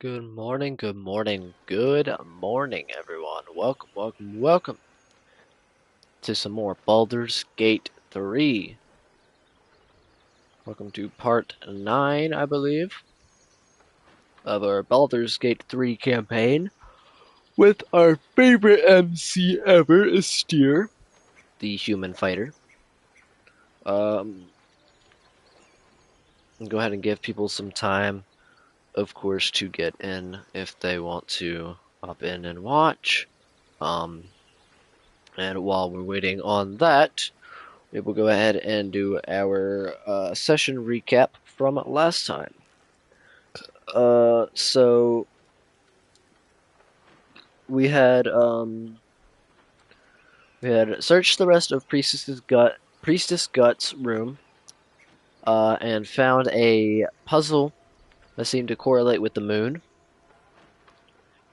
good morning, everyone. Welcome to some more Baldur's Gate 3. Welcome to part 9, I believe, of our Baldur's Gate 3 campaign with our favorite MC ever, Astyr, the human fighter. Go ahead and give people some time, of course, to get in if they want to hop in and watch. And while we're waiting on that, we will go ahead and do our session recap from last time. So we had searched the rest of Priestess Gut's room, and found a puzzle that seemed to correlate with the moon.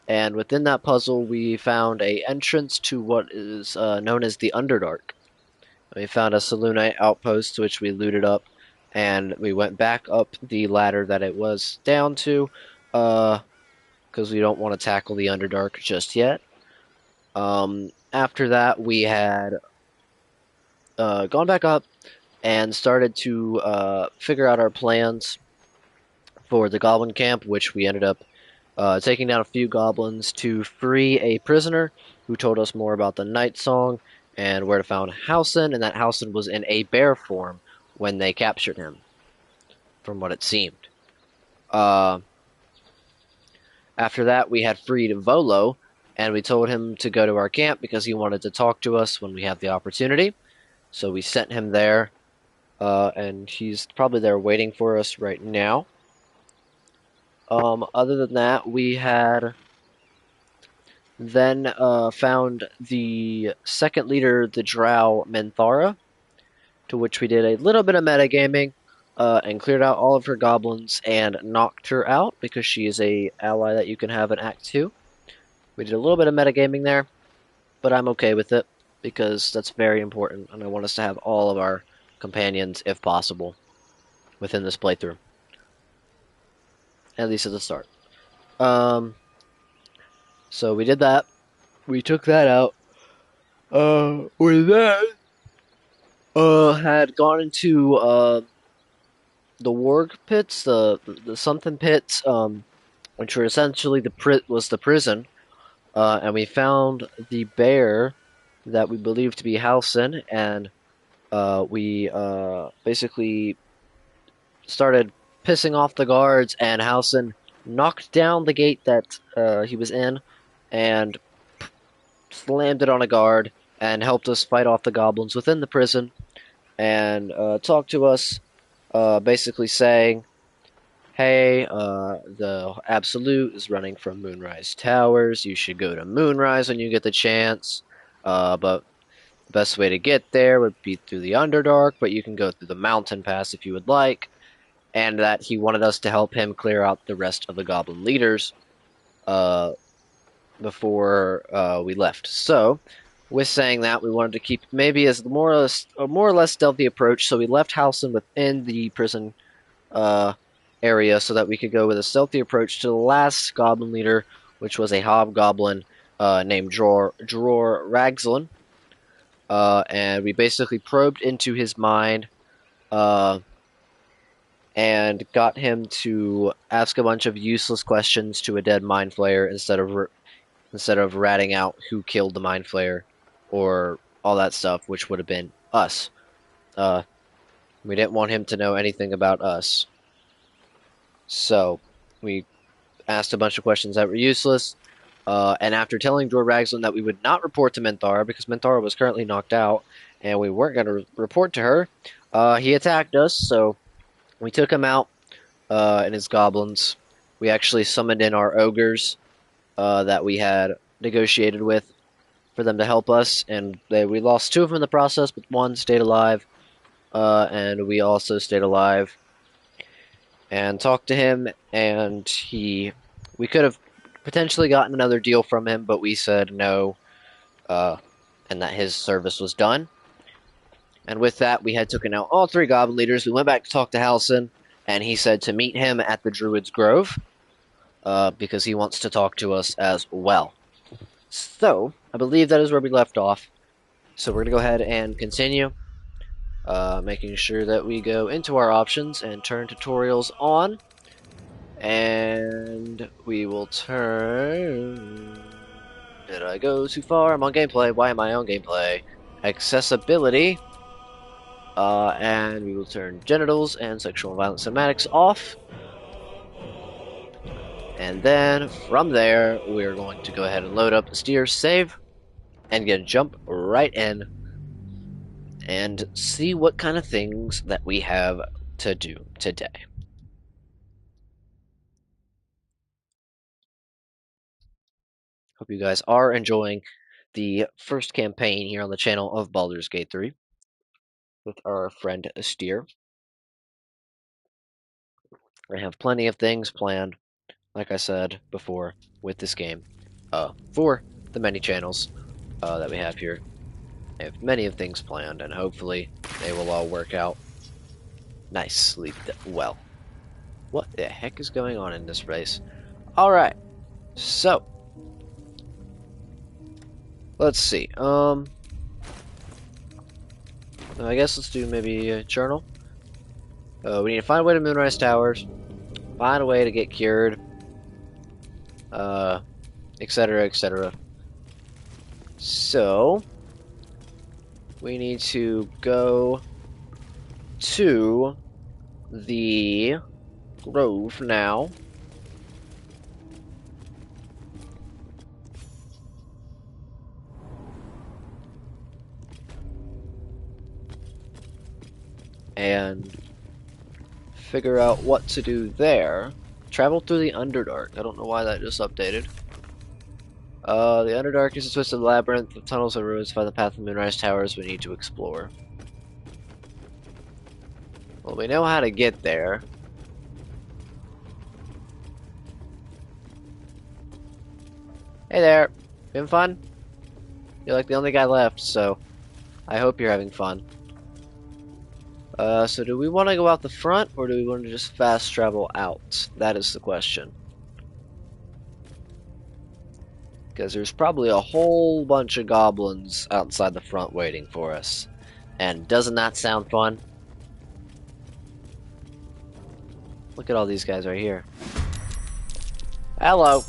And within that puzzle, we found a entrance to what is known as the Underdark. We found a Selûnite outpost, which we looted up, and we went back up the ladder that it was down to, because we don't want to tackle the Underdark just yet. After that, we had gone back up and started to figure out our plans for the Goblin Camp, which we ended up taking down a few goblins to free a prisoner who told us more about the Night Song and where to find Howson, and that Howson was in a bear form when they captured him, from what it seemed. After that, we had freed Volo, and we told him to go to our camp because he wanted to talk to us when we had the opportunity. So we sent him there, and he's probably there waiting for us right now. Other than that, we had then found the second leader, the Drow Menthara, to which we did a little bit of metagaming, and cleared out all of her goblins and knocked her out because she is a ally that you can have in Act 2. We did a little bit of metagaming there, but I'm okay with it because that's very important, and I want us to have all of our companions, if possible, within this playthrough. At least at the start. So we did that. We took that out. With that, had gone into the warg pits, the something pits, which were essentially the prison, and we found the bear that we believed to be Halsin, and we basically started pissing off the guards, and Halsin knocked down the gate that he was in, and slammed it on a guard, and helped us fight off the goblins within the prison, and talked to us, basically saying, hey, the Absolute is running from Moonrise Towers. You should go to Moonrise when you get the chance. But the best way to get there would be through the Underdark, but you can go through the Mountain Pass if you would like. And that he wanted us to help him clear out the rest of the Goblin leaders before we left. So, with saying that, we wanted to keep maybe as a more or less stealthy approach. So we left Halson within the prison area so that we could go with a stealthy approach to the last goblin leader, which was a hobgoblin named Dror Ragzlin. And we basically probed into his mind and got him to ask a bunch of useless questions to a dead mind flayer instead of ratting out who killed the mind flayer or all that stuff, which would have been us. We didn't want him to know anything about us. So we asked a bunch of questions that were useless, and after telling Dror Ragzlin that we would not report to Menthara because Menthara was currently knocked out and we weren't going to report to her, he attacked us, so we took him out and his goblins. We actually summoned in our ogres that we had negotiated with for them to help us, and we lost 2 of them in the process, but 1 stayed alive, and we also stayed alive and talked to him, and we could have potentially gotten another deal from him, but we said no, and that his service was done. And with that, we had taken out all 3 goblin leaders. We went back to talk to Halson, and he said to meet him at the Druid's Grove. because he wants to talk to us as well. So, I believe that is where we left off. So we're going to go ahead and continue, making sure that we go into our options and turn tutorials on. And we will turn... Did I go too far? I'm on gameplay. Why am I on gameplay? Accessibility. And we will turn genitals and sexual violence cinematics off. And then from there, we're going to go ahead and load up the steer save and get a jump right in and see what kind of things that we have to do today. Hope you guys are enjoying the first campaign here on the channel of Baldur's Gate 3 with our friend Steer. I have plenty of things planned, like I said before, with this game, for the many channels that we have here. I have many of things planned, and hopefully they will all work out nicely well. What the heck is going on in this race? Alright, so let's see. I guess let's do maybe a journal. We need to find a way to Moonrise Towers, find a way to get cured, etc., etc. So we need to go to the grove now. And figure out what to do there. Travel through the Underdark. I don't know why that just updated. The Underdark is a twisted labyrinth of tunnels and ruins. Find the path of Moonrise Towers we need to explore. Well, we know how to get there. Hey there. Having fun? You're like the only guy left, so I hope you're having fun. So do we want to go out the front, or do we want to just fast travel out? That is the question. Because there's probably a whole bunch of goblins outside the front waiting for us. And doesn't that sound fun? Look at all these guys right here. Hello!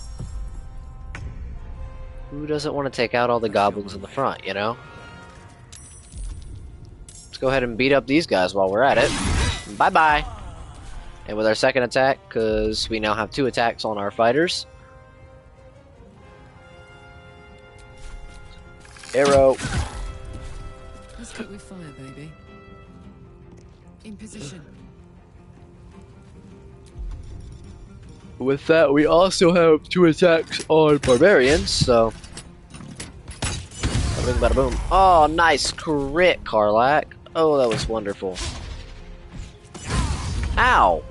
Who doesn't want to take out all the goblins in the front, you know? Let's go ahead and beat up these guys while we're at it. Bye-bye! And with our second attack, because we now have 2 attacks on our fighters. Arrow. Let's cook with fire, baby. In position. With that, we also have 2 attacks on barbarians, so... Bada bing, bada boom. Oh, nice crit, Karlak. Oh, that was wonderful. Ow!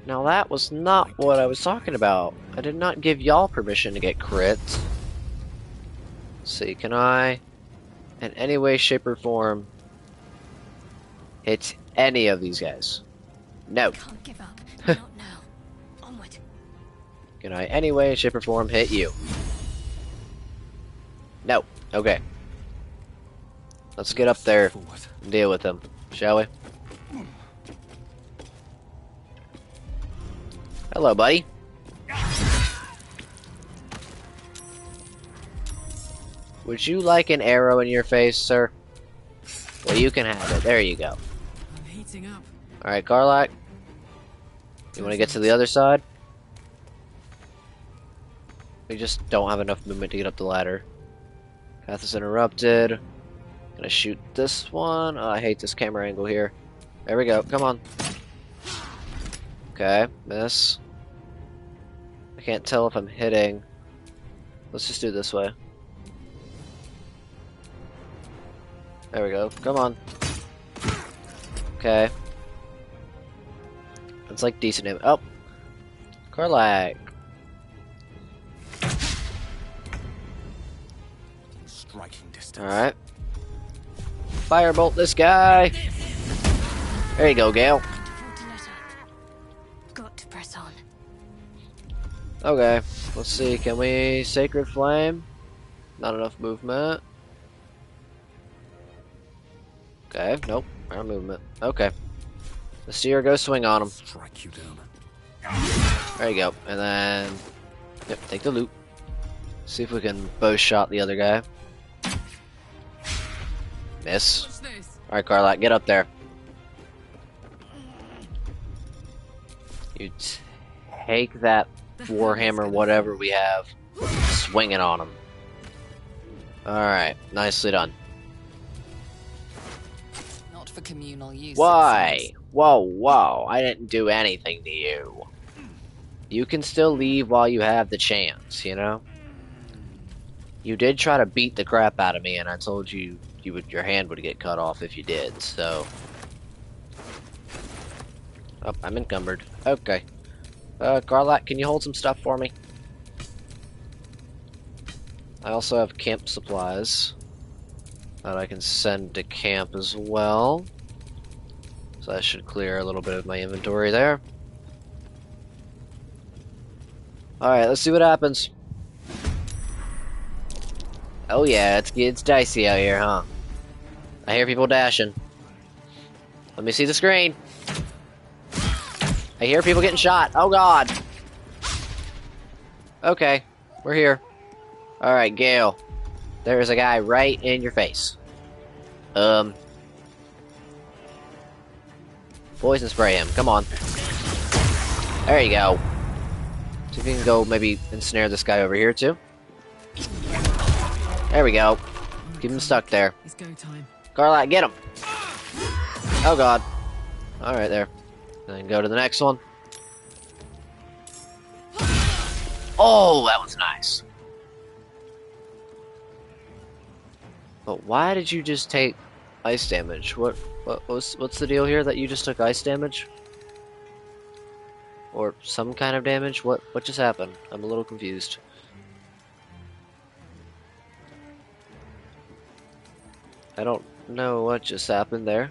Now that was not what I was talking about. I did not give y'all permission to get crits. Let's see, can I, in any way, shape, or form, hit any of these guys? No. Can't give up. Not now. Onward. Can I, any way, shape, or form, hit you? No. Okay. Let's get up there and deal with them, shall we? Hello, buddy. Would you like an arrow in your face, sir? Well, you can have it. There you go. I'm heating up. Alright, Karlak. You want to get to the other side? We just don't have enough movement to get up the ladder. Path is interrupted. Gonna shoot this one. Oh, I hate this camera angle here. There we go. Come on. Okay, miss. I can't tell if I'm hitting. Let's just do it this way. There we go. Come on. Okay. It's like decent aim. Oh! Karlak. Striking distance. Alright. Firebolt this guy! There you go, Gale. Got to press on. Okay, let's see. Can we Sacred Flame? Not enough movement. Okay, nope. Our movement. Okay. The Seer, go swing on him. Strike you down. There you go. And then, yep, take the loot. See if we can bow shot the other guy. Miss. Watch this. Alright, Carlac, get up there. You take that Warhammer, whatever we have, swing it on him. Alright, nicely done. Not for communal use. Why? Whoa, whoa, I didn't do anything to you. You can still leave while you have the chance, you know? You did try to beat the crap out of me, and I told you your hand would get cut off if you did, so... Oh, I'm encumbered. Okay. Garlat, can you hold some stuff for me? I also have camp supplies that I can send to camp as well. So that should clear a little bit of my inventory there. Alright, let's see what happens. Oh yeah, it's dicey out here, huh? I hear people dashing. Let me see the screen. I hear people getting shot. Oh god. Okay, we're here. Alright, Gale. There's a guy right in your face. Poison spray him. Come on. There you go. See if you can go maybe ensnare this guy over here too. There we go. Keep him stuck there. It's go time. Carlat, get him! Oh god. Alright there. Then go to the next one. Oh, that was nice. But why did you just take ice damage? What's the deal here that you just took ice damage? Or some kind of damage? What just happened? I'm a little confused. I don't know what just happened there.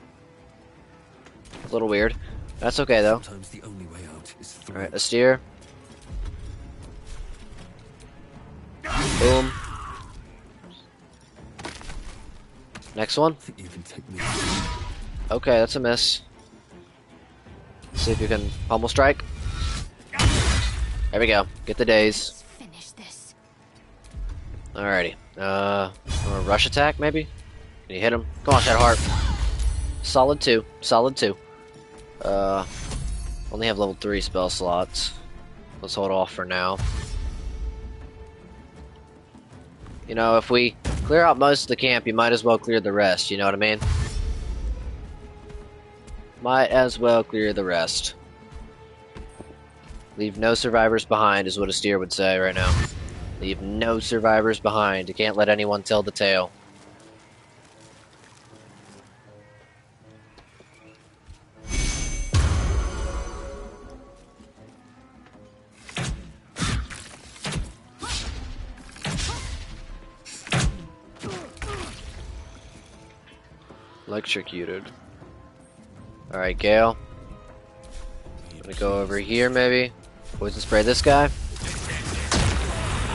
A little weird. That's okay though. Sometimes the only way out is through. Alright, a steer. Boom. Next one. Think you can take me. Okay, that's a miss. See if you can pummel strike. There we go. Get the daze. Finish this. Alrighty. Or a rush attack maybe? Can you hit him? Come on, Shadowheart. Solid 2. Solid 2. Only have level 3 spell slots. Let's hold off for now. You know, if we clear out most of the camp, you might as well clear the rest, you know what I mean? Might as well clear the rest. Leave no survivors behind is what a steer would say right now. Leave no survivors behind. You can't let anyone tell the tale. Electrocuted. Alright, Gale. I'm gonna go over here, maybe. Poison spray this guy.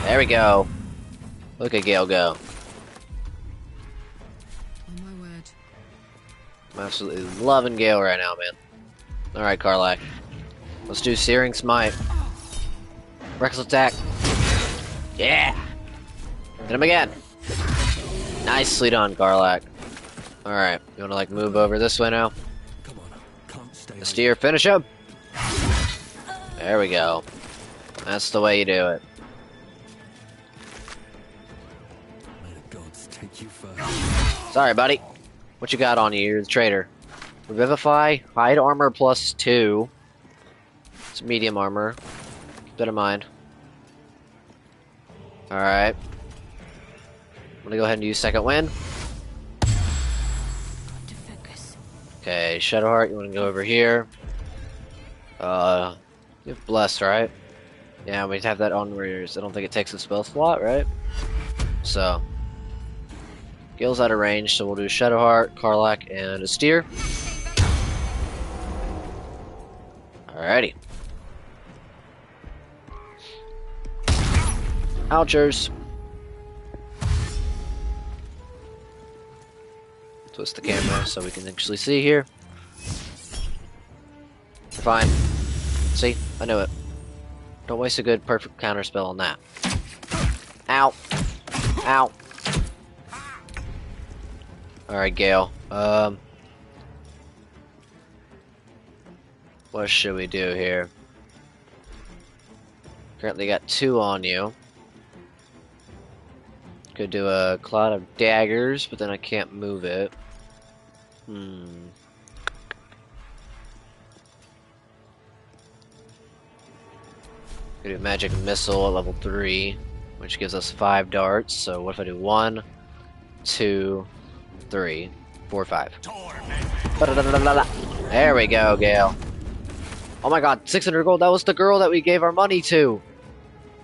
There we go. Look at Gale go. On my word. I'm absolutely loving Gale right now, man. Alright, Carlac. Let's do Searing Smite. Reckless attack. Yeah! Hit him again. Nicely done, Carlac. Alright, you wanna like move over this way now? Come on, can't stay. Steer, finish him! There we go. That's the way you do it. May the gods take you first. Sorry, buddy. What you got on you? You're the traitor. Revivify, hide armor +2. It's medium armor. Keep that in mind. Alright. I'm gonna go ahead and use second wind. Got to focus. Okay, Shadowheart, you wanna go over here. You have Bless, right? Yeah, we have that on rears. I don't think it takes a spell slot, right? So. Gale's out of range, so we'll do Shadowheart, Carlac, and a steer. Alrighty. Ouchers. Twist the camera so we can actually see here. We're fine. See? I knew it. Don't waste a good, perfect counter spell on that. Ow. Ow. Alright, Gale. What should we do here? Currently got 2 on you. Could do a cloud of daggers, but then I can't move it. Could do magic missile at level 3, which gives us 5 darts. So what if I do 1, 2, 3, 4, 5. There we go, Gale. Oh my god, 600 gold. That was the girl that we gave our money to.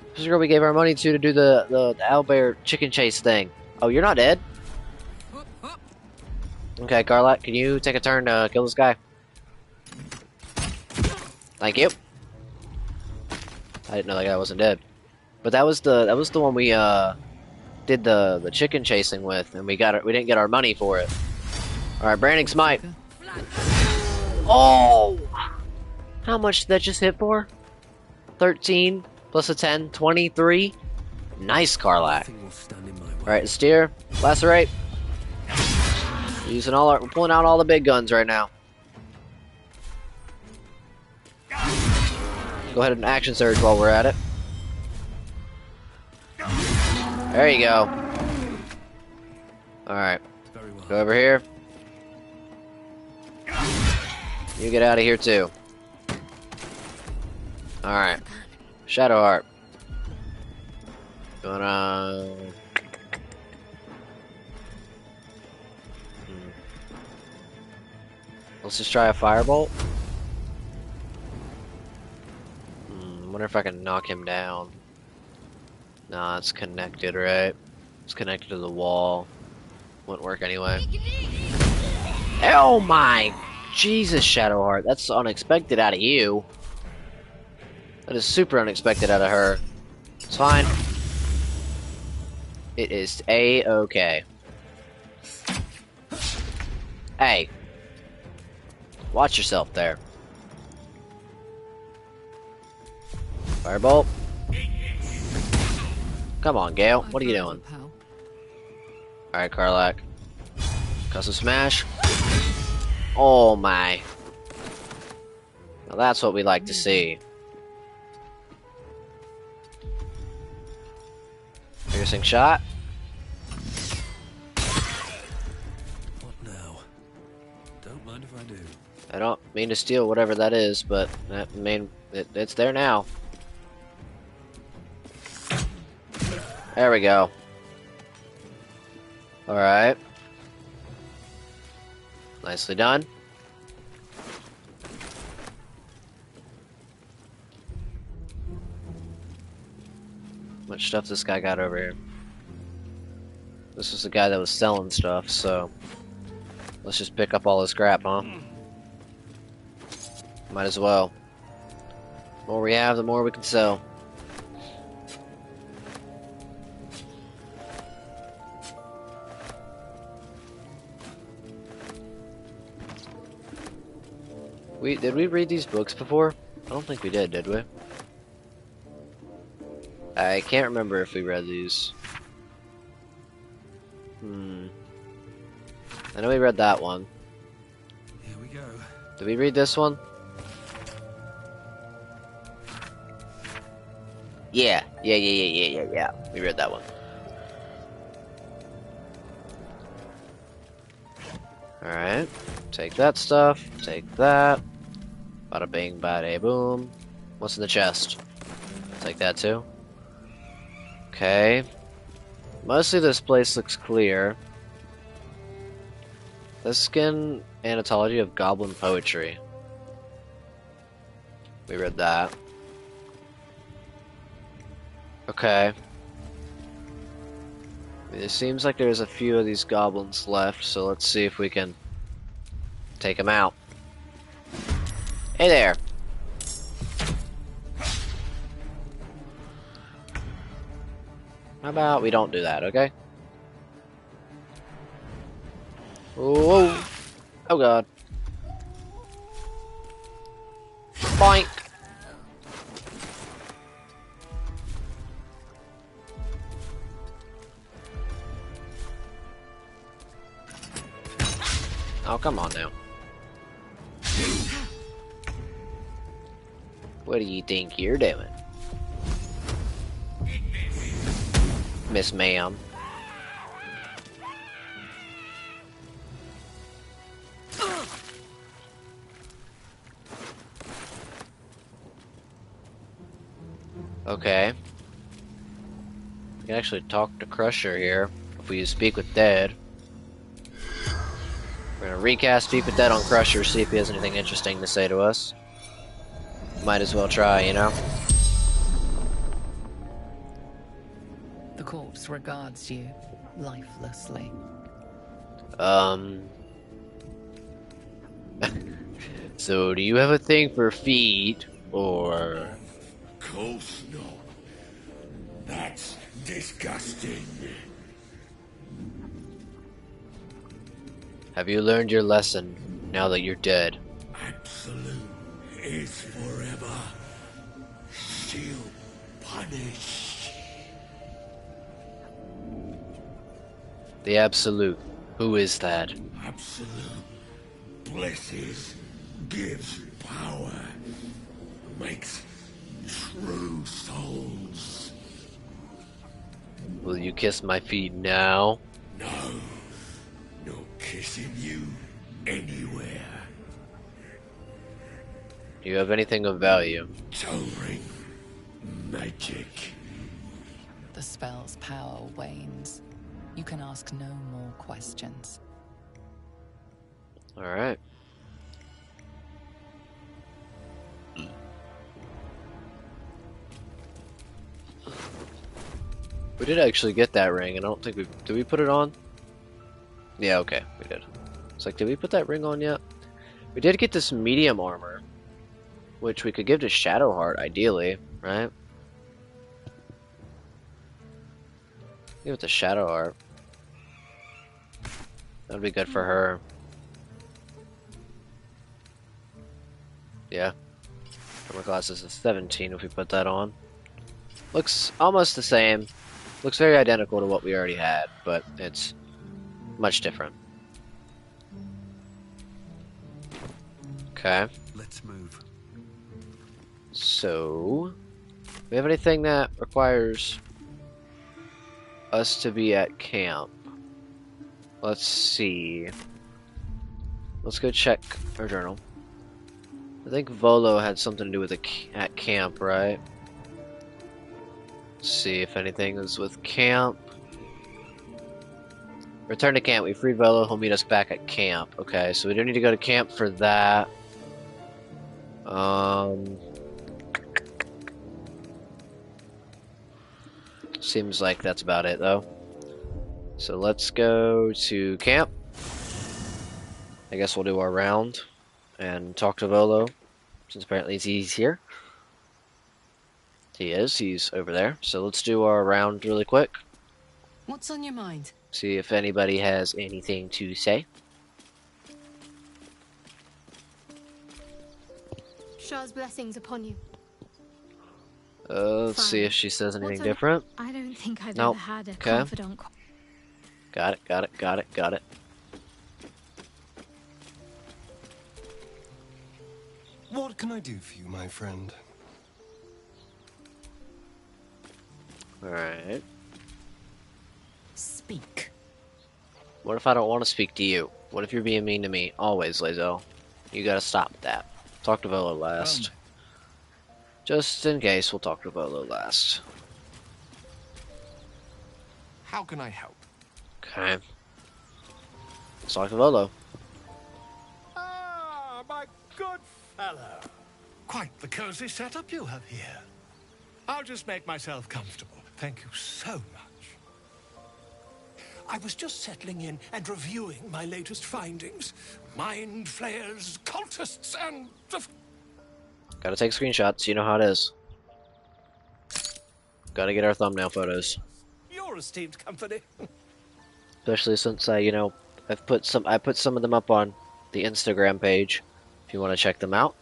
This is the girl we gave our money to do the owlbear chicken chase thing. Oh, you're not dead? Okay, Carlot, can you take a turn to kill this guy? Thank you. I didn't know that guy wasn't dead. But that was the one we did the chicken chasing with, and we didn't get our money for it. Alright, Branding Smite. Oh! How much did that just hit for? 13 plus a 10, 23. Nice, Carlac. Alright, steer, lacerate. We're pulling out all the big guns right now. Go ahead and action surge while we're at it. There you go. Alright. Go over here. You get out of here too. Alright. Shadowheart. Gonna... Let's just try a firebolt. Wonder if I can knock him down. Nah, it's connected, right? It's connected to the wall. Wouldn't work anyway. Oh my Jesus, Shadowheart. That's unexpected out of you. That is super unexpected out of her. It's fine. It is A-okay. Hey. Watch yourself there. Firebolt. Come on, Gale. What are you doing? Alright, Carlac. Custom smash. Oh my. Now that's what we like to see. Piercing shot. What now? Don't mind if I do. I don't mean to steal whatever that is, but it's there now. There we go. Alright. Nicely done. Much stuff this guy got over here. This was the guy that was selling stuff, so let's just pick up all his crap, huh? Might as well. The more we have, the more we can sell. Did we read these books before? I don't think we did we? I can't remember if we read these. I know we read that one. Here we go. Did we read this one? Yeah. We read that one. Alright. Take that stuff. Take that. Bada bing, bada boom. What's in the chest? Take that too. Okay. Mostly this place looks clear. The Skin Anthology of Goblin Poetry. We read that. Okay. It seems like there's a few of these goblins left, so let's see if we can take them out. Hey there! How about we don't do that, okay? Whoa! Oh god. Boink! Oh, come on now. What do you think you're doing? Miss Ma'am. Okay. We can actually talk to Crusher here if we use Speak with Dead. We're gonna recast Speak with Dead on Crusher, see if he has anything interesting to say to us. Might as well try, you know? The corpse regards you lifelessly. So do you have a thing for feet, or... Of course not. That's disgusting. Have you learned your lesson now that you're dead? Absolute is forever. Still punish. The Absolute. Who is that? Absolute blesses, gives power, makes true souls. Will you kiss my feet now? No, no kissing you anywhere. Do you have anything of value? Towering magic. The spell's power wanes. You can ask no more questions. Alright. We did actually get that ring, and I don't think we... Did we put it on? Yeah, okay, we did. It's like, did we put that ring on yet? We did get this medium armor, which we could give to Shadowheart, ideally, right? Give it to Shadowheart. That'd be good for her. Yeah. Armor class is a 17 if we put that on. Looks almost the same. Looks very identical to what we already had, but it's much different. Okay. Let's move. So, do we have anything that requires us to be at camp? Let's see. Let's go check our journal. I think Volo had something to do with at camp, right? Let's see if anything is with camp. Return to camp. We freed Volo. He'll meet us back at camp. Okay, so we do need to go to camp for that. Seems like that's about it, though. So let's go to camp. I guess we'll do our round and talk to Volo, since apparently he's here. He is. He's over there. So let's do our round really quick. What's on your mind? See if anybody has anything to say. Shah's blessings upon you. Let's see if she says anything different. I don't think I've Nope. ever had a Okay. confidant. Got it, got it, got it, got it. What can I do for you, my friend? Alright. Speak. What if I don't want to speak to you? What if you're being mean to me? Always, Lazo. You gotta stop that. Talk to Volo last. Just in case, we'll talk to Volo last. How can I help? Okay. Let's talk to Volo. Ah, my good fellow. Quite the cozy setup you have here. I'll just make myself comfortable. Thank you so much. I was just settling in and reviewing my latest findings. Mind flayers, cultists, and... Gotta take screenshots, you know how it is. Gotta get our thumbnail photos. You're your esteemed company. Especially since I put some of them up on the Instagram page if you want to check them out.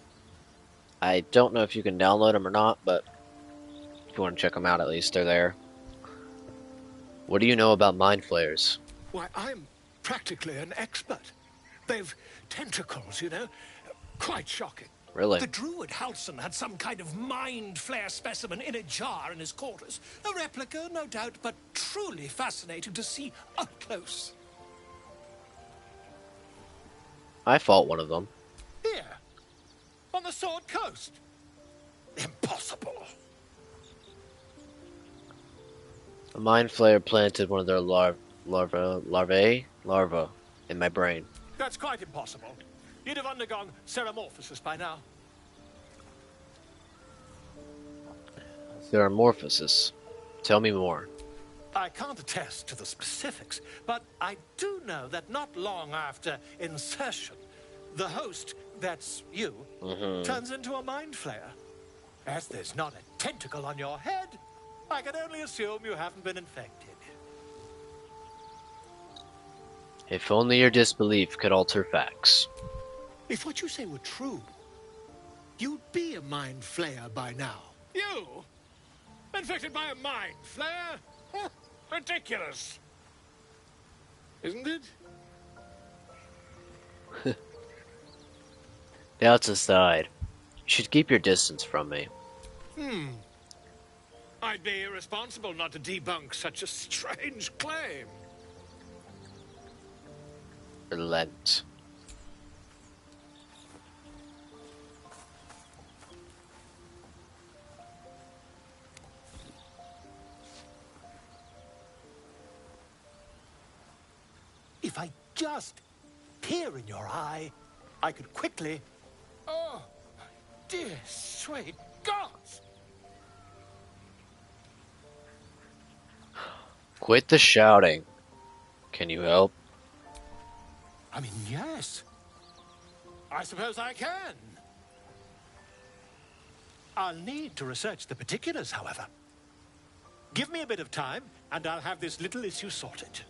I don't know if you can download them or not, but if you want to check them out, at least they're there. What do you know about mind flayers? Why, I'm practically an expert. They've tentacles, you know. Quite shocking. Really? The druid Halson had some kind of mind flare specimen in a jar in his quarters. A replica, no doubt, but truly fascinating to see up close. I fought one of them. Here, on the Sword Coast. Impossible. A mind flayer planted one of their larvae in my brain. That's quite impossible. You'd have undergone ceramorphosis by now. Theramorphosis. Tell me more. I can't attest to the specifics, but I do know that not long after insertion, the host, that's you, turns into a mind flayer. As there's not a tentacle on your head, I can only assume you haven't been infected. If only your disbelief could alter facts. If what you say were true, you'd be a mind flayer by now. You? Infected by a mind flare? Huh, ridiculous. Isn't it? Doubts aside, you should keep your distance from me. I'd be irresponsible not to debunk such a strange claim. Relent. If I just peer in your eye, I could quickly... Oh, dear sweet gods! Quit the shouting. Can you help? I mean, yes. I suppose I can. I'll need to research the particulars, however. Give me a bit of time, and I'll have this little issue sorted.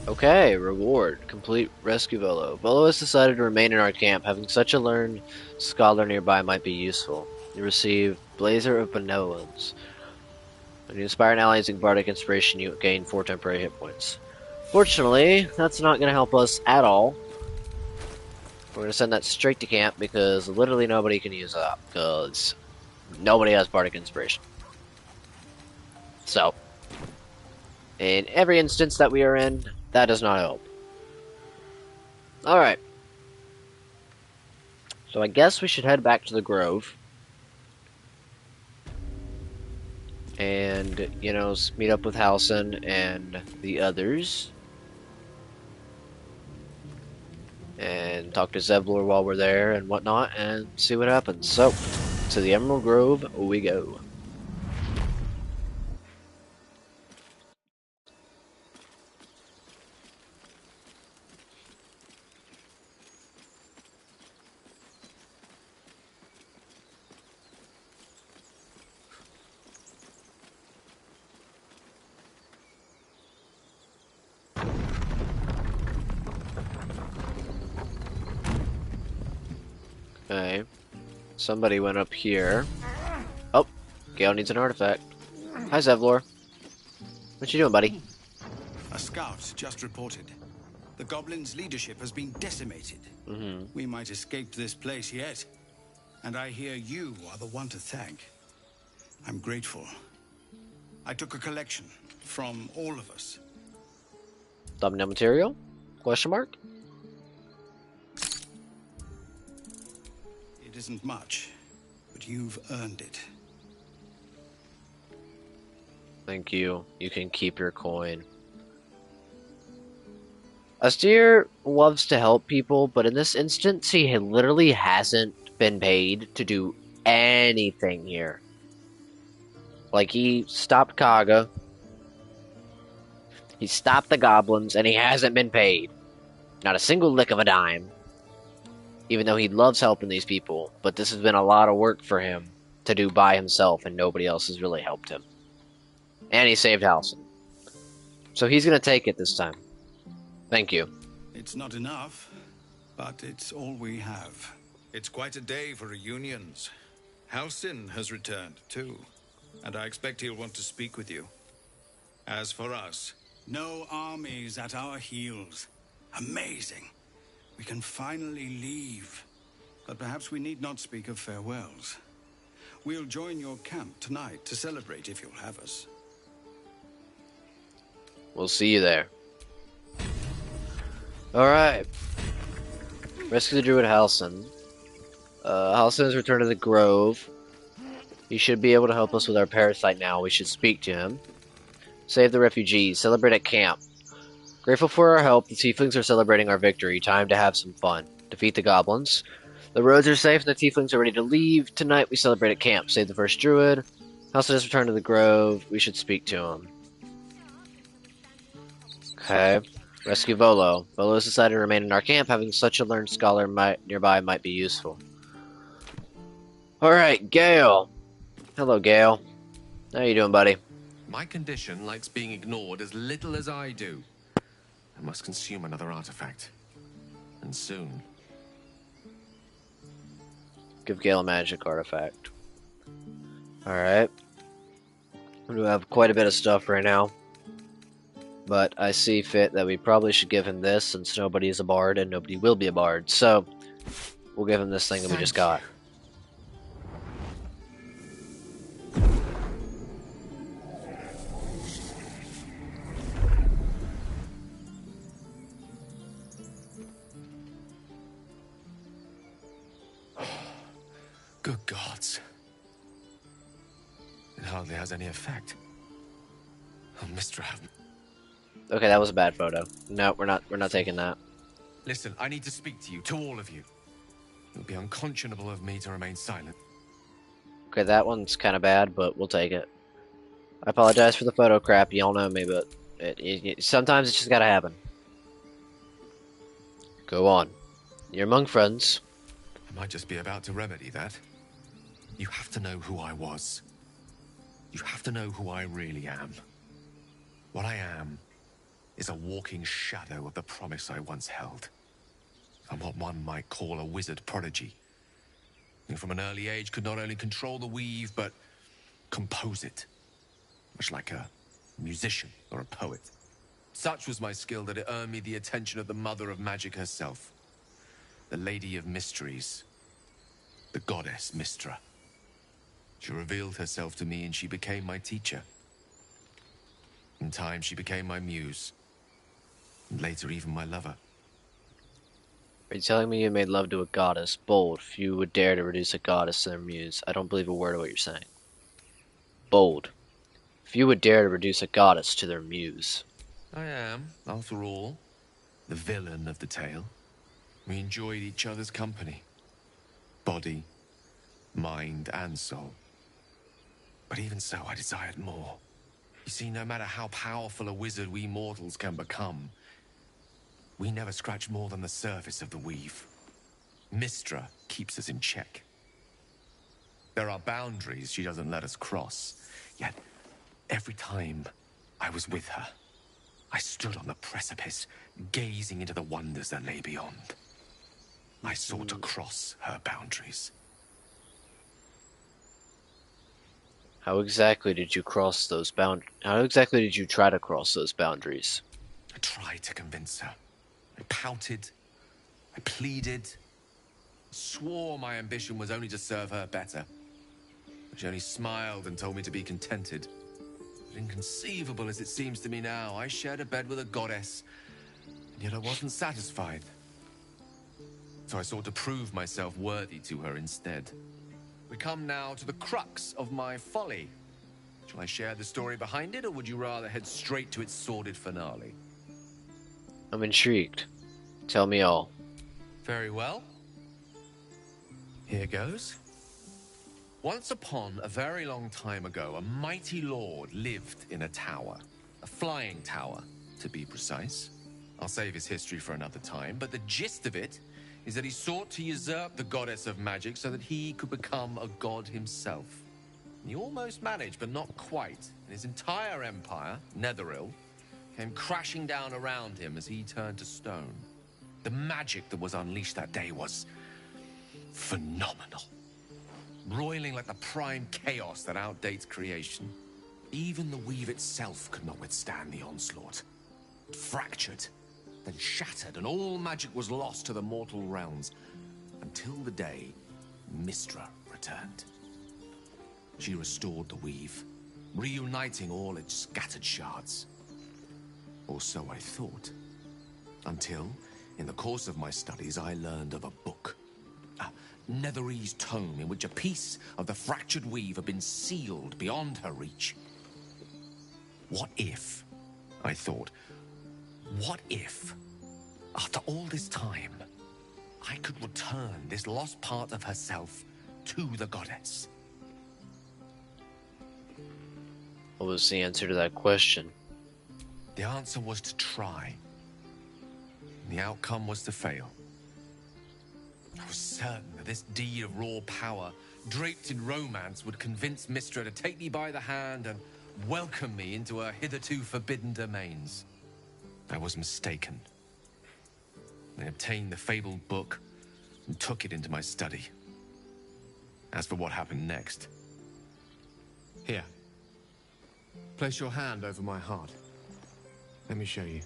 Okay, reward. Complete rescue Volo. Volo has decided to remain in our camp. Having such a learned scholar nearby might be useful. You receive Blazer of Benevolence. When you inspire an ally using Bardic Inspiration, you gain 4 temporary hit points. Fortunately, that's not going to help us at all. We're going to send that straight to camp because literally nobody can use that. Because nobody has Bardic Inspiration. So, in every instance that we are in, that does not help. Alright. So I guess we should head back to the Grove. And, you know, meet up with Halson and the others. And talk to Zevlor while we're there and whatnot and see what happens. So, to the Emerald Grove we go. Okay. Somebody went up here. Oh, Gale needs an artifact. Hi, Zevlor. What you doing, buddy? A scout just reported. The goblins' leadership has been decimated. We might escape this place yet. And I hear you are the one to thank. I'm grateful. I took a collection from all of us. Thumbnail material? Question mark? It isn't much, but you've earned it. Thank you. You can keep your coin. Astir loves to help people, but in this instance, he literally hasn't been paid to do anything here. Like, he stopped Kaga, he stopped the goblins, and he hasn't been paid. Not a single lick of a dime. Even though he loves helping these people, but this has been a lot of work for him to do by himself, and nobody else has really helped him. And he saved Halson. So he's gonna take it this time. Thank you. It's not enough, but it's all we have. It's quite a day for reunions. Halcyon has returned, too. And I expect he'll want to speak with you. As for us... No armies at our heels. Amazing. We can finally leave. But perhaps we need not speak of farewells. We'll join your camp tonight to celebrate if you'll have us. We'll see you there. Alright. Rescue the druid Halson. Halson has returned to the grove. He should be able to help us with our parasite now. We should speak to him. Save the refugees. Celebrate at camp. Grateful for our help, the tieflings are celebrating our victory. Time to have some fun. Defeat the goblins. The roads are safe and the tieflings are ready to leave. Tonight we celebrate at camp. Save the first druid. Halson has returned to the grove. We should speak to him. Okay. Rescue Volo. Volo has decided to remain in our camp. Having such a learned scholar nearby might be useful. Alright, Gale. Hello, Gale. How you doing, buddy? My condition likes being ignored as little as I do. I must consume another artifact. And soon. Give Gale a magic artifact. Alright. We have quite a bit of stuff right now. But I see fit that we probably should give him this, since nobody is a bard and nobody will be a bard. So, we'll give him this thing that we just got. Good gods. It hardly has any effect. Oh, Mr. Haven. Okay, that was a bad photo. No, we're not taking that. Listen, I need to speak to you, to all of you. It would be unconscionable of me to remain silent. Okay, that one's kind of bad, but we'll take it. I apologize for the photo crap. Y'all know me, but sometimes it's just gotta happen. Go on. You're among friends. I might just be about to remedy that. You have to know who I was. You have to know who I really am. What I am is a walking shadow of the promise I once held. I'm what one might call a wizard prodigy, who from an early age could not only control the weave, but compose it, much like a musician or a poet. Such was my skill that it earned me the attention of the mother of magic herself, the Lady of Mysteries, the goddess Mystra. She revealed herself to me and she became my teacher. In time, she became my muse, and later even my lover. Are you telling me you made love to a goddess? Bold. Few would dare to reduce a goddess to their muse. I don't believe a word of what you're saying. Bold. Few would dare to reduce a goddess to their muse. I am, after all, the villain of the tale. We enjoyed each other's company. Body, mind, and soul. But even so, I desired more. You see, no matter how powerful a wizard we mortals can become, we never scratch more than the surface of the weave. Mystra keeps us in check. There are boundaries she doesn't let us cross. Yet, every time I was with her, I stood on the precipice, gazing into the wonders that lay beyond. I sought to cross her boundaries. How exactly did you cross those How exactly did you try to cross those boundaries? I tried to convince her. I pouted. I pleaded. Swore my ambition was only to serve her better. But she only smiled and told me to be contented. But inconceivable as it seems to me now, I shared a bed with a goddess, and yet I wasn't satisfied. So I sought to prove myself worthy to her instead. We come now to the crux of my folly. Shall I share the story behind it, or would you rather head straight to its sordid finale? I'm intrigued. Tell me all. Very well. Here goes. Once upon a very long time ago, a mighty lord lived in a tower. A flying tower, to be precise. I'll save his history for another time, but the gist of it is that he sought to usurp the goddess of magic so that he could become a god himself. He almost managed, but not quite. And his entire empire, Netheril, came crashing down around him as he turned to stone. The magic that was unleashed that day was phenomenal. Roiling like the prime chaos that outdates creation. Even the weave itself could not withstand the onslaught. It fractured, then shattered, and all magic was lost to the mortal realms. Until the day Mystra returned. She restored the weave, reuniting all its scattered shards. Or so I thought. Until, in the course of my studies, I learned of a book. A Netherese tome in which a piece of the fractured weave had been sealed beyond her reach. What if, I thought, what if, after all this time, I could return this lost part of herself to the goddess? What was the answer to that question? The answer was to try. The outcome was to fail. I was certain that this deed of raw power, draped in romance, would convince Mystra to take me by the hand and welcome me into her hitherto forbidden domains. I was mistaken. I obtained the fabled book and took it into my study. As for what happened next... Here. Place your hand over my heart. Let me show you.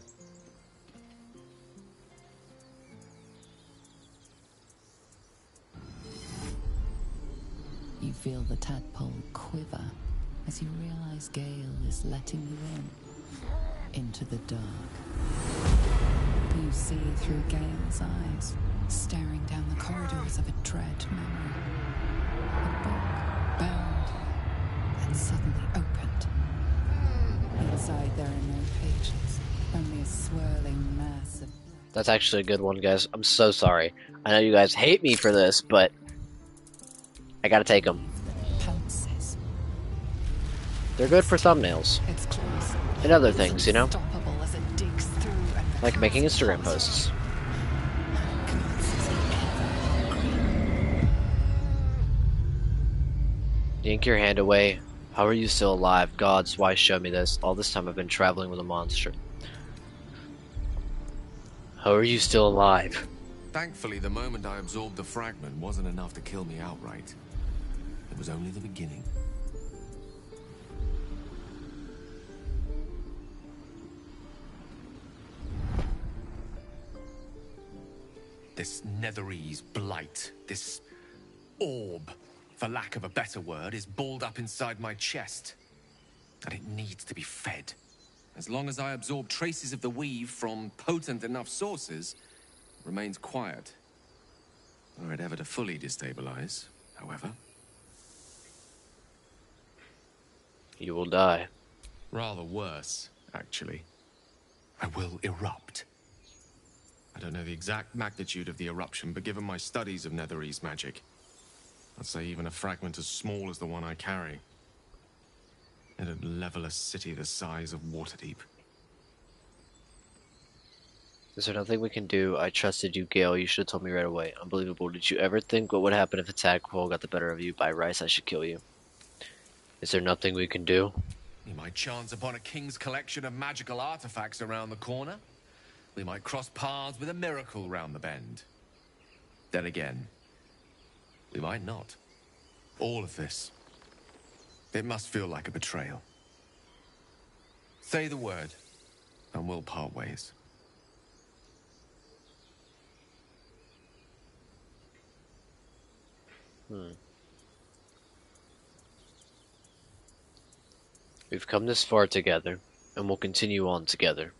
You feel the tadpole quiver as you realize Gale is letting you into the dark. You see through Gale's eyes, staring down the corridors of a dread memory. A book bound and suddenly opened. Inside there are no pages, only a swirling mass of... That's actually a good one, guys. I'm so sorry. I know you guys hate me for this, but I gotta take them. Pounces. They're good for thumbnails. Its claws And other things, you know? unstoppable as it digs through and Like making Instagram posts. Yank your hand away. How are you still alive? Gods, why show me this? All this time I've been traveling with a monster. How are you still alive? Thankfully, the moment I absorbed the fragment wasn't enough to kill me outright. It was only the beginning. This Netherese blight, this orb, for lack of a better word, is balled up inside my chest. And it needs to be fed. As long as I absorb traces of the weave from potent enough sources, it remains quiet. Were it ever to fully destabilize, however. You will die. Rather worse, actually. I will erupt. I don't know the exact magnitude of the eruption, but given my studies of Netherese magic, I'd say even a fragment as small as the one I carry, it'd level a city the size of Waterdeep. Is there nothing we can do? I trusted you, Gale. You should have told me right away. Unbelievable. Did you ever think what would happen if a tadpole got the better of you? By rights, I should kill you. Is there nothing we can do? We might chance upon a king's collection of magical artifacts around the corner. We might cross paths with a miracle round the bend. Then again, we might not. All of this. It must feel like a betrayal. Say the word, and we'll part ways. We've come this far together, and we'll continue on together.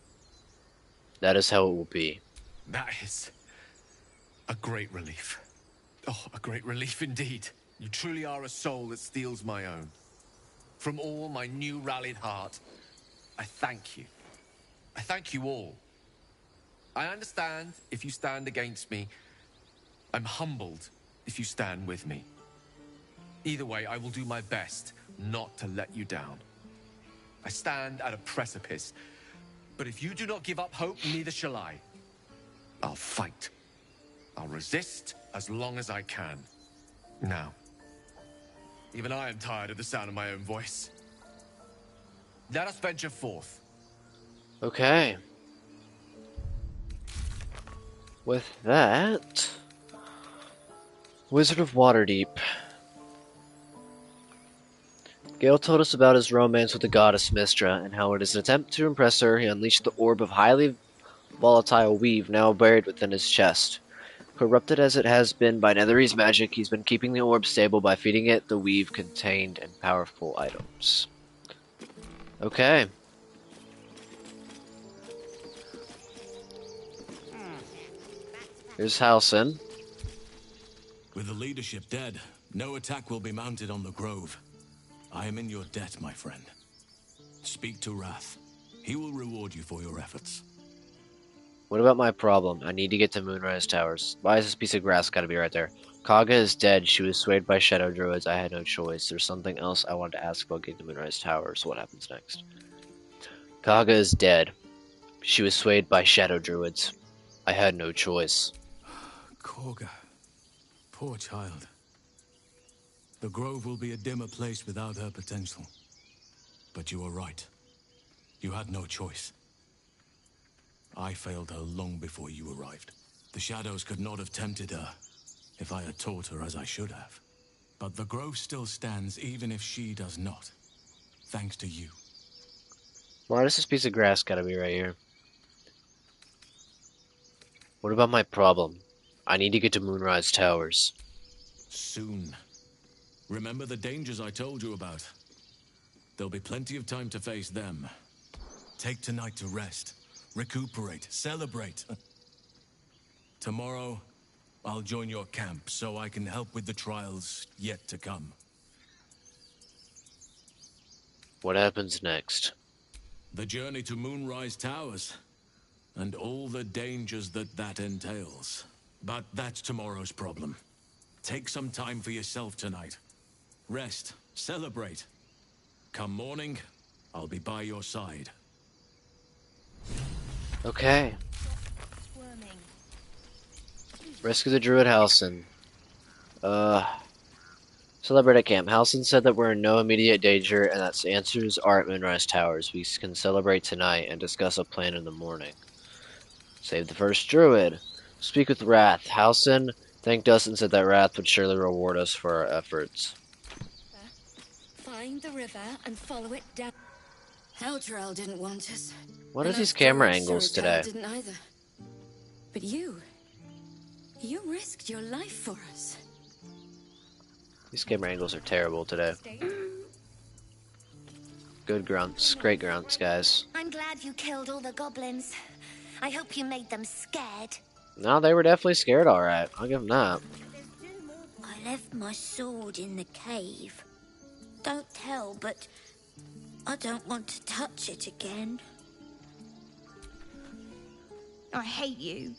That is how it will be. That is a great relief. Oh, a great relief indeed. You truly are a soul that steals my own. From all my new rallied heart, I thank you. I thank you all. I understand if you stand against me. I'm humbled if you stand with me. Either way, I will do my best not to let you down. I stand at a precipice, but if you do not give up hope, neither shall I. I'll fight. I'll resist as long as I can. Now, Even I am tired of the sound of my own voice. Let us venture forth. Okay. With that, Wizard of Waterdeep. Gale told us about his romance with the goddess Mystra, and how in his attempt to impress her, he unleashed the orb of highly volatile weave now buried within his chest. Corrupted as it has been by Netherese magic, he's been keeping the orb stable by feeding it the weave contained in powerful items. Okay. Here's Halsin. With the leadership dead, no attack will be mounted on the Grove. I am in your debt, my friend. Speak to Wrath. He will reward you for your efforts. What about my problem? I need to get to Moonrise Towers. Why is this piece of grass gotta be right there? Kaga is dead. She was swayed by shadow druids. I had no choice. There's something else I wanted to ask about getting to Moonrise Towers. What happens next? Kaga is dead. She was swayed by shadow druids. I had no choice. Korga. Poor child. The Grove will be a dimmer place without her potential. But you are right. You had no choice. I failed her long before you arrived. The shadows could not have tempted her if I had taught her as I should have. But the Grove still stands even if she does not. Thanks to you. Why does this piece of grass gotta be right here? What about my problem? I need to get to Moonrise Towers. Soon. Remember the dangers I told you about. There'll be plenty of time to face them. Take tonight to rest. Recuperate. Celebrate. Tomorrow, I'll join your camp so I can help with the trials yet to come. What happens next? The journey to Moonrise Towers. And all the dangers that entails. But that's tomorrow's problem. Take some time for yourself tonight. Rest. Celebrate. Come morning, I'll be by your side. Okay. Rescue the Druid Halsin. Celebrate at camp. Halsin said that we're in no immediate danger and that answers are at Moonrise Towers. We can celebrate tonight and discuss a plan in the morning. Save the first Druid. Speak with Wrath. Halsin thanked us and said that Wrath would surely reward us for our efforts. Find the river and follow it down. Eldrell didn't want us. What are And these I'm camera sure angles Eldrell today? didn't either. But you risked your life for us. These camera angles are terrible today. Good grunts. Great grunts, guys. I'm glad you killed all the goblins. I hope you made them scared. No, they were definitely scared alright. I'll give them that. I left my sword in the cave. Don't tell, but I don't want to touch it again. I hate you.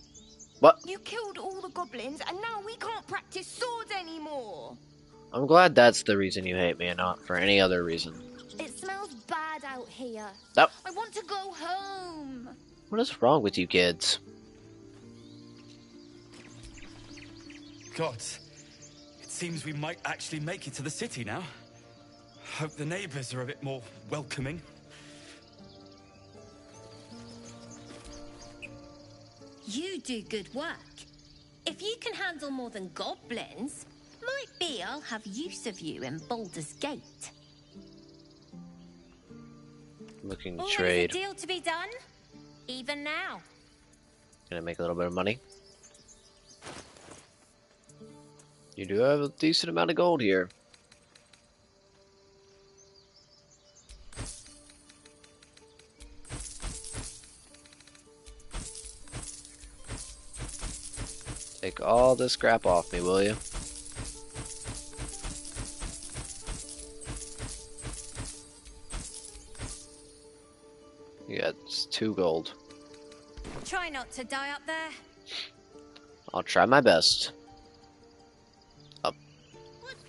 What? You killed all the goblins, and now we can't practice swords anymore. I'm glad that's the reason you hate me and not for any other reason. It smells bad out here. Oh. I want to go home. What is wrong with you kids? Gods, it seems we might actually make it to the city now. Hope the neighbors are a bit more welcoming. You do good work. If you can handle more than goblins, might be I'll have use of you in Baldur's Gate. Looking to Always trade. a deal to be done, even now. Gonna make a little bit of money. You do have a decent amount of gold here. Take all this crap off me, will you? Yeah, it's 2 gold. Try not to die up there. I'll try my best. Up.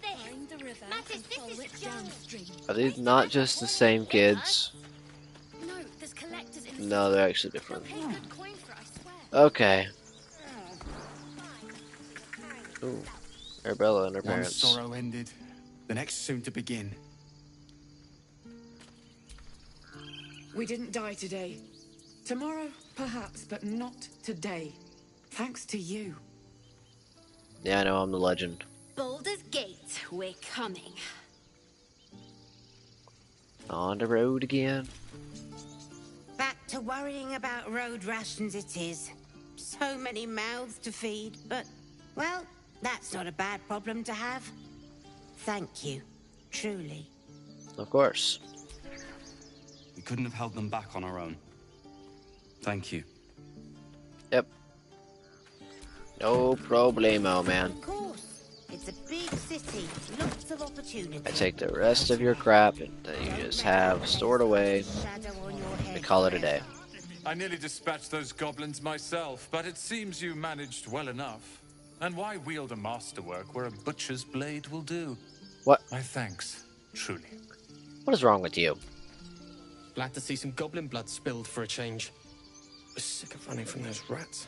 Find the river and follow it downstream. Are these not just the same kids? No, there's collectors in the No, they're actually different. Pay good coin for, I swear. Okay. Ooh. Arabella and her One parents. sorrow ended, the next soon to begin. We didn't die today. Tomorrow, perhaps, but not today. Thanks to you. Yeah, I know, I'm the legend. Baldur's Gate, we're coming. On the road again. Back to worrying about road rations it is. So many mouths to feed, but, well, that's not a bad problem to have. Thank you, truly. Of course. We couldn't have held them back on our own. Thank you. Yep. No problemo, man. Of course. It's a big city, lots of opportunity. I take the rest of your crap and that you just have stored away. We call it a day. I nearly dispatched those goblins myself, but it seems you managed well enough. And why wield a masterwork where a butcher's blade will do? What? My thanks, truly. What is wrong with you? Glad to see some goblin blood spilled for a change. Sick of running from those rats.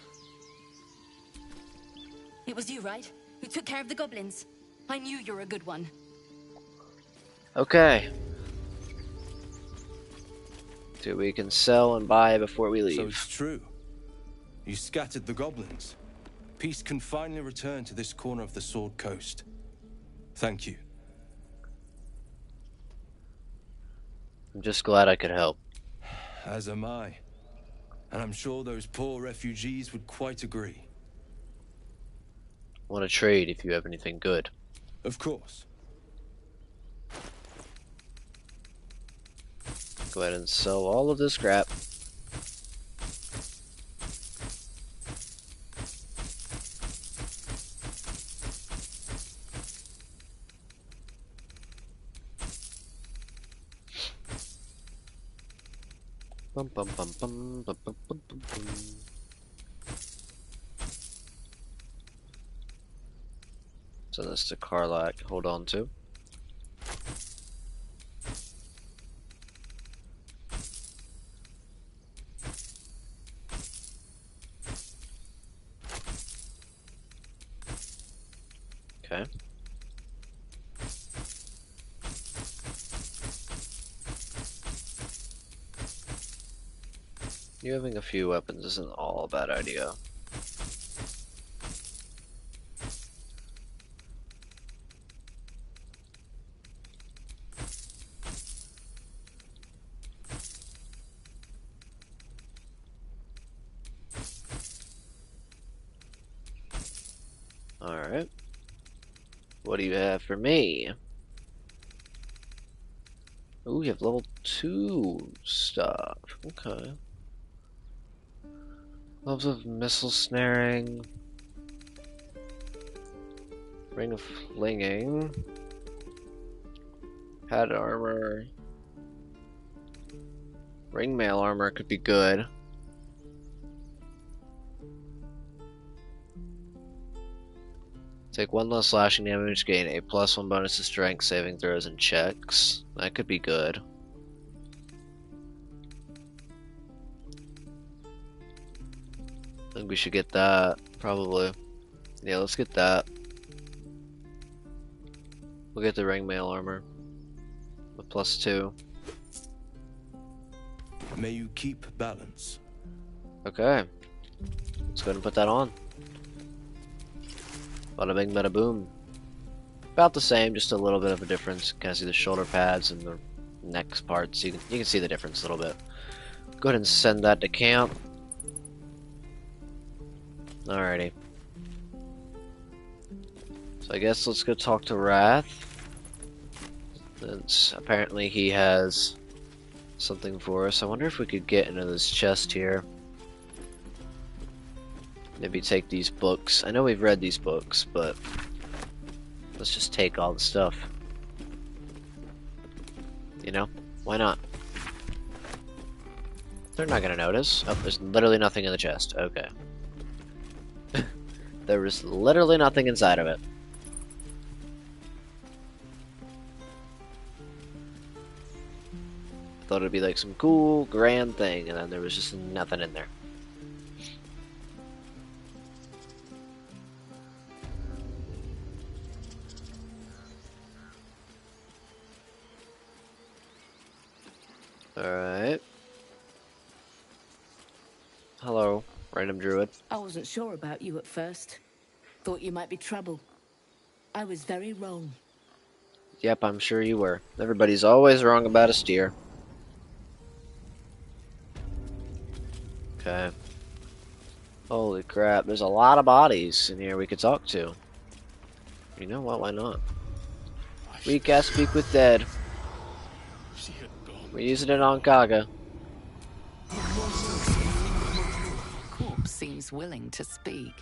It was you, right? Who took care of the goblins? I knew you were a good one. Okay. See what we can sell and buy before we leave. So it's true. You scattered the goblins. Peace can finally return to this corner of the Sword Coast. Thank you. I'm just glad I could help. As am I. And I'm sure those poor refugees would quite agree. Want to trade if you have anything good. Of course. Go ahead and sell all of this crap. Bum, bum, bum, bum, bum, bum, bum, bum, bum. Send this to Karlak. Hold on to. Okay. You having a few weapons isn't all a bad idea. Alright. What do you have for me? Ooh, you have level 2 stuff. Okay. Levels of missile snaring. Ring of flinging. Pad armor. Ringmail armor could be good. Take 1 less slashing damage, gain a +1 bonus to strength, saving throws, and checks. That could be good. I think we should get that, probably. Yeah, let's get that. We'll get the ringmail armor. With +2. May you keep balance. Okay. Let's go ahead and put that on. Bada bing, bada boom. About the same, just a little bit of a difference. Kind of see the shoulder pads and the neck parts. You can see the difference a little bit. Go ahead and send that to camp. Alrighty. So I guess let's go talk to Wrath. Since apparently he has something for us. I wonder if we could get into this chest here. Maybe take these books. I know we've read these books, but let's just take all the stuff. You know? Why not? They're not gonna notice. Oh, there's literally nothing in the chest. Okay. There was literally nothing inside of it. Thought it'd be like some cool, grand thing, and then there was just nothing in there. Alright. Hello, random druid. I wasn't sure about you at first. Thought you might be trouble. I was very wrong. Yep, I'm sure you were. Everybody's always wrong about a steer. Okay. Holy crap, there's a lot of bodies in here we could talk to. You know what, why not? Recast Speak with Dead. We're using it on Kaga. Corpse seems willing to speak,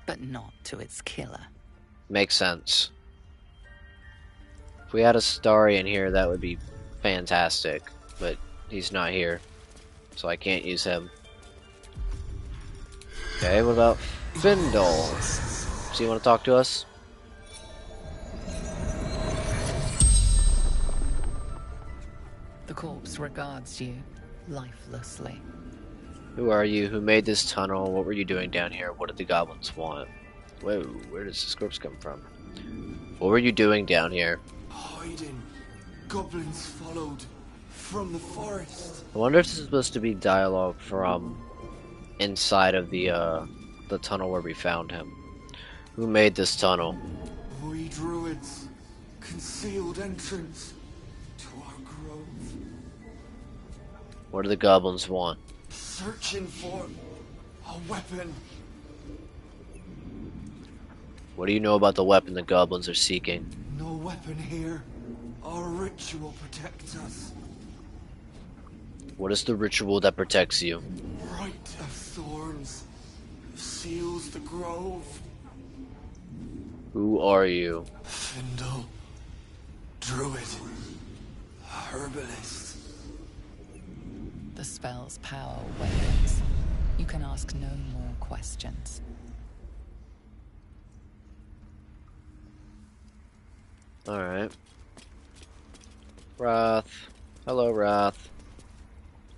but not to its killer. Makes sense. If we had a Starry in here, that would be fantastic. But he's not here, so I can't use him. Okay, what about Findle? Does he want to talk to us? The corpse regards you lifelessly. Who are you? Who made this tunnel? What were you doing down here? What did the goblins want? Whoa, where does this corpse come from? What were you doing down here? Hiding. Goblins followed from the forest. I wonder if this is supposed to be dialogue from inside of the tunnel where we found him. Who made this tunnel? We druids. Concealed entrance to our grove. What do the goblins want? Searching for a weapon. What do you know about the weapon the goblins are seeking? No weapon here. Our ritual protects us. What is the ritual that protects you? Right of thorns seals the grove. Who are you? Findle. Druid. Herbalist. The spell's power wanes. You can ask no more questions. Alright. Wrath. Hello, Wrath.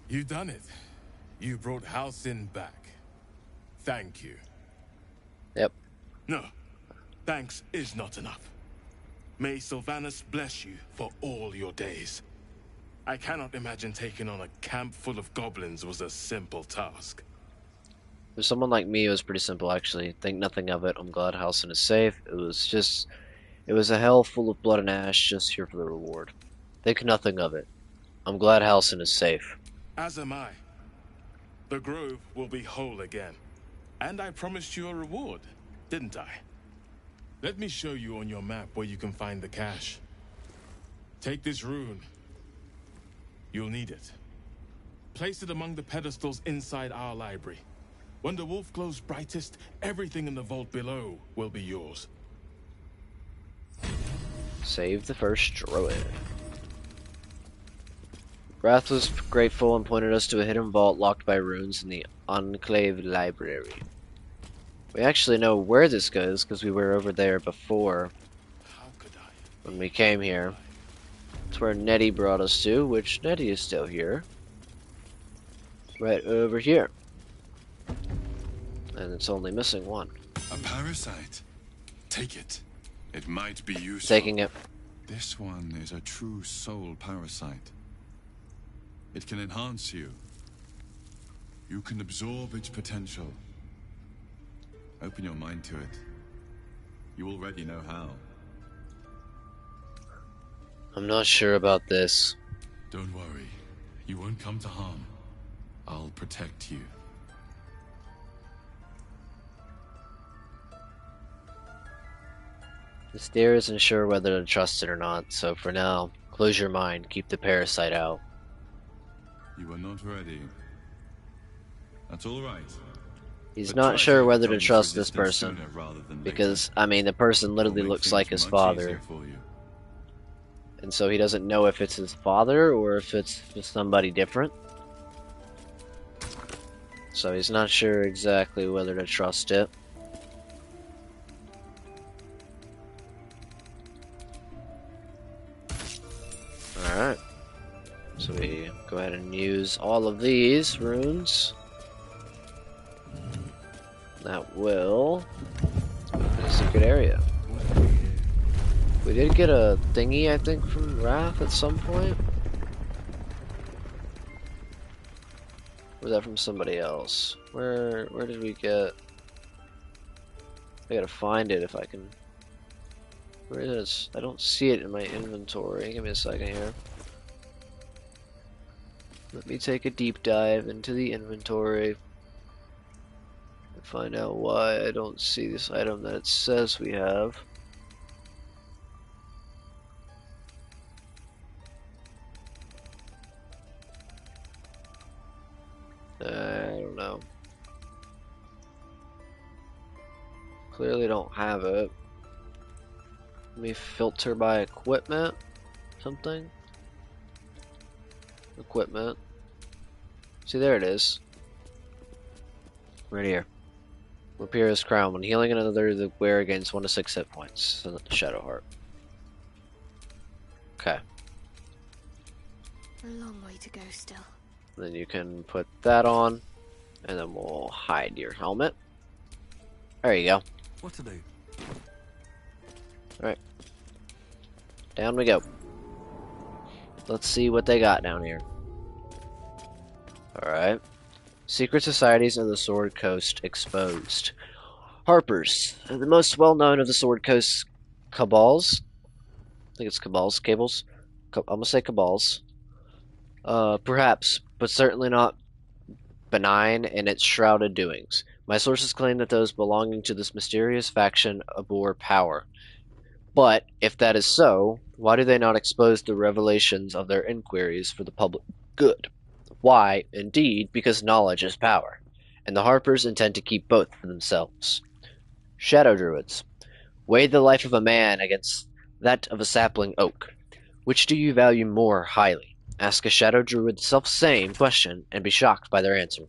You done it. You brought Halcyon back. Thank you. Yep. No. Thanks is not enough. May Sylvanas bless you for all your days. I cannot imagine taking on a camp full of goblins was a simple task. For someone like me, it was pretty simple, actually. Think nothing of it. I'm glad Halcyon is safe. It was a hell full of blood and ash, just here for the reward. Think nothing of it. I'm glad Halcyon is safe. As am I. The grove will be whole again. And I promised you a reward, didn't I? Let me show you on your map where you can find the cache. Take this rune. You'll need it. Place it among the pedestals inside our library. When the wolf glows brightest, everything in the vault below will be yours. Save the first druid. Wrath was grateful and pointed us to a hidden vault locked by runes in the Enclave Library. We actually know where this goes because we were over there before when we came here. It's where Nettie brought us to, which Nettie is still here. Right over here. And it's only missing one. A parasite. Take it. It might be useful. Taking it. This one is a true soul parasite. It can enhance you. You can absorb its potential. Open your mind to it. You already know how. I'm not sure about this. Don't worry. You won't come to harm. I'll protect you. The steer isn't sure whether to trust it or not, so for now, close your mind, keep the parasite out. You are not ready. That's all right. He's But not try sure to whether to overcome trust this resistance person, sooner rather than because, I mean, the person literally It'll make looks like things his much father, easier for you. and so he doesn't know if it's his father or if it's just somebody different. So he's not sure exactly whether to trust it. Alright. So we go ahead and use all of these runes. That will open a secret area. We did get a thingy, I think, from Wrath at some point. Was that from somebody else? Where did we get? I gotta find it if I can. Where is it? I don't see it in my inventory. Give me a second here. Let me take a deep dive into the inventory and find out why I don't see this item that it says we have. I don't know. Clearly don't have it. Let me filter by equipment. Something. Equipment. See, there it is. Right here. Rapira's crown. When healing another, the wearer gains 1 to 6 hit points. Shadow Heart. Okay. A long way to go still. Then you can put that on, and then we'll hide your helmet. There you go. What to do? Alright. Down we go. Let's see what they got down here. Alright. Secret societies of the Sword Coast exposed. Harpers, the most well-known of the Sword Coast cabals. I think it's cabals, cables. I'm gonna say cabals. Perhaps, but certainly not benign in its shrouded doings. My sources claim that those belonging to this mysterious faction abhor power. But, if that is so, why do they not expose the revelations of their inquiries for the public good? Why, indeed, because knowledge is power, and the Harpers intend to keep both for themselves. Shadow Druids. Weigh the life of a man against that of a sapling oak. Which do you value more highly? Ask a Shadow Druid the self-same question, and be shocked by their answer.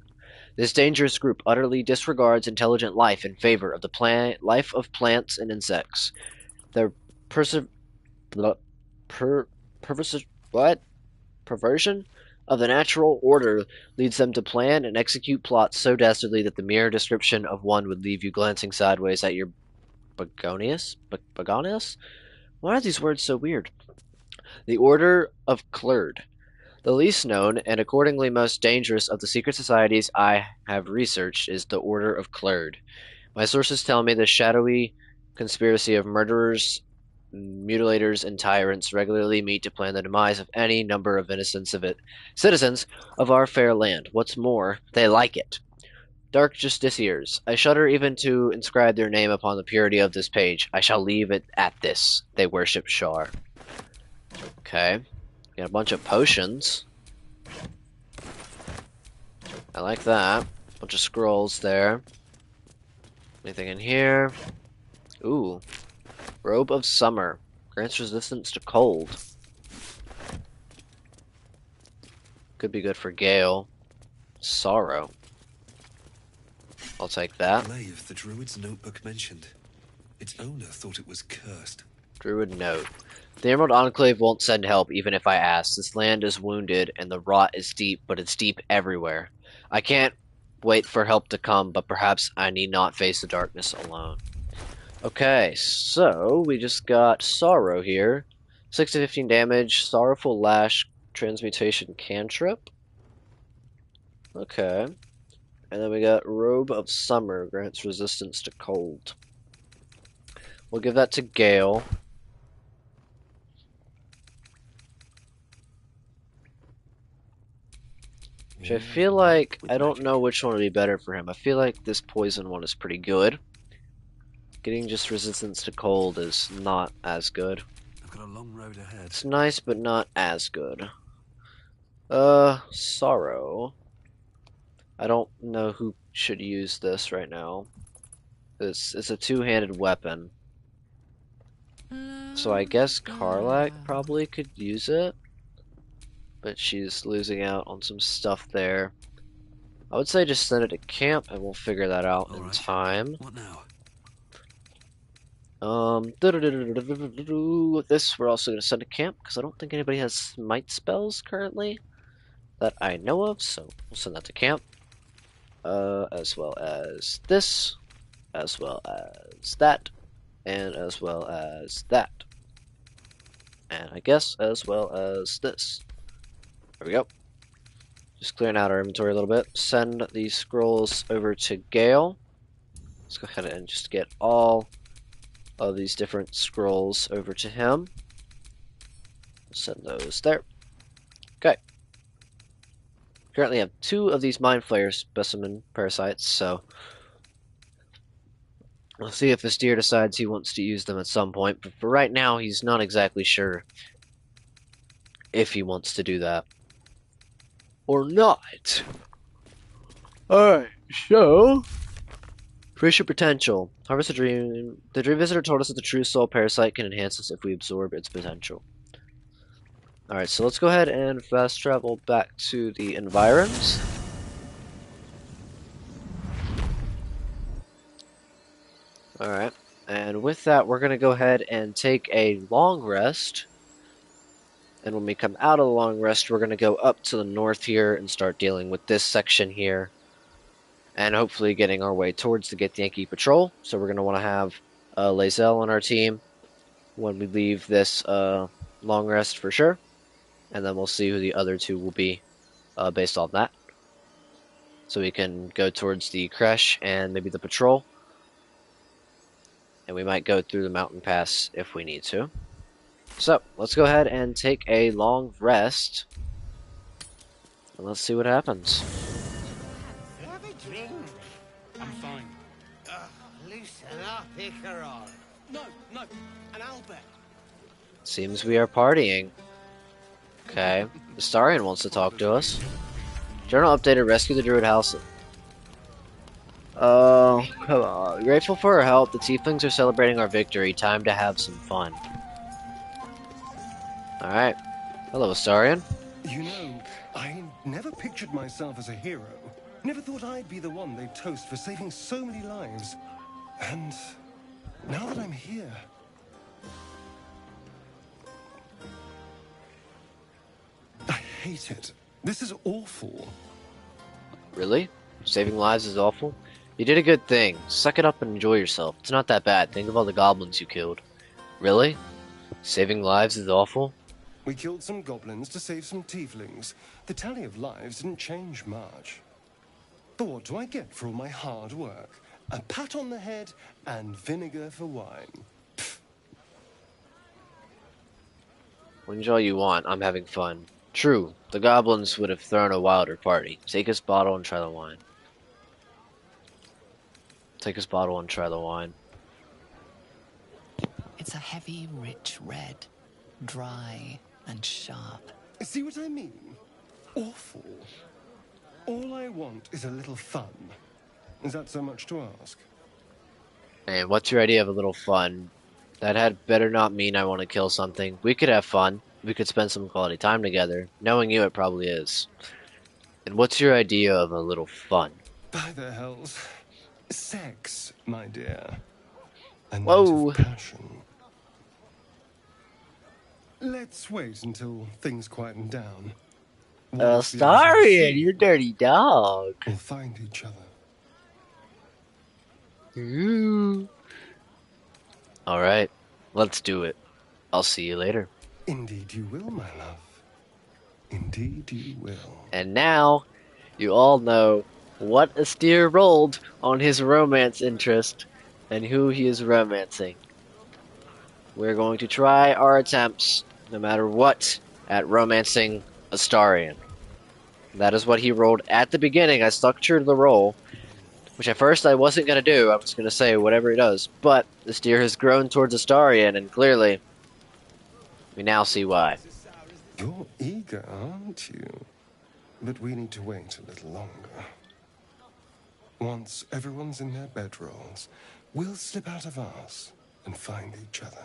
This dangerous group utterly disregards intelligent life in favor of the life of plants and insects. Their perversion of the natural order leads them to plan and execute plots so dastardly that the mere description of one would leave you glancing sideways at your begonias? Why are these words so weird? The Order of Clerd. The least known, and accordingly most dangerous of the secret societies I have researched is the Order of Clerd. My sources tell me the shadowy conspiracy of murderers, mutilators, and tyrants regularly meet to plan the demise of any number of innocent citizens of our fair land. What's more, they like it. Dark Justiciars. I shudder even to inscribe their name upon the purity of this page. I shall leave it at this. They worship Shar. Okay. Got a bunch of potions. I like that. Bunch of scrolls there. Anything in here? Ooh. Robe of Summer. Grants resistance to cold. Could be good for Gale. Sorrow. I'll take that. Glaive, the druid's notebook mentioned. Its owner thought it was cursed. Druid note. The Emerald Enclave won't send help even if I ask. This land is wounded and the rot is deep, but it's deep everywhere. I can't wait for help to come, but perhaps I need not face the darkness alone. Okay, so we just got Sorrow here. 6 to 15 damage, Sorrowful Lash, Transmutation Cantrip. Okay. And then we got Robe of Summer, grants resistance to cold. We'll give that to Gale. Which I feel like, I don't know which one would be better for him. I feel like this poison one is pretty good. Getting just resistance to cold is not as good. I've got a long road ahead. It's nice, but not as good. Sorrow. I don't know who should use this right now. It's a two-handed weapon. So I guess Karlak probably could use it. But she's losing out on some stuff there. I would say just send it to camp and we'll figure that out in time. What now? This we're also going to send to camp because I don't think anybody has smite spells currently that I know of, so we'll send that to camp. As well as this, as well as that, and as well as that. And I guess as well as this. There we go. Just clearing out our inventory a little bit. Send these scrolls over to Gale. Let's go ahead and just get all of these different scrolls over to him. Send those there. Okay. Currently have 2 of these Mind Flayer specimen parasites, so we'll see if Astir decides he wants to use them at some point, but for right now he's not exactly sure if he wants to do that or not. Alright, so increase your potential. Harvest a dream. The dream visitor told us that the true soul parasite can enhance us if we absorb its potential. Alright, so let's go ahead and fast travel back to the environs. Alright, and with that, we're going to go ahead and take a long rest. And when we come out of the long rest, we're going to go up to the north here and start dealing with this section here. And hopefully getting our way towards the Githyanki Patrol. So we're going to want to have Lae'zel on our team when we leave this long rest for sure. And then we'll see who the other 2 will be based on that. So we can go towards the Kresh and maybe the Patrol. And we might go through the mountain pass if we need to. So, let's go ahead and take a long rest. And let's see what happens. Have a drink. I'm fine. Loosen up, Icaron. No, an Albert. Seems we are partying. Okay. Astarion wants to talk to us. Journal updated, rescue the Druid House. Oh, come on. Grateful for our help. The Tieflings are celebrating our victory. Time to have some fun. Alright. Hello, Astarion. You know, I never pictured myself as a hero. Never thought I'd be the one they'd toast for saving so many lives. And now that I'm here... I hate it. This is awful. Really? Saving lives is awful? You did a good thing. Suck it up and enjoy yourself. It's not that bad. Think of all the goblins you killed. Really? Saving lives is awful? We killed some goblins to save some tieflings. The tally of lives didn't change much. But what do I get for all my hard work? A pat on the head and vinegar for wine. Enjoy you want. I'm having fun. True, the goblins would have thrown a wilder party. Take this bottle and try the wine. Take this bottle and try the wine. It's a heavy, rich red. Dry and sharp. See what I mean? Awful. All I want is a little fun. Is that so much to ask? And what's your idea of a little fun? That had better not mean I want to kill something. We could have fun. We could spend some quality time together. Knowing you, it probably is. And what's your idea of a little fun? By the hells. Sex, my dear. A night Whoa. of passion. Let's wait until things quieten down. Astarion, you dirty dog. We'll find each other. Ooh. Alright, let's do it. I'll see you later. Indeed you will, my love. Indeed you will. And now, you all know what Astir rolled on his romance interest and who he is romancing. We're going to try our attempts, no matter what, at romancing Astarion. That is what he rolled at the beginning. I stuck true to the roll, which at first I wasn't going to do. I was going to say whatever he does. But Astir has grown towards Astarion, and clearly, we now see why. You're eager, aren't you? But we need to wait a little longer. Once everyone's in their bedrolls, we'll slip out of ours and find each other.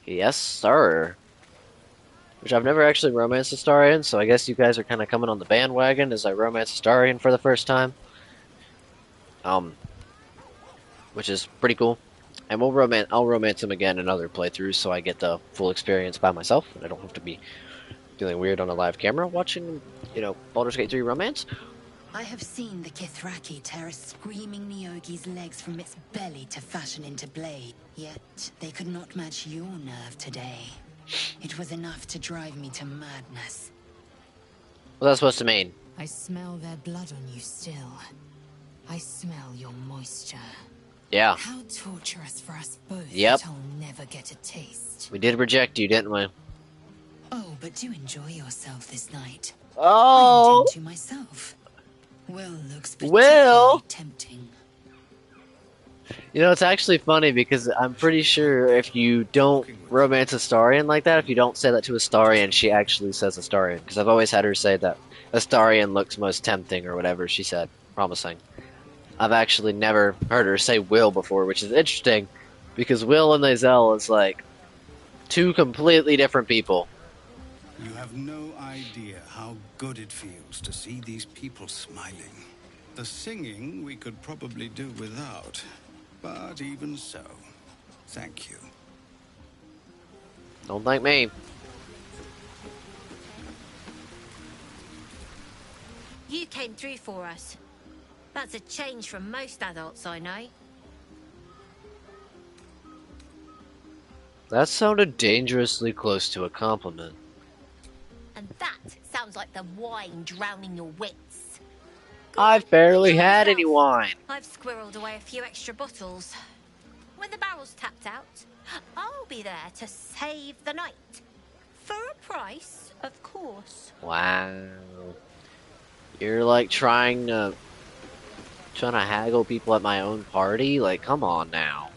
Yes, sir. Which I've never actually romanced Astarion, so I guess you guys are kind of coming on the bandwagon as I romance Astarion for the first time. Which is pretty cool. And I'll romance him again in other playthroughs so I get the full experience by myself, and I don't have to be feeling weird on a live camera watching, Baldur's Gate 3 romance. I have seen the Kithraki tear a screaming Neogi's legs from its belly to fashion into blade. Yet they could not match your nerve today. It was enough to drive me to madness. What's that supposed to mean? I smell their blood on you still. I smell your moisture. Yeah. How torturous for us both Yep. that I'll never get a taste. We did reject you, didn't we? Oh, but do enjoy yourself this night. Oh! I intend to myself. Will looks particularly Will! tempting. You know, it's actually funny because I'm pretty sure if you don't romance Astarion like that, if you don't say that to Astarion, she actually says Astarion. Because I've always had her say that Astarion looks most tempting or whatever she said. Promising. I've actually never heard her say Will before, which is interesting. Because Will and Lae'zel is like two completely different people. You have no idea how good it feels to see these people smiling. The singing we could probably do without. But even so, thank you. Don't thank me. You came through for us. That's a change from most adults I know. That sounded dangerously close to a compliment. And that sounds like the wine drowning your wits. I've barely had any wine. I've squirreled away a few extra bottles. When the barrel's tapped out, I'll be there to save the night. For a price, of course. Wow. You're like trying to haggle people at my own party? Like, come on now.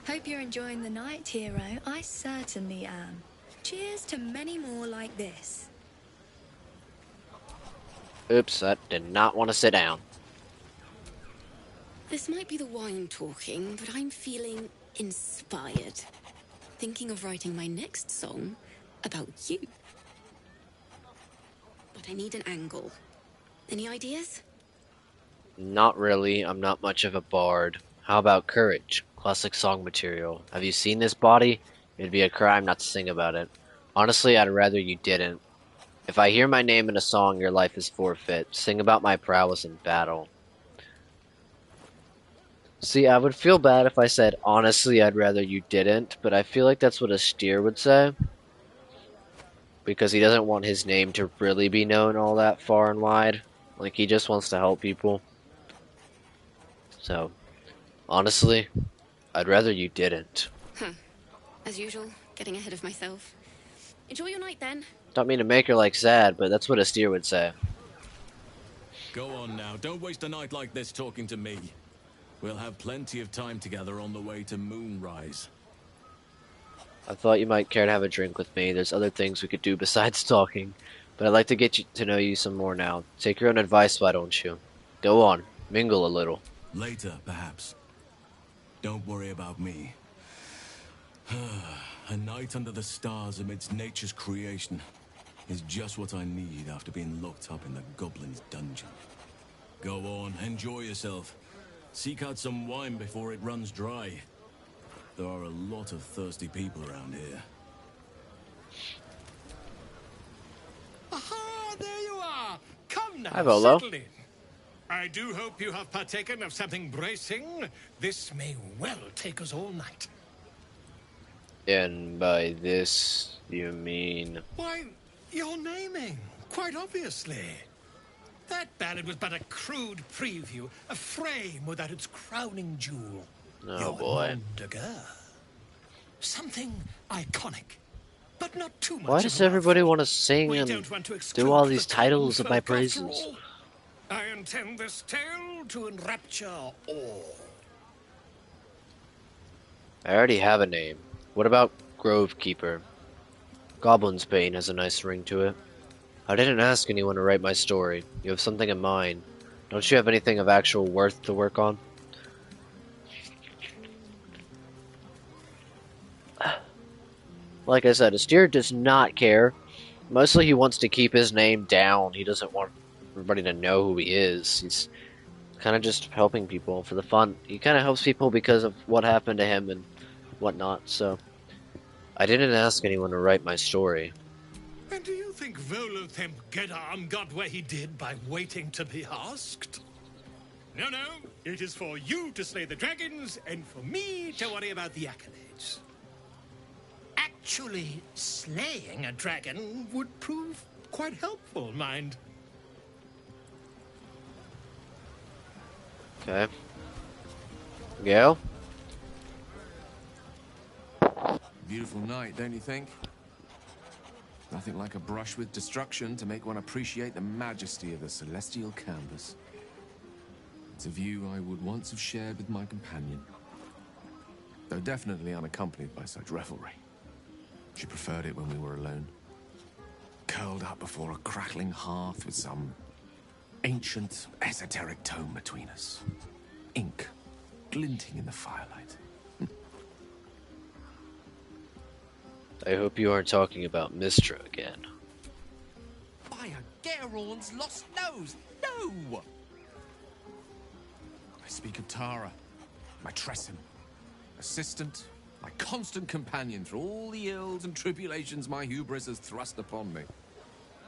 Hope you're enjoying the night, hero. I certainly am. Cheers to many more like this. Oops, I did not want to sit down. This might be the wine talking, but I'm feeling inspired. Thinking of writing my next song about you. But I need an angle. Any ideas? Not really. I'm not much of a bard. How about courage? Classic song material. Have you seen this body? It'd be a crime not to sing about it. Honestly, I'd rather you didn't. If I hear my name in a song, your life is forfeit. Sing about my prowess in battle. See, I would feel bad if I said, honestly, I'd rather you didn't, but I feel like that's what a steer would say. Because he doesn't want his name to really be known all that far and wide. Like, he just wants to help people. So, honestly, I'd rather you didn't. Huh. As usual, getting ahead of myself. Enjoy your night then. Don't mean to make her like sad, but that's what a steer would say. Go on now, don't waste a night like this talking to me. We'll have plenty of time together on the way to Moonrise. I thought you might care to have a drink with me. There's other things we could do besides talking. But I'd like to get to know you some more now. Take your own advice, why don't you? Go on, mingle a little. Later, perhaps. Don't worry about me. A night under the stars amidst nature's creation is just what I need after being locked up in the goblin's dungeon. Go on, enjoy yourself. Seek out some wine before it runs dry. There are a lot of thirsty people around here. Aha, there you are. Come now, Hi, Volo. settle in. I do hope you have partaken of something bracing. This may well take us all night. And by this, you mean... Why, you're naming, quite obviously. That ballad was but a crude preview, a frame without its crowning jewel. Oh, Your boy. nom de guerre. Something iconic, but not too much. Why does everybody want to sing We and don't want to exclude do all these the titles of my folk, after praises? all. I intend this tale to enrapture all. I already have a name. What about Grove Keeper? Goblin's Bane has a nice ring to it. I didn't ask anyone to write my story. You have something in mind. Don't you have anything of actual worth to work on? Like I said, Astyr does not care. Mostly he wants to keep his name down. He doesn't want everybody to know who he is. He's kind of just helping people for the fun. He kind of helps people because of what happened to him and whatnot, so... I didn't ask anyone to write my story. And do you think Volothem Geddarm got where he did by waiting to be asked? No, no. It is for you to slay the dragons, and for me to worry about the accolades. Actually, slaying a dragon would prove Quite helpful, mind. Okay. Go. Beautiful night, don't you think? Nothing like a brush with destruction to make one appreciate the majesty of the celestial canvas. It's a view I would once have shared with my companion, though definitely unaccompanied by such revelry. She preferred it when we were alone, curled up before a crackling hearth with some ancient, esoteric tome between us. Ink glinting in the firelight. I hope you aren't talking about Mistra again. By a Gerorn's lost nose! No! I speak of Tara, my Tressim, assistant, my constant companion through all the ills and tribulations my hubris has thrust upon me.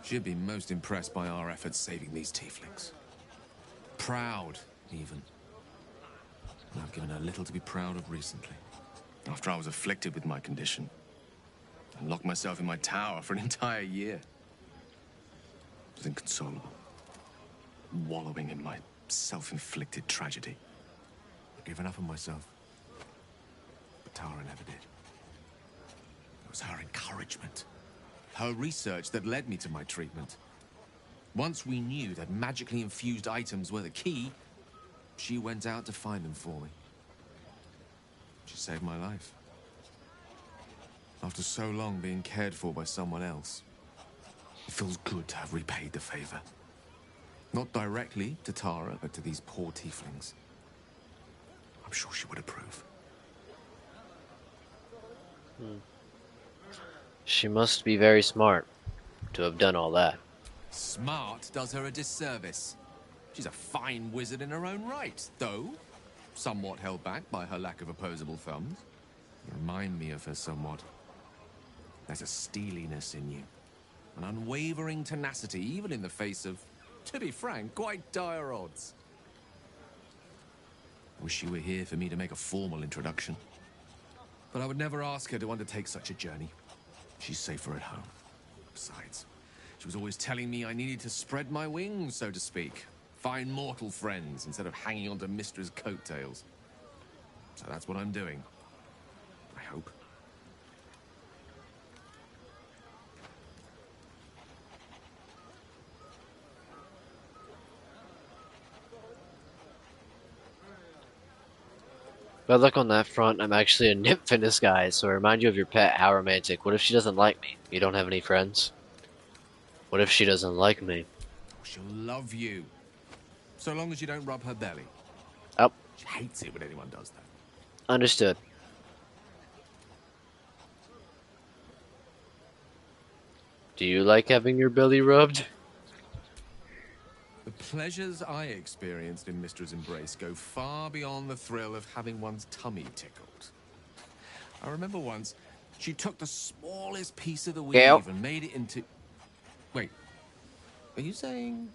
She'd be most impressed by our efforts saving these tieflings. Proud, even. And I've given her little to be proud of recently. After I was afflicted with my condition, and locked myself in my tower for an entire year. I was inconsolable, wallowing in my self-inflicted tragedy. I gave enough of myself, but Tara never did. It was her encouragement, her research that led me to my treatment. Once we knew that magically infused items were the key, she went out to find them for me. She saved my life. After so long being cared for by someone else, it feels good to have repaid the favor. Not directly to Tara, but to these poor tieflings. I'm sure she would approve. She must be very smart to have done all that. Smart does her a disservice. She's a fine wizard in her own right, though somewhat held back by her lack of opposable thumbs. You remind me of her somewhat. There's a steeliness in you, an unwavering tenacity, even in the face of, to be frank, quite dire odds. Wish you were here for me to make a formal introduction. But I would never ask her to undertake such a journey. She's safer at home. Besides, she was always telling me I needed to spread my wings, so to speak. Find mortal friends instead of hanging onto Mistra's coattails. So that's what I'm doing. I hope. But look on that front, I'm actually a nymph in disguise, so I remind you of your pet. How romantic. What if she doesn't like me? You don't have any friends? What if she doesn't like me? She'll love you. So long as you don't rub her belly. Oh. She hates it when anyone does that. Understood. Do you like having your belly rubbed? The pleasures I experienced in Mistra's embrace go far beyond the thrill of having one's tummy tickled. I remember once, she took the smallest piece of the weave and made it into... Wait, are you saying...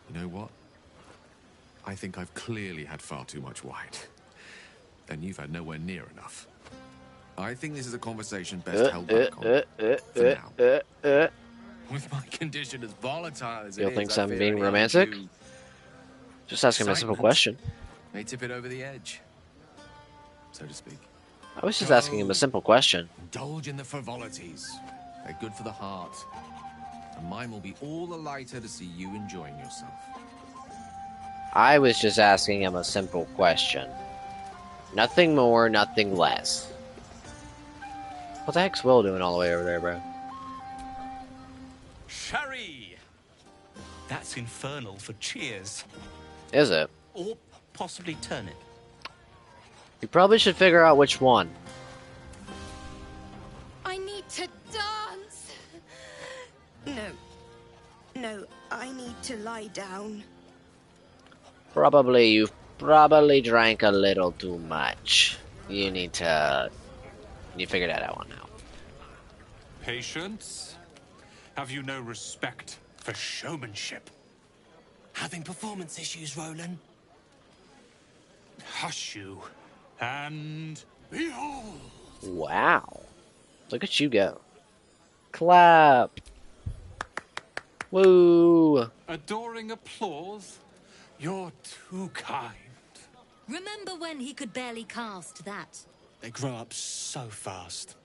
You know what? I think I've clearly had far too much wine. And you've had nowhere near enough. I think this is a conversation best held back on. For now. With my condition as volatile as it is, You'll think I I'm fear being any romantic? undue Just asking a simple excitement question. may tip it over the edge, so to speak. I was just asking him a simple question. Indulge in the frivolities. They're good for the heart. And mine will be all the lighter to see you enjoying yourself. I was just asking him a simple question. Nothing more, nothing less. What the heck's Will doing all the way over there, bro? Sherry! That's infernal for cheers. Is it? Or possibly turnip. You probably should figure out which one. I need to dance. No, I need to lie down. You've probably drank a little too much. You need to... You figure that out now. Patience? Have you no respect for showmanship? Having performance issues, Roland? Hush you. And behold! Wow. Look at you go. Clap. Woo! Adoring applause? You're too kind. Remember when he could barely cast that? They grow up so fast.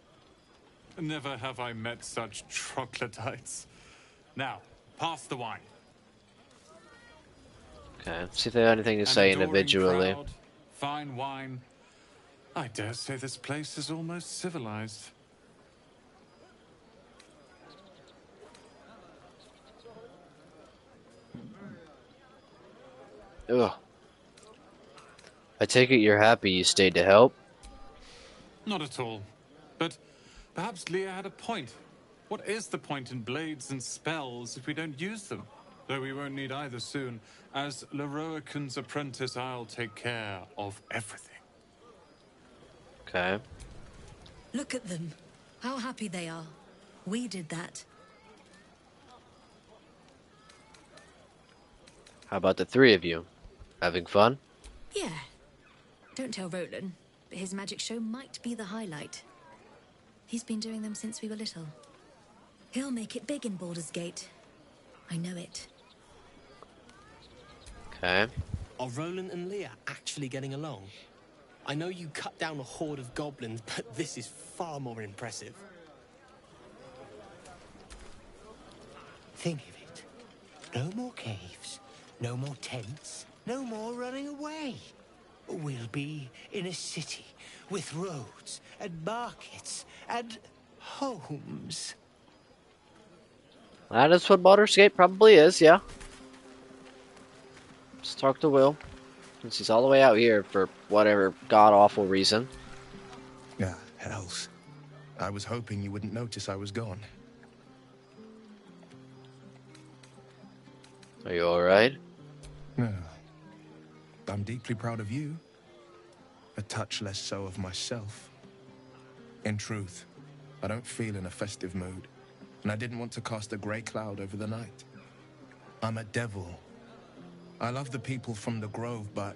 Never have I met such troglodytes. Now, pass the wine. Okay, see if they have anything to An say adoring individually. crowd, fine wine. I dare say this place is almost civilized. Ugh. I take it you're happy you stayed to help? Not at all. But perhaps Leah had a point. What is the point in blades and spells if we don't use them? Though we won't need either soon. As Leroican's apprentice, I'll take care of everything. Okay. Look at them. How happy they are. We did that. How about the three of you? Having fun? Yeah. Don't tell Roland, but his magic show might be the highlight. He's been doing them since we were little. He'll make it big in Baldur's Gate. I know it. Okay. Are Roland and Leah actually getting along? I know you cut down a horde of goblins, but this is far more impressive. Think of it. No more caves, no more tents, no more running away. We'll be in a city with roads and markets and homes. That is what Baldur's Gate probably is, yeah. Let's talk to Will, since he's all the way out here for whatever god-awful reason. Yeah, hells. I was hoping you wouldn't notice I was gone. Are you alright? No. I'm deeply proud of you. A touch less so of myself. In truth, I don't feel in a festive mood, and I didn't want to cast a grey cloud over the night. I'm a devil. I love the people from the Grove, but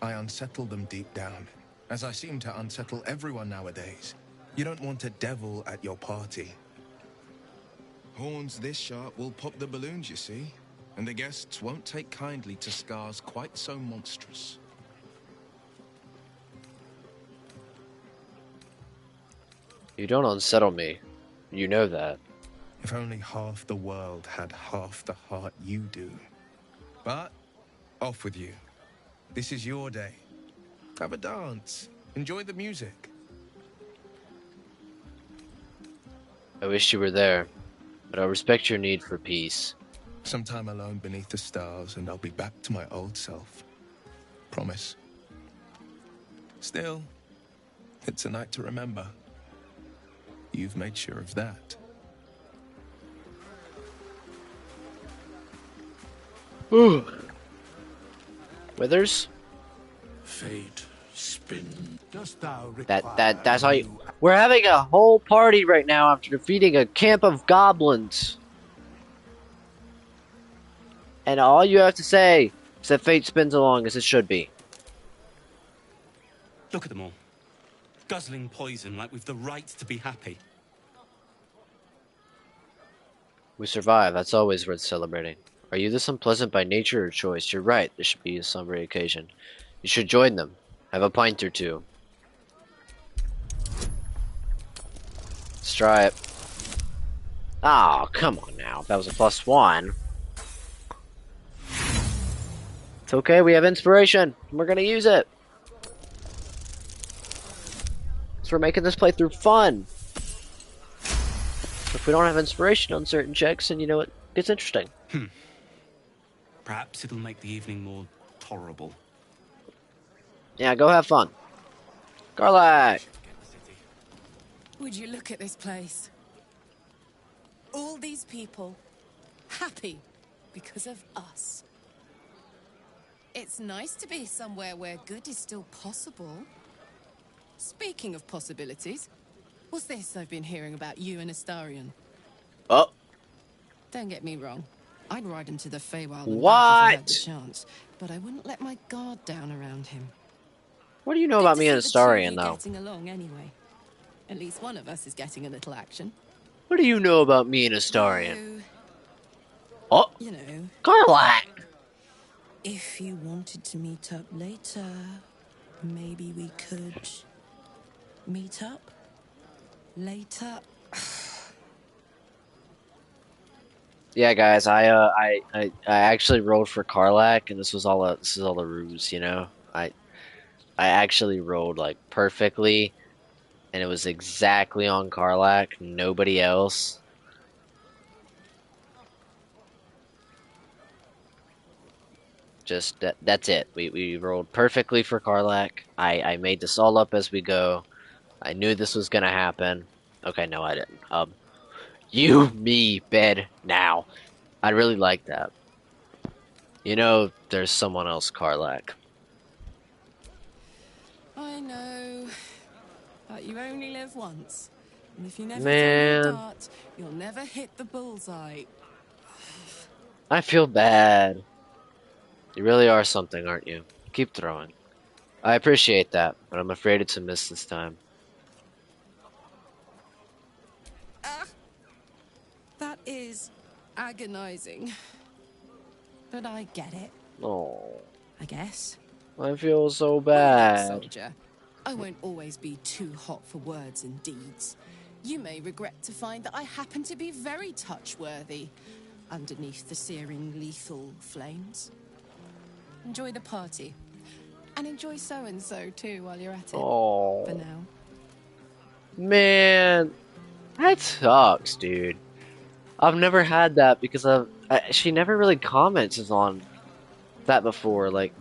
I unsettle them deep down, as I seem to unsettle everyone nowadays. You don't want a devil at your party. Horns this sharp will pop the balloons, you see, and the guests won't take kindly to scars quite so monstrous. You don't unsettle me. You know that. If only half the world had half the heart you do. But, off with you. This is your day. Have a dance. Enjoy the music. I wish you were there, but I respect your need for peace. Sometime alone beneath the stars, and I'll be back to my old self. Promise. Still, it's a night to remember. You've made sure of that. Ooh. Withers? Fate spin. Dost thou That's how you... We're having a whole party right now after defeating a camp of goblins. And all you have to say is that fate spins along as it should be. Look at them all. Guzzling poison like we've the right to be happy. We survive, that's always worth celebrating. Are you this unpleasant by nature or choice? You're right, this should be a somber occasion. You should join them. Have a pint or two. Let's try it. Oh, come on now. That was a +1. It's okay, we have inspiration. We're gonna use it. So we're making this playthrough fun. If we don't have inspiration on certain checks, then you know it gets interesting. Perhaps it'll make the evening more tolerable. Yeah, go have fun. Garlic! Would you look at this place? All these people happy because of us. It's nice to be somewhere where good is still possible. Speaking of possibilities, what's this I've been hearing about you and Astarion? Oh. Don't get me wrong. I'd ride him to the Feywild and back if I had the chance, but I wouldn't let my guard down around him. What do you know about me and Astarion, though? Getting along anyway. At least one of us is getting a little action. What do you know about me and Astarion? Oh, You know, Karlak! if you wanted to meet up later, maybe we could meet up later. Yeah, guys, I actually rolled for Karlak, and this is all a ruse, you know. I actually rolled like perfectly, and it was exactly on Karlak, nobody else. Just that's it. We rolled perfectly for Karlak. I made this all up as we go. I knew this was gonna happen. Okay, no, I didn't. You, me, bed now. I really like that. You know, there's someone else, Karlak. I know, but you only live once. And if you never throw your Man, dart, you'll never hit the bullseye. I feel bad. You really are something, aren't you? Keep throwing. I appreciate that, but I'm afraid it's a miss this time. That is agonizing. But I get it, Oh, I guess. I feel so Relax, bad. soldier. I won't always be too hot for words and deeds. You may regret to find that I happen to be very touch-worthy underneath the searing lethal flames. Enjoy the party. And enjoy so-and-so too while you're at it. Oh, For now. man, that sucks, dude. I've never had that because she never really comments on that before. Like,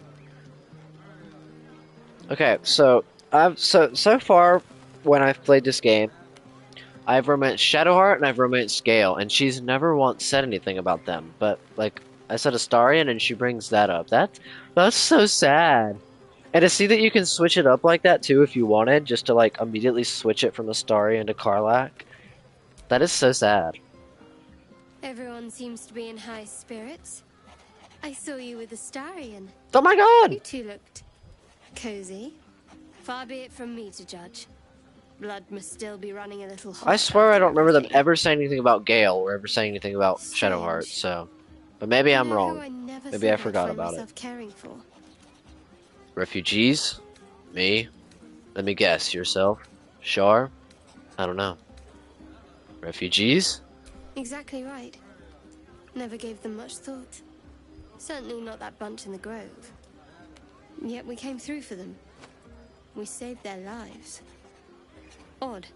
okay, so so far when I've played this game, I've romanced Shadowheart and I've romanced Gale, and she's never once said anything about them. But like I said, Astarion, and she brings that up. That's so sad. And to see that you can switch it up like that too, if you wanted, just to like immediately switch it from Astarion to Karlak, that is so sad. Everyone seems to be in high spirits. I saw you with Astarion. Oh my god! You two looked cozy. Far be it from me to judge. Blood must still be running a little hot. I swear I don't remember them everything. ever saying anything about Gale or ever saying anything about Strange. Shadowheart. So, but maybe I'm You know who wrong. I never Maybe I thought I'd forgot find about it. myself caring for? Refugees? Me? Let me guess. Yourself? Shar? I don't know. Refugees? Exactly right. Never gave them much thought. Certainly not that bunch in the grove. Yet we came through for them. We saved their lives. Odd.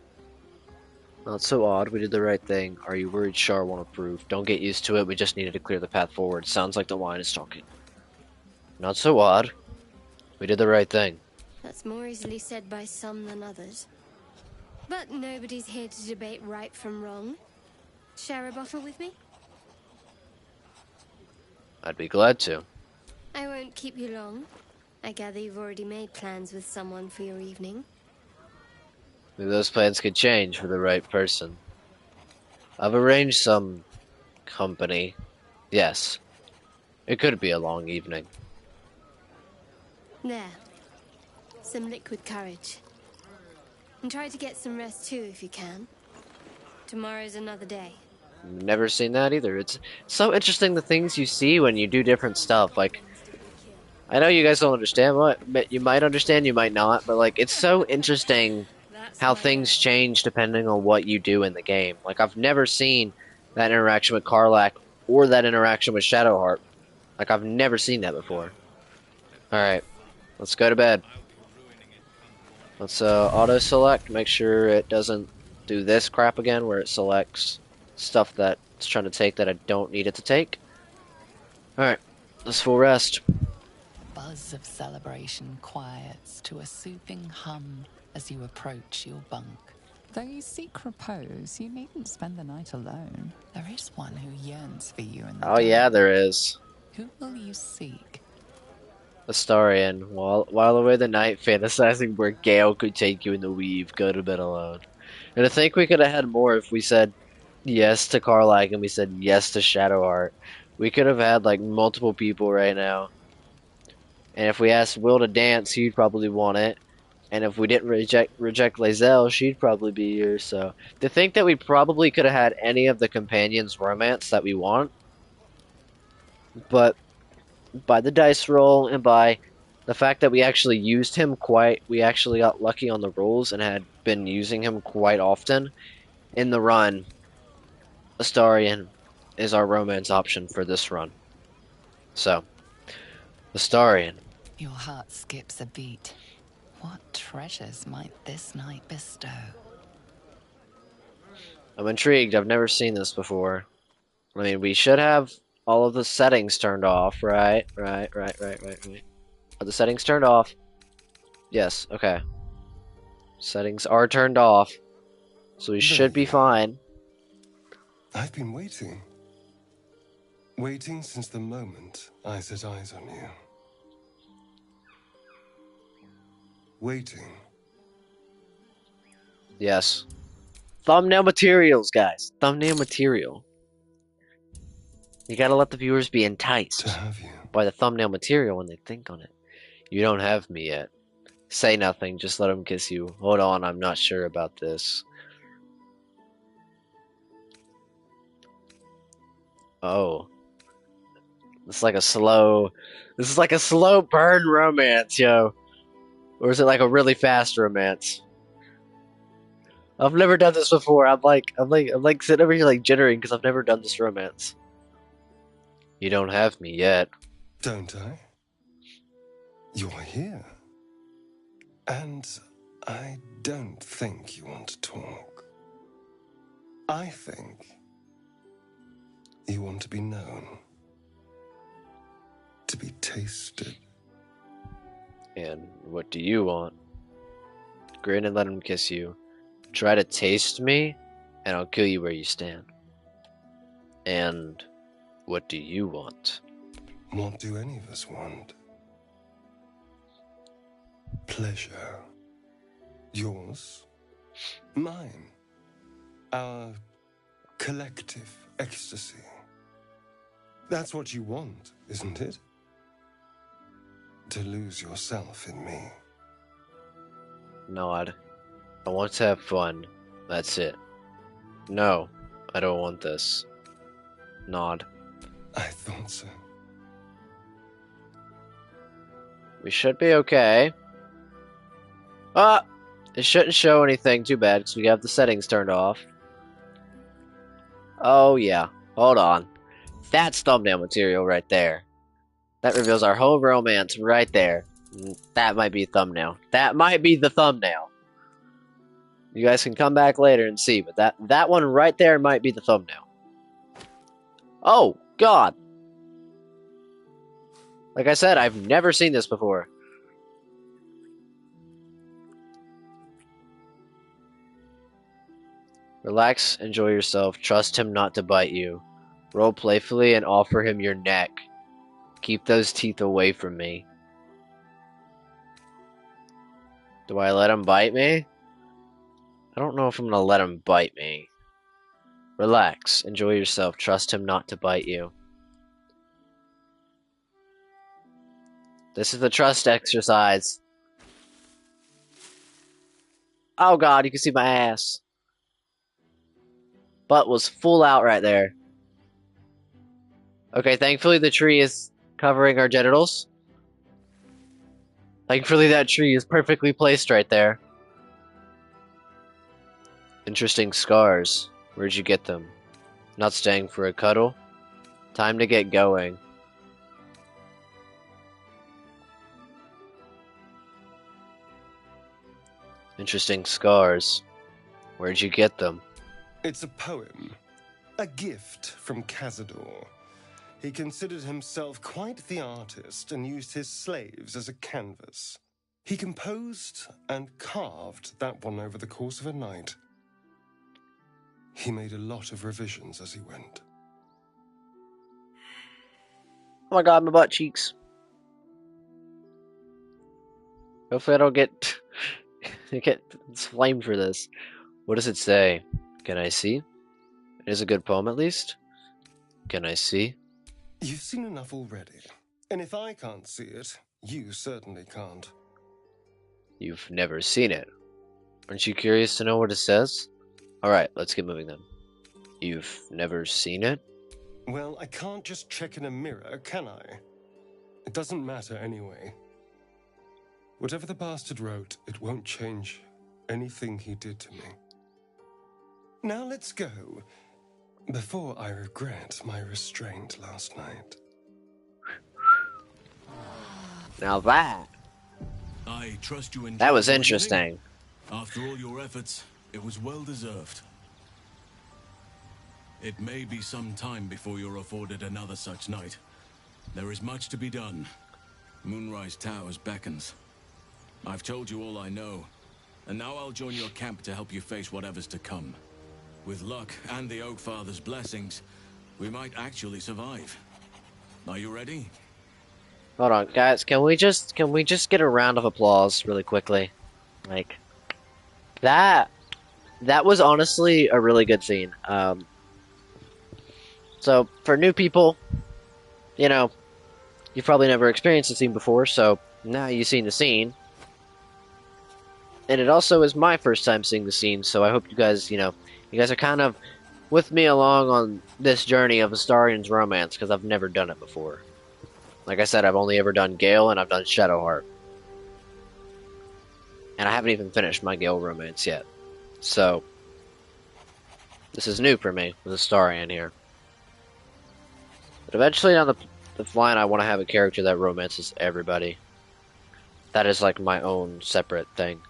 Not so odd. We did the right thing. Are you worried Shar won't approve? Don't get used to it. We just needed to clear the path forward. Sounds like the wine is talking. Not so odd. We did the right thing. That's more easily said by some than others. But nobody's here to debate right from wrong. Share a bottle with me? I'd be glad to. I won't keep you long. I gather you've already made plans with someone for your evening. Maybe those plans could change for the right person. I've arranged some company. Yes. It could be a long evening. There. Some liquid courage. And try to get some rest too if you can. Tomorrow's another day. Never seen that either. It's so interesting the things you see when you do different stuff. Like, I know you guys don't understand what you might understand, you might not, but like, it's so interesting how things change depending on what you do in the game. Like, I've never seen that interaction with Karlak or that interaction with Shadowheart. Like, I've never seen that before. Alright, let's go to bed. Let's auto-select, make sure it doesn't do this crap again where it selects stuff that it's trying to take that I don't need it to take. Alright, let's full rest. Buzz of celebration quiets to a soothing hum as you approach your bunk. Though you seek repose, you needn't spend the night alone. There is one who yearns for you in the Oh yeah, there is. Who will you seek? Astarion, while away the night, fantasizing where Gale could take you in the weave, go to bed alone. And I think we could have had more if we said yes to Karlak and we said yes to Shadowheart. We could have had like multiple people right now. And if we asked Will to dance, he'd probably want it. And if we didn't reject Lae'zel, she'd probably be here. So to think that we probably could have had any of the companions' romance that we want but by the dice roll and by the fact that we actually used him we actually got lucky on the rolls and had been using him quite often in the run. Astarion is our romance option for this run. So, Astarion. Your heart skips a beat. What treasures might this night bestow? I'm intrigued. I've never seen this before. I mean, we should have all of the settings turned off, right? Right. Are the settings turned off? Yes, okay. Settings are turned off. So we should be fine. I've been waiting. Waiting since the moment I set eyes on you. Waiting. Yes. Thumbnail materials, guys. Thumbnail material. You gotta let the viewers be enticed by the thumbnail material when they think on it. You don't have me yet. Say nothing, just let him kiss you. Hold on, I'm not sure about this. Oh. This is like a slow burn romance, yo. Or is it like a really fast romance? I've never done this before. I'm like sitting over here like jittering because I've never done this romance. You don't have me yet. Don't I? You're here. And I don't think you want to talk. I think you want to be known. To be tasted. And what do you want? Grin and let him kiss you. Try to taste me, and I'll kill you where you stand. And what do you want? What do any of us want? Pleasure. Yours. Mine. Our collective ecstasy. That's what you want, isn't it? To lose yourself in me. Nod. I want to have fun. That's it. No, I don't want this. Nod. I thought so. We should be okay. It shouldn't show anything too bad because we have the settings turned off. Oh yeah, hold on. That's thumbnail material right there. That reveals our whole romance right there. That might be a thumbnail. That might be the thumbnail. You guys can come back later and see, but that one right there might be the thumbnail. Oh, God. Like I said, I've never seen this before. Relax, enjoy yourself, trust him not to bite you. Roll playfully and offer him your neck. Keep those teeth away from me. Do I let him bite me? I don't know if I'm gonna let him bite me. Relax, enjoy yourself, trust him not to bite you. This is the trust exercise. Oh God, you can see my ass. Butt was full out right there. Okay, thankfully the tree is covering our genitals. Thankfully that tree is perfectly placed right there. Interesting scars. Where'd you get them? Not staying for a cuddle? Time to get going. Interesting scars. Where'd you get them? It's a poem. A gift from Cazador. He considered himself quite the artist and used his slaves as a canvas. He composed and carved that one over the course of a night. He made a lot of revisions as he went. Oh my God, my butt cheeks. Hopefully I don't get flamed for this. What does it say? Can I see? It is a good poem at least. Can I see? You've seen enough already. And if I can't see it, you certainly can't. You've never seen it. Aren't you curious to know what it says? Alright, let's get moving then. You've never seen it? Well, I can't just check in a mirror, can I? It doesn't matter anyway. Whatever the bastard wrote, it won't change anything he did to me. Now let's go, before I regret my restraint last night. Now that I trust you enjoyed that was your evening. interesting. After all your efforts, it was well deserved. It may be some time before you're afforded another such night. There is much to be done. Moonrise Towers beckons. I've told you all I know, and now I'll join your camp to help you face whatever's to come. With luck and the Oak Father's blessings, we might actually survive. Are you ready? Hold on, guys. Can we just get a round of applause really quickly? Like that was honestly a really good scene. So for new people, you know, you've probably never experienced the scene before, so now you've seen the scene. And it also is my first time seeing the scene, so I hope you guys, you guys are kind of with me along on this journey of Astarian's romance, because I've never done it before. Like I said, I've only ever done Gale, and I've done Shadowheart. And I haven't even finished my Gale romance yet. So, this is new for me, with Astarian here. But eventually down the line, I want to have a character that romances everybody. That is like my own separate thing.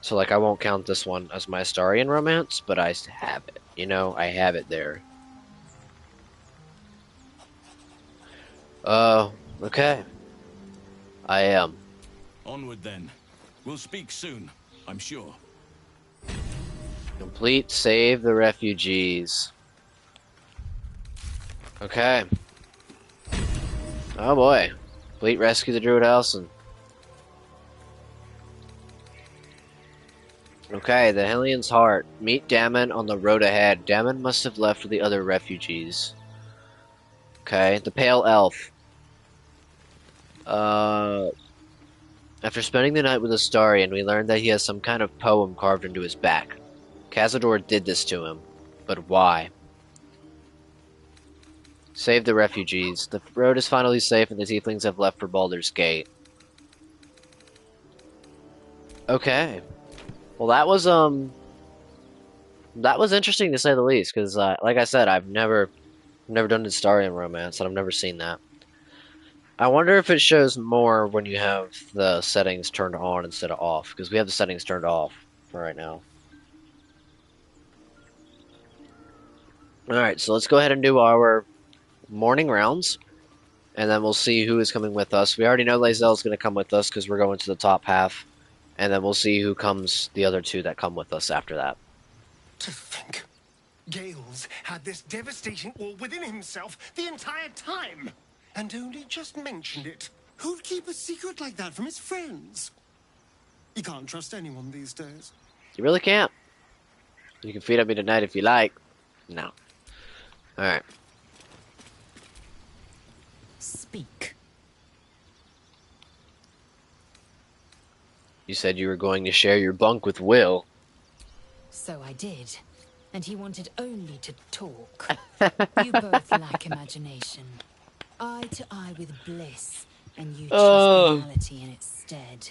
So like I won't count this one as my Astarian romance, but I have it. I have it there. Okay. I am. Onward then. We'll speak soon, I'm sure. Complete save the refugees. Okay. Oh boy. Complete rescue the Druid House and okay, the Hellions Heart. Meet Damon on the road ahead. Damon must have left with the other refugees. Okay, the Pale Elf. After spending the night with Astarion, we learned that he has some kind of poem carved into his back. Cazador did this to him, but why? Save the refugees. The road is finally safe and the Tieflings have left for Baldur's Gate. Okay. Well, that was interesting to say the least, because like I said, I've never done the Astarion romance, and I've never seen that. I wonder if it shows more when you have the settings turned on instead of off, because we have the settings turned off for right now. Alright, so let's go ahead and do our morning rounds, and then we'll see who is coming with us. We already know Lae'zel's going to come with us, because we're going to the top half, and then we'll see who comes, the other two that come with us after that. To think, Gale's had this devastating war within himself the entire time, and only just mentioned it. Who'd keep a secret like that from his friends? You can't trust anyone these days. You really can't. You can feed on me tonight if you like. No. Alright. Speak. You said you were going to share your bunk with Will. So I did. And he wanted only to talk. You both lack imagination. Eye to eye with bliss, and you choose banality in its stead.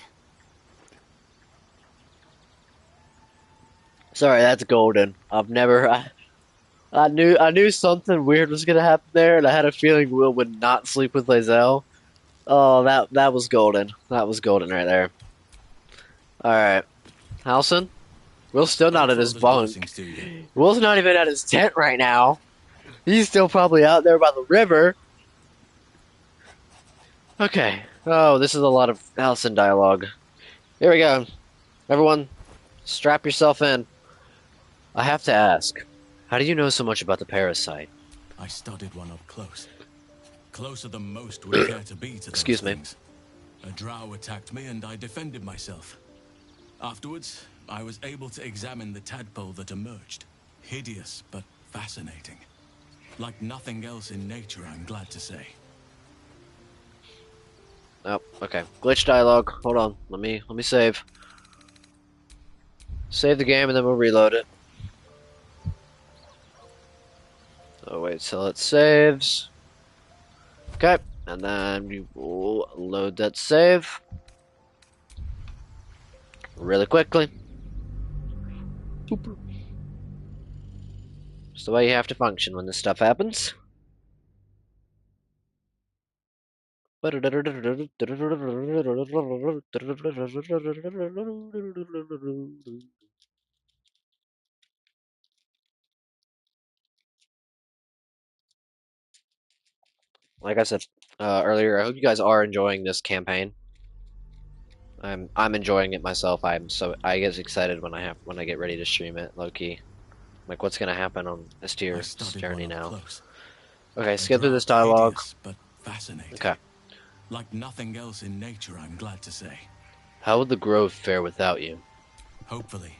Sorry, that's golden. I knew something weird was gonna happen there, and I had a feeling Will would not sleep with Lae'zel. Oh, that was golden. That was golden right there. Alright. Halson? Will's still not at his bunk. Will's not even at his tent right now. He's still probably out there by the river. Okay. Oh, this is a lot of Halson dialogue. Here we go. Everyone, strap yourself in. I have to ask, how do you know so much about the parasite? I studied one up close. Closer than most would care to be to those Excuse me. things. A drow attacked me and I defended myself. Afterwards, I was able to examine the tadpole that emerged. Hideous, but fascinating. Like nothing else in nature, I'm glad to say. Oh, okay. Glitch dialogue. Hold on. Let me save. Save the game and then we'll reload it. So wait till it saves. Okay, and then we will load that save really quickly. It's the way you have to function when this stuff happens. Like I said earlier, I hope you guys are enjoying this campaign. I'm enjoying it myself. I get excited when I get ready to stream it, low key. Like what's gonna happen on this tier's journey now? Close. Okay, A skip through this drought dialogue. hideous, but fascinating. Okay. Like nothing else in nature, I'm glad to say. How would the Grove fare without you? Hopefully.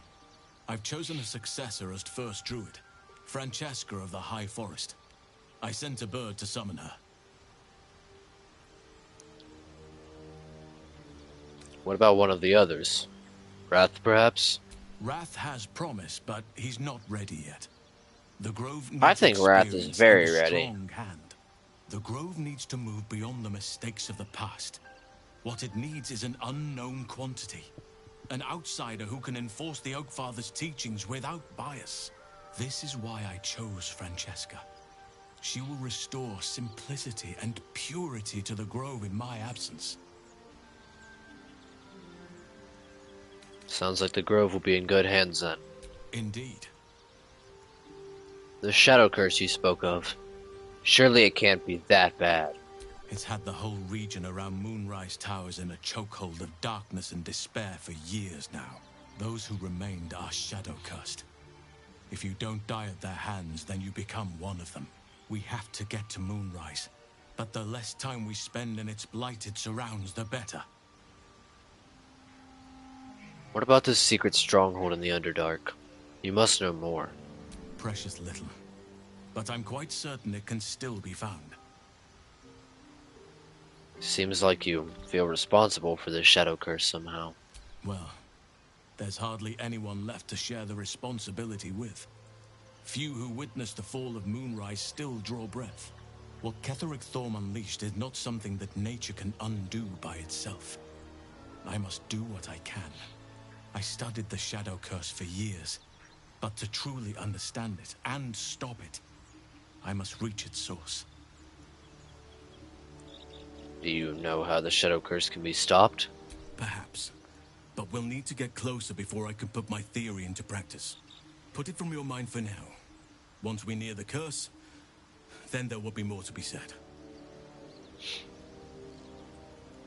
I've chosen a successor as first druid, Francesca of the High Forest. I sent a bird to summon her. What about one of the others? Wrath, perhaps? Wrath has promise, but he's not ready yet. The Grove needs I think Wrath is experience very and a ready. strong hand. The Grove needs to move beyond the mistakes of the past. What it needs is an unknown quantity. An outsider who can enforce the Oakfather's teachings without bias. This is why I chose Francesca. She will restore simplicity and purity to the Grove in my absence. Sounds like the Grove will be in good hands then. Indeed. The shadow curse you spoke of. Surely it can't be that bad. It's had the whole region around Moonrise Towers in a chokehold of darkness and despair for years now. Those who remained are shadow cursed. If you don't die at their hands, then you become one of them. We have to get to Moonrise, but the less time we spend in its blighted surrounds, the better. What about this secret stronghold in the Underdark? You must know more. Precious little. But I'm quite certain it can still be found. Seems like you feel responsible for this shadow curse somehow. Well, there's hardly anyone left to share the responsibility with. Few who witnessed the fall of Moonrise still draw breath. What Ketheric Thorm unleashed is not something that nature can undo by itself. I must do what I can. I studied the shadow curse for years, but to truly understand it and stop it, I must reach its source. Do you know how the shadow curse can be stopped? Perhaps. But we'll need to get closer before I can put my theory into practice. Put it from your mind for now. Once we near the curse, then there will be more to be said.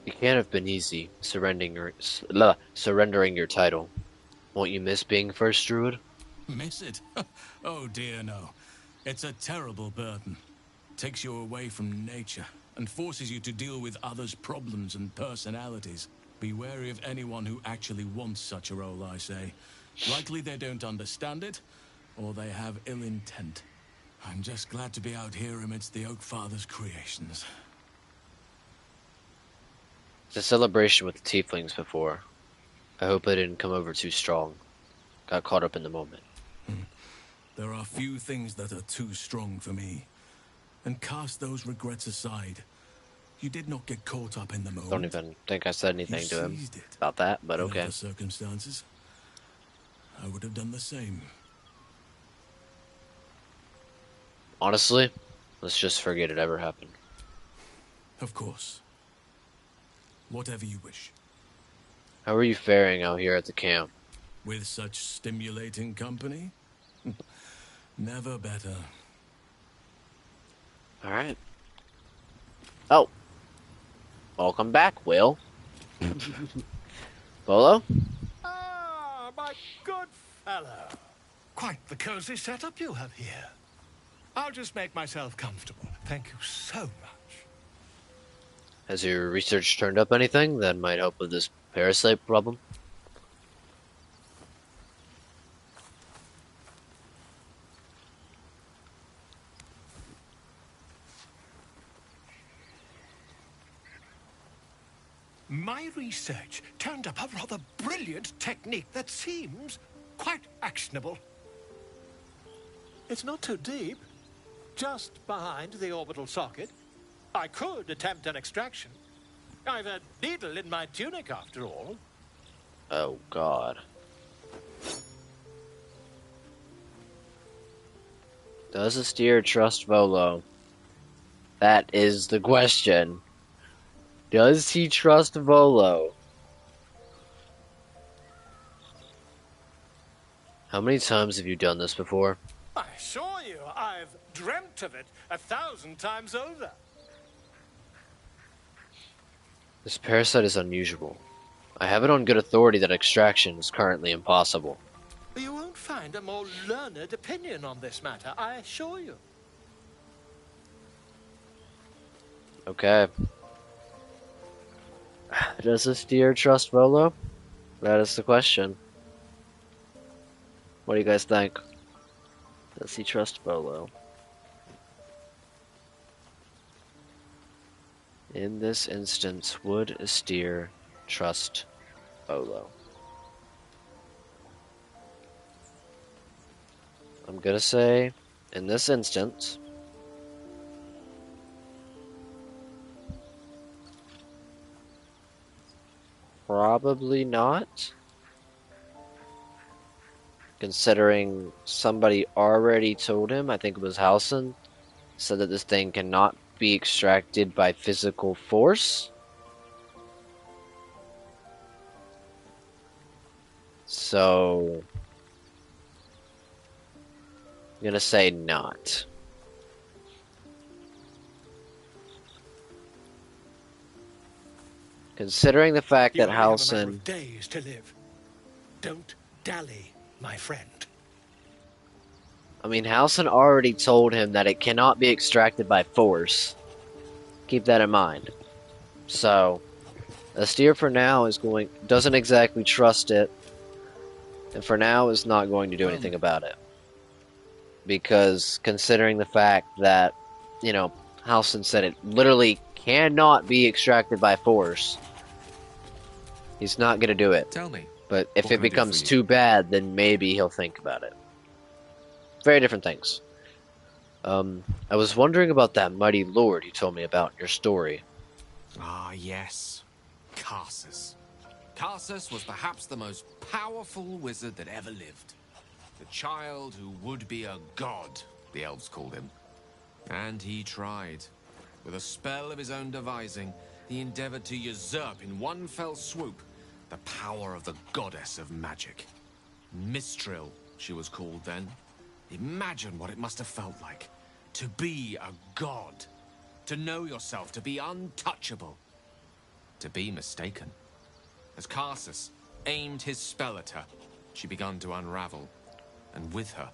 It can't have been easy surrendering your title. Won't you miss being first druid? Miss it? Oh dear, no. It's a terrible burden. Takes you away from nature and forces you to deal with others' problems and personalities. Be wary of anyone who actually wants such a role, I say. Likely they don't understand it, or they have ill intent. I'm just glad to be out here amidst the Oakfather's creations. The celebration with the tieflings before. I hope I didn't come over too strong. Got caught up in the moment. There are few things that are too strong for me. And cast those regrets aside. You did not get caught up in the moment. Don't even think I said anything You to him seized it. about that, but In okay. other circumstances, I would have done the same. Honestly, let's just forget it ever happened. Of course. Whatever you wish. How are you faring out here at the camp? With such stimulating company? Never better. Alright. Oh. Welcome back, Will. Bolo? Ah, my good fellow. Quite the cozy setup you have here. I'll just make myself comfortable. Thank you so much. Has your research turned up anything that might help with this parasite problem? My research turned up a rather brilliant technique that seems quite actionable. It's not too deep. just behind the orbital socket. I could attempt an extraction. I've a needle in my tunic, after all. Oh, God. Does Astir trust Volo? That is the question. Does he trust Volo? How many times have you done this before? I assure you, I've dreamt of it 1,000 times over. This parasite is unusual. I have it on good authority that extraction is currently impossible. You won't find a more learned opinion on this matter, I assure you. Okay. Does this deer trust Volo? That is the question. What do you guys think? Does he trust Volo? In this instance, would Astir trust Volo? I'm gonna say, in this instance, probably not. Considering somebody already told him, I think it was Halson, said that this thing cannot be extracted by physical force. So, I'm gonna say not. Considering the fact You that only have a matter Halson... of days to live. Don't dally, my friend. I mean, Halson already told him that it cannot be extracted by force. Keep that in mind. So, Astir for now doesn't exactly trust it, and for now is not going to do anything about it. Because considering the fact that, you know, Halson said it literally cannot be extracted by force, he's not going to do it. Tell me. But if what it can I do for becomes you? too bad, then maybe he'll think about it. Very different things. I was wondering about that mighty lord you told me about in your story. Ah, yes. Karsus. Karsus was perhaps the most powerful wizard that ever lived. The child who would be a god, the elves called him. And he tried. With a spell of his own devising, he endeavored to usurp in one fell swoop the power of the goddess of magic. Mistral, she was called then. Imagine what it must have felt like. To be a god. To know yourself, to be untouchable. To be mistaken. As Karsus aimed his spell at her, she began to unravel. And with her,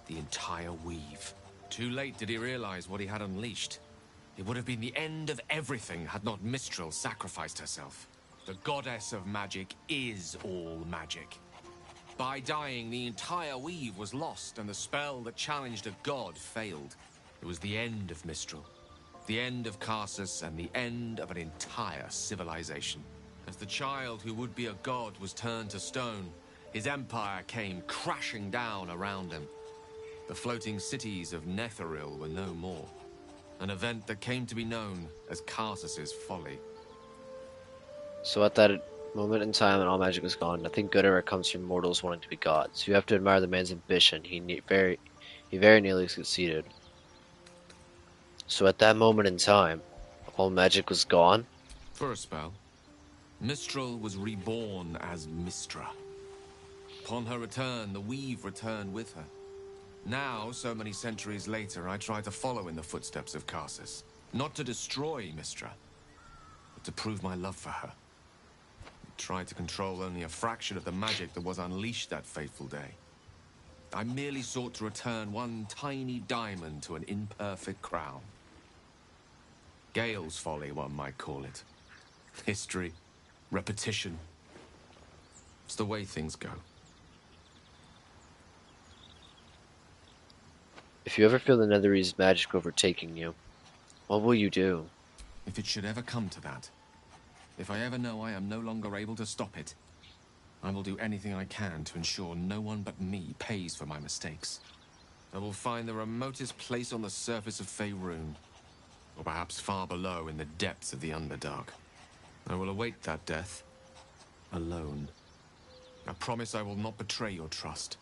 the entire weave. Too late did he realize what he had unleashed. It would have been the end of everything had not Mistral sacrificed herself. The goddess of magic is all magic. By dying, the entire weave was lost, and the spell that challenged a god failed. It was the end of Mistral, the end of Karsus, and the end of an entire civilization. As the child who would be a god was turned to stone, his empire came crashing down around him. The floating cities of Netheril were no more. An event that came to be known as Karsus's folly. So at that moment in time when all magic was gone, nothing good ever comes from mortals wanting to be gods. You have to admire the man's ambition. He very nearly succeeded. So at that moment in time, all magic was gone? For a spell, Mistral was reborn as Mistra. Upon her return, the weave returned with her. Now, so many centuries later, I try to follow in the footsteps of Karsus. Not to destroy Mistra, but to prove my love for her. Tried to control only a fraction of the magic that was unleashed that fateful day. I merely sought to return one tiny diamond to an imperfect crown. Gale's folly, one might call it. History, repetition. It's the way things go. If you ever feel the Netherese magic overtaking you, what will you do? If it should ever come to that, if I ever know I am no longer able to stop it, I will do anything I can to ensure no one but me pays for my mistakes. I will find the remotest place on the surface of Faerun, or perhaps far below in the depths of the Underdark. I will await that death, alone. I promise I will not betray your trust.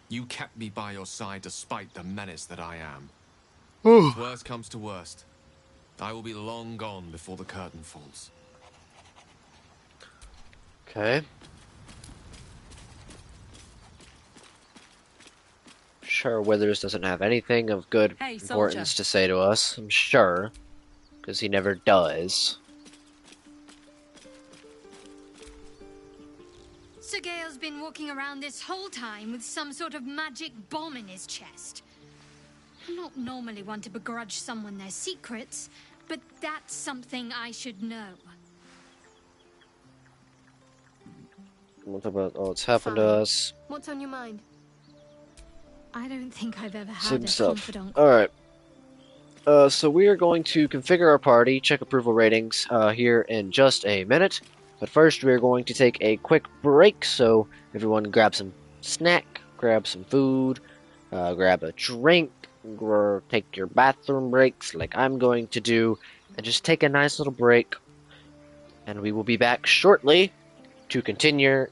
You kept me by your side despite the menace that I am. If worst comes to worst, I will be long gone before the curtain falls. Okay. Sure, Withers doesn't have anything of good Hey, soldier. importance to say to us, I'm sure. Because he never does. Sir Gale's been walking around this whole time with some sort of magic bomb in his chest. I'm not normally one to begrudge someone their secrets, but that's something I should know. We'll talk about what's happened to us. What's on your mind? I don't think I've ever had Same a stuff. confidant. Alright. So we are going to configure our party, check approval ratings here in just a minute. But first we are going to take a quick break, so everyone grab some snack, grab some food, grab a drink, or take your bathroom breaks like I'm going to do, and just take a nice little break. And we will be back shortly to continue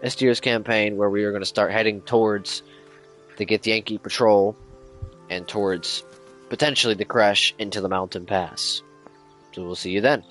Estier's campaign, where we are going to start heading towards the Githyanki Patrol and towards potentially the crash into the mountain pass. So we'll see you then.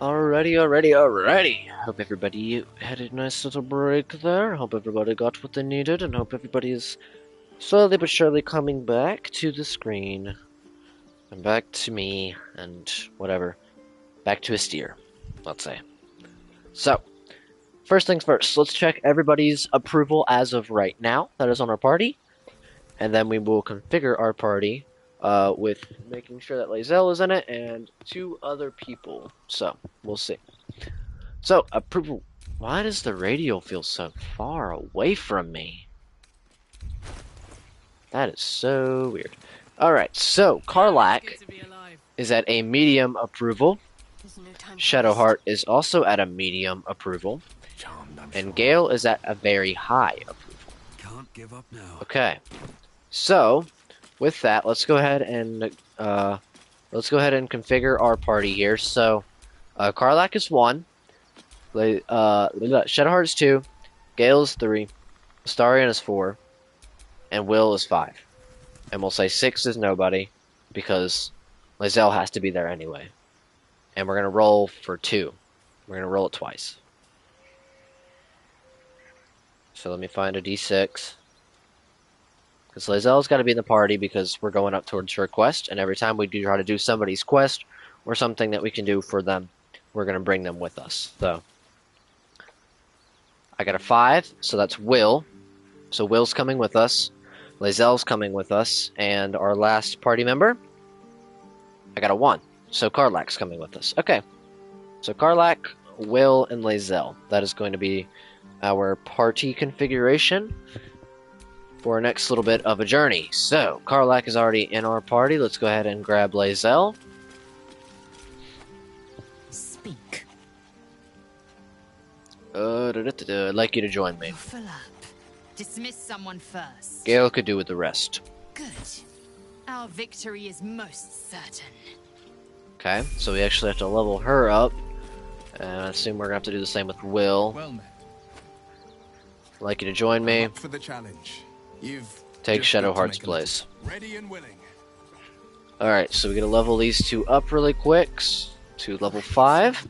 Alrighty. Hope everybody had a nice little break there. Hope everybody got what they needed, and hope everybody is slowly but surely coming back to the screen. And back to me, and whatever. Back to Estier, let's say. So, first things first, let's check everybody's approval as of right now that is on our party. And then we will configure our party with making sure that Lae'zel is in it and 2 other people. So, we'll see. So, approval. Why does the radio feel so far away from me? That is so weird. Alright, so Karlach is at a medium approval. Shadowheart is also at a medium approval. And Gale is at a very high approval. Can't give up now. Okay. So, with that, let's go ahead and, we're let's go ahead and configure our party here. So, Karlak is 1, Shadowheart is 2, Gale is 3, Astarion is 4, and Will is 5. And we'll say 6 is nobody, because Lae'zel has to be there anyway. And we're going to roll for 2. We're going to roll it twice. So let me find a d6. Because Lae'zel's got to be in the party because we're going up towards her quest, and every time we do try to do somebody's quest, or something that we can do for them, we're going to bring them with us. So, I got a 5, so that's Will. So Will's coming with us, Lae'zel's coming with us, and our last party member, I got a 1. So Karlak's coming with us. Okay, so Karlak, Will, and Lae'zel. That is going to be our party configuration for our next little bit of a journey. So, Karlak is already in our party. Let's go ahead and grab Lae'zel. Speak. I'd like you to join me. You're full up. Dismiss someone first. Gale could do with the rest. Good. Our victory is most certain. Okay, so we actually have to level her up. And I assume we're going to have to do the same with Will. Well met. I'd like you to join me. Up for the challenge. You've Take just got to Shadowheart's make a place. Ready and willing. Alright, so we're going to level these two up really quick to level 5.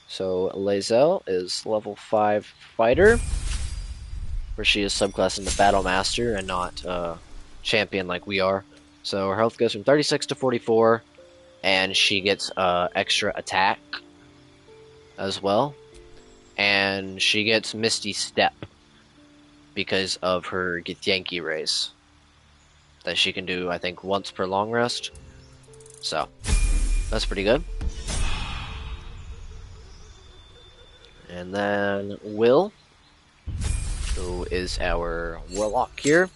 So Lae'zel is level 5 fighter, where she is subclass in the Battle Master and not champion like we are. So her health goes from 36 to 44, and she gets extra attack as well. And she gets Misty Step because of her Githyanki race that she can do, I think, once per long rest. So, that's pretty good. And then Will, who is our warlock here.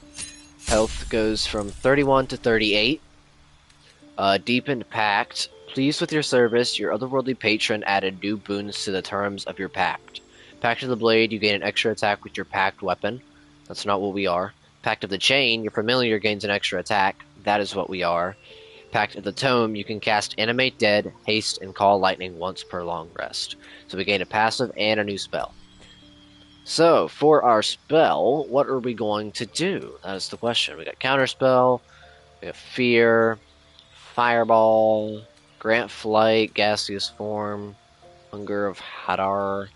Health goes from 31 to 38. Deepened Pact. Pleased with your service, your otherworldly patron added new boons to the terms of your pact. Pact of the Blade, you gain an extra attack with your pact weapon. That's not what we are. Pact of the Chain, your familiar gains an extra attack. That is what we are. Pact of the Tome, you can cast Animate Dead, Haste, and Call Lightning once per long rest. So we gain a passive and a new spell. So, for our spell, what are we going to do? That is the question. We got Counterspell, we have Fear, Fireball, Grant Flight, Gaseous Form, Hunger of Hadar,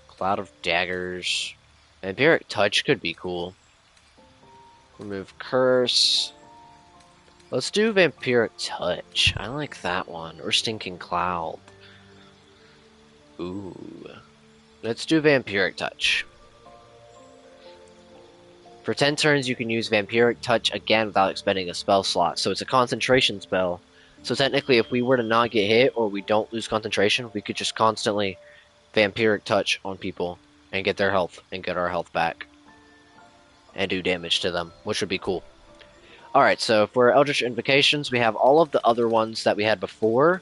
Cloud of Daggers. Vampiric Touch could be cool. Remove Curse. Let's do Vampiric Touch. I like that one. Or Stinking Cloud. Ooh. Let's do Vampiric Touch. For 10 turns, you can use Vampiric Touch again without expending a spell slot. So it's a concentration spell. So technically, if we were to not get hit or we don't lose concentration, we could just constantly Vampiric Touch on people and get their health and get our health back and do damage to them, which would be cool. Alright, so for Eldritch Invocations, we have all of the other ones that we had before,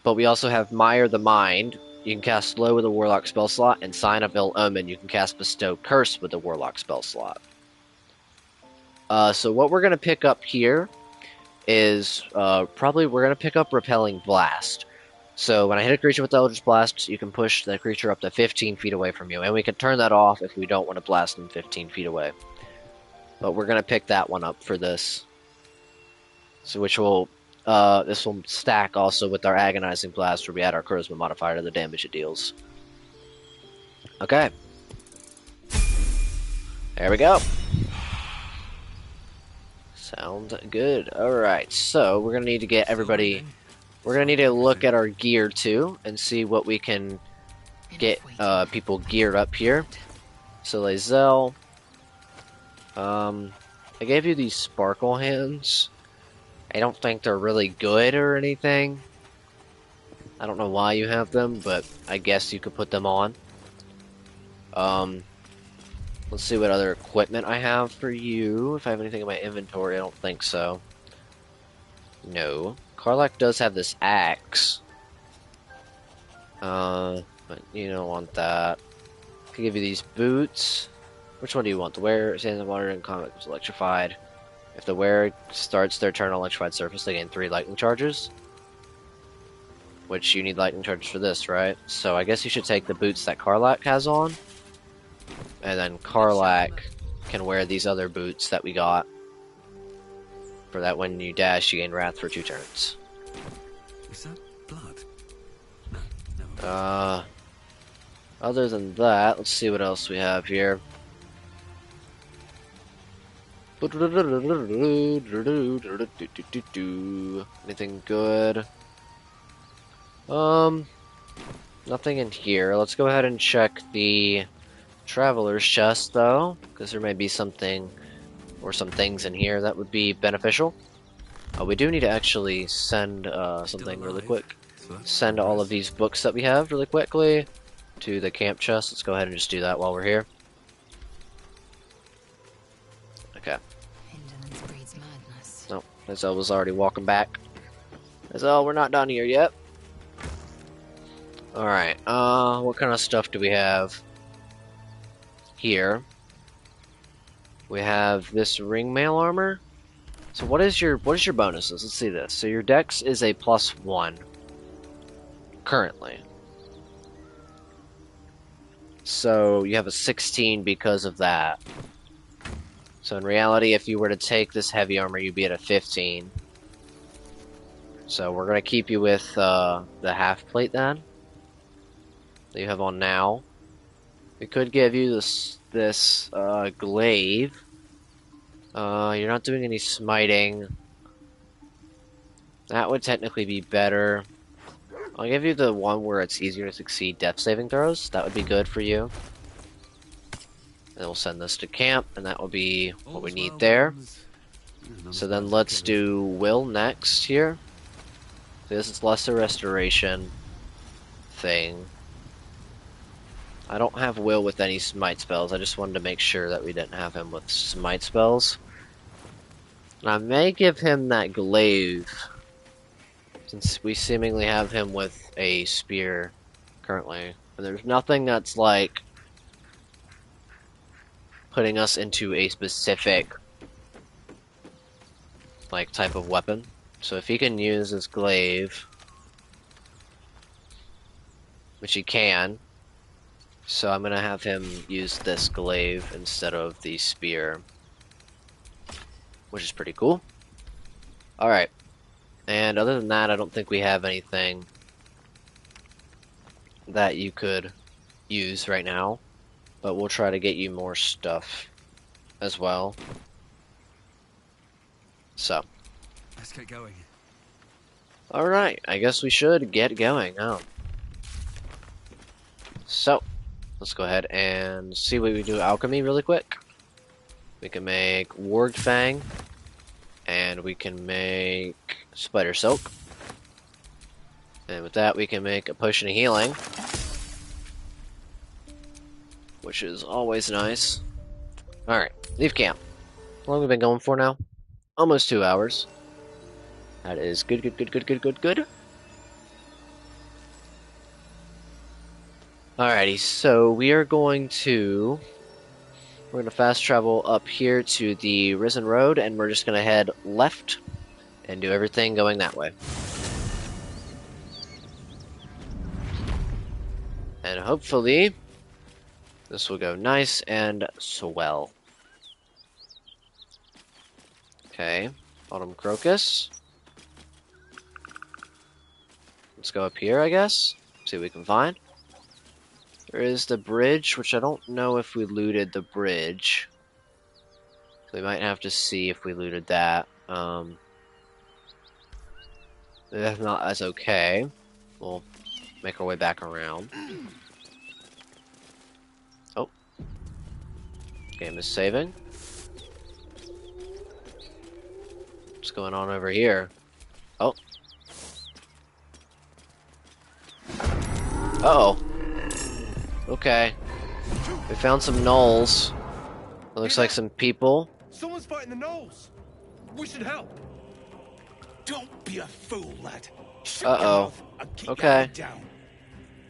but we also have Mire the Mind. You can cast Slow with a Warlock spell slot, and Sign of Ill Omen. You can cast Bestow Curse with a Warlock spell slot. So what we're going to pick up here is, probably we're going to pick up Repelling Blast. So when I hit a creature with Eldritch Blast, you can push the creature up to 15 feet away from you, and we can turn that off if we don't want to blast them 15 feet away. But we're going to pick that one up for this. So which will, this will stack also with our Agonizing Blast, where we add our Charisma modifier to the damage it deals. Okay. There we go. Sounds good. Alright, so we're going to need to get everybody... We're going to need to look at our gear too, and see what we can get people geared up here. So Lae'zel... I gave you these sparkle hands. I don't think they're really good or anything. I don't know why you have them, but I guess you could put them on. Let's see what other equipment I have for you. If I have anything in my inventory, I don't think so. No. Karlak does have this axe. But you don't want that. I can give you these boots. Which one do you want? The wear, Sands of Water, and Combat is electrified. If the wearer starts their turn on electrified surface, they gain 3 lightning charges. Which you need lightning charges for this, right? So I guess you should take the boots that Karlak has on. And then Karlak can wear these other boots that we got. For that when you dash, you gain Wrath for 2 turns. Is that blood? Other than that, let's see what else we have here. Anything good? Nothing in here. Let's go ahead and check the traveler's chest, though, because there may be something or some things in here that would be beneficial. We do need to actually send something really quick. Send all of these books that we have really quickly to the camp chest. Let's go ahead and just do that while we're here. Okay. Indolence breeds madness. Nope, Hazel was already walking back. Hazel, we're not done here yet. Alright, what kind of stuff do we have here? We have this ringmail armor. So what is your bonuses? Let's see this. So your dex is a +1 currently. So you have a 16 because of that. So in reality, if you were to take this heavy armor, you'd be at a 15. So we're gonna keep you with the half plate then that you have on now. We could give you this glaive. You're not doing any smiting. That would technically be better. I'll give you the one where it's easier to succeed death saving throws. That would be good for you. And we'll send this to camp, and that will be what we need there. So then let's do will next here. So this is lesser restoration thing. I don't have will with any smite spells. I just wanted to make sure that we didn't have him with smite spells. And I may give him that glaive, since we seemingly have him with a spear currently. And there's nothing that's like putting us into a specific like type of weapon. So if he can use his glaive, which he can, so I'm gonna have him use this glaive instead of the spear, which is pretty cool. Alright, and other than that, I don't think we have anything that you could use right now, but we'll try to get you more stuff as well. So, let's get going. Alright, I guess we should get going now. So, let's go ahead and see what we do alchemy really quick. We can make Warged Fang, and we can make Spider Silk. And with that, we can make a Potion of Healing, which is always nice. Alright, leave camp. How long have we been going for now? Almost 2 hours. That is good, good, good, good, good, good, good. Alrighty, so we're going to fast travel up here to the Risen Road, and we're just gonna head left and do everything going that way. And hopefully this will go nice and swell. Okay, Autumn Crocus. Let's go up here, I guess. See what we can find. There is the bridge, which I don't know if we looted the bridge. We might have to see if we looted that. If not, that's okay. We'll make our way back around. Oh. Game is saving. What's going on over here? Oh. Uh-oh. Okay. We found some gnolls. It looks like some people. Someone's fighting the gnolls. We should help. Don't be a fool, lad. Shut Uh-oh. your mouth and keep your Okay. head down.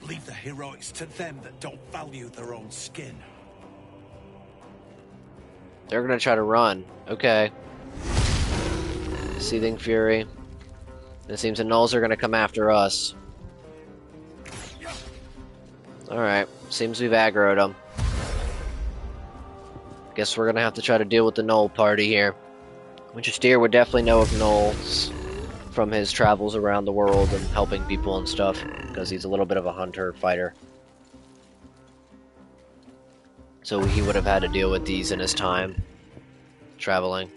Leave the heroics to them that don't value their own skin. They're gonna try to run. Okay. Seething Fury. It seems the gnolls are gonna come after us. Alright, seems we've aggroed them. Guess we're gonna have to try to deal with the gnoll party here. Which Steer would definitely know of gnolls from his travels around the world and helping people and stuff, because he's a little bit of a hunter fighter. So he would have had to deal with these in his time traveling.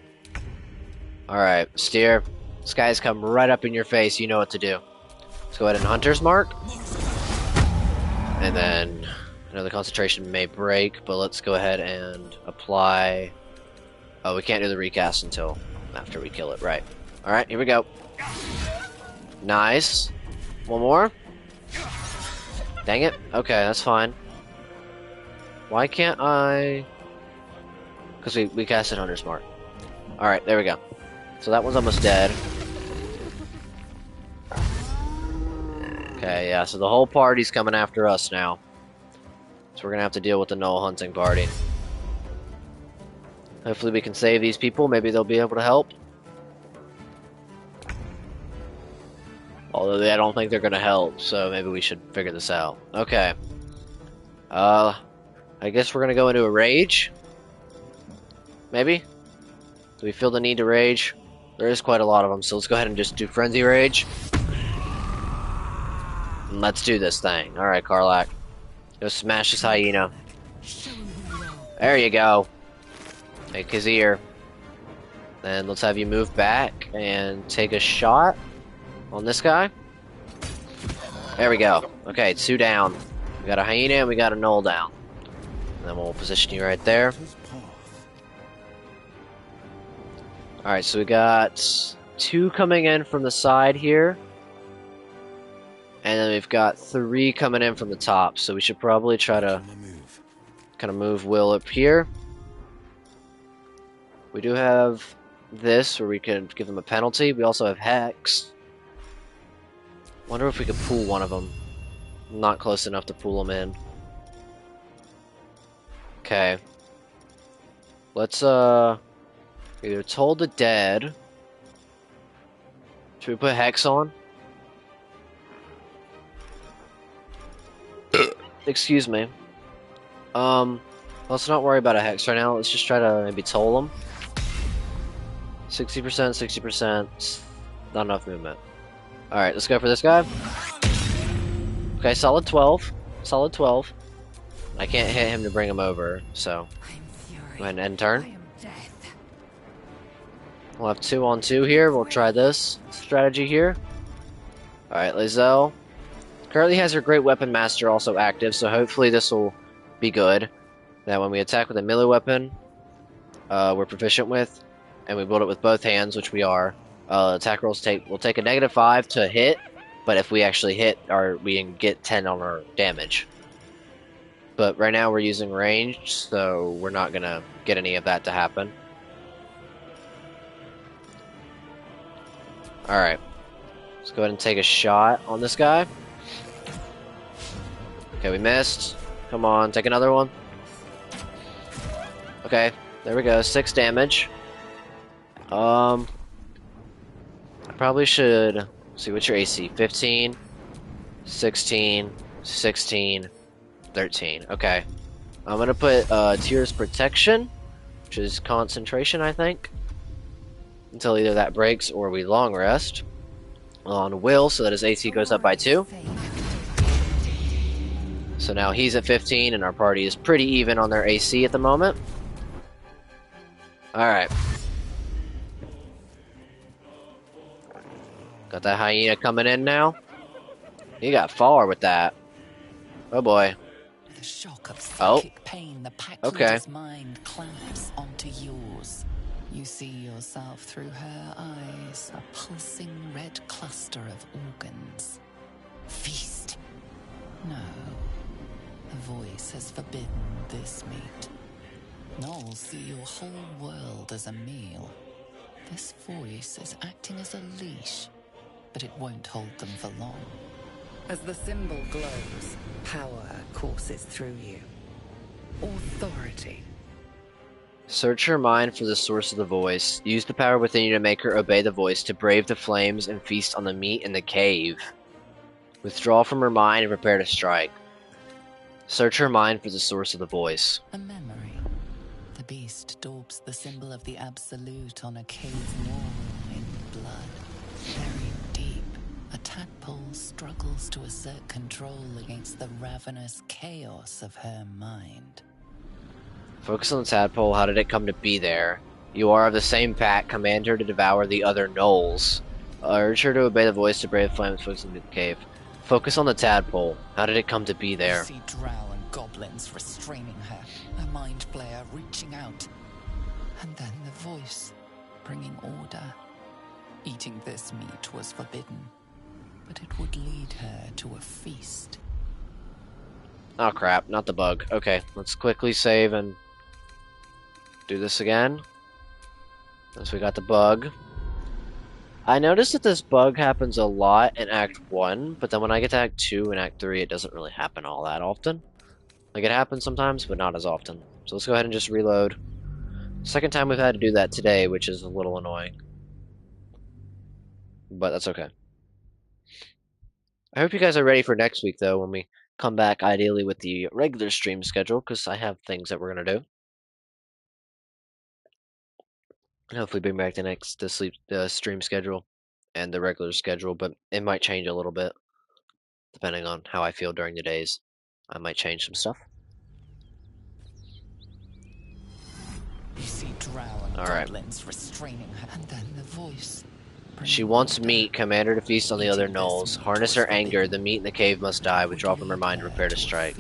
Alright, Steer. This guy's come right up in your face, you know what to do. Let's go ahead and Hunter's Mark. And then I know the concentration may break, but let's go ahead and apply. Oh, we can't do the recast until after we kill it, right. Alright, here we go. Nice. One more. Dang it. Okay, that's fine. Why can't I... Because we casted Hunter's Mark. Alright, there we go. So that one's almost dead. Okay, yeah, so the whole party's coming after us now. So we're gonna have to deal with the gnoll hunting party. Hopefully we can save these people. Maybe they'll be able to help. Although I don't think they're gonna help, so maybe we should figure this out. Okay. I guess we're gonna go into a rage. Maybe? Do we feel the need to rage? There is quite a lot of them, so let's go ahead and just do Frenzy Rage. And let's do this thing. Alright, Karlach. Go smash this hyena. There you go. Make his ear. Then let's have you move back and take a shot on this guy. There we go. Okay, 2 down. We got a hyena and we got a gnoll down. And then we'll position you right there. Alright, so we got 2 coming in from the side here. And then we've got 3 coming in from the top. So we should probably try to kind of move Will up here. We do have this where we can give them a penalty. We also have Hex. Wonder if we could pull one of them. Not close enough to pull them in. Okay. Let's either Toll the Dead. Should we put Hex on? Excuse me. Let's not worry about a Hex right now. Let's just try to maybe Toll them. 60%, 60%. Not enough movement. Alright, let's go for this guy. Okay, solid 12. Solid 12. I can't hit him to bring him over, so go ahead and end turn. We'll have 2 on 2 here. We'll try this strategy here. Alright, Lizelle. Currently has her Great Weapon Master also active, so hopefully this will be good. That when we attack with a melee weapon, we're proficient with, and we build it with both hands, which we are. Attack rolls will take a -5 to hit, but if we actually hit, we can get 10 on our damage. But right now we're using ranged, so we're not gonna get any of that to happen. Alright. Let's go ahead and take a shot on this guy. Okay, we missed. Come on, take another one. Okay, there we go. 6 damage. I probably should see what's your AC. 15, 16, 16, 13. Okay. I'm gonna put Tears Protection, which is concentration, I think. Until either that breaks or we long rest. On Will, so that his AC goes up by 2. So now he's at 15, and our party is pretty even on their AC at the moment. Alright. Got that hyena coming in now. He got far with that. Oh boy. With a shock of psychic pain, the pack leader's mind clamps onto yours. You see yourself through her eyes, a pulsing red cluster of organs. Feast. No. A voice has forbidden this meat. Gnolls see your whole world as a meal. This voice is acting as a leash, but it won't hold them for long. As the symbol glows, power courses through you. Authority. Search her mind for the source of the voice. Use the power within you to make her obey the voice, to brave the flames and feast on the meat in the cave. Withdraw from her mind and prepare to strike. Search her mind for the source of the voice. A memory. The beast daubs the symbol of the Absolute on a cave wall in blood. Buried deep, a tadpole struggles to assert control against the ravenous chaos of her mind. Focus on the tadpole. How did it come to be there? You are of the same pack. Command her to devour the other gnolls. Urge her to obey the voice to brave flames focus in the cave. Focus on the tadpole. How did it come to be there? You see drow and goblins restraining her, a mind flayer reaching out. And then the voice, bringing order. Eating this meat was forbidden, but it would lead her to a feast. Oh crap, not the bug. Okay, let's quickly save and do this again. Once we got the bug. I noticed that this bug happens a lot in Act 1, but then when I get to Act 2 and Act 3, it doesn't really happen all that often. Like, it happens sometimes, but not as often. So let's go ahead and just reload. Second time we've had to do that today, which is a little annoying. But that's okay. I hope you guys are ready for next week, though, when we come back, ideally, with the regular stream schedule, because I have things that we're going to do. And hopefully bring back the stream schedule and the regular schedule, but it might change a little bit, depending on how I feel during the days. I might change some stuff. You see drow and goblins restraining her, and then the voice. She wants meat. Command her to feast on the other gnolls. Harness her anger. The meat in the cave must die. Withdraw from her mind and prepare to strike.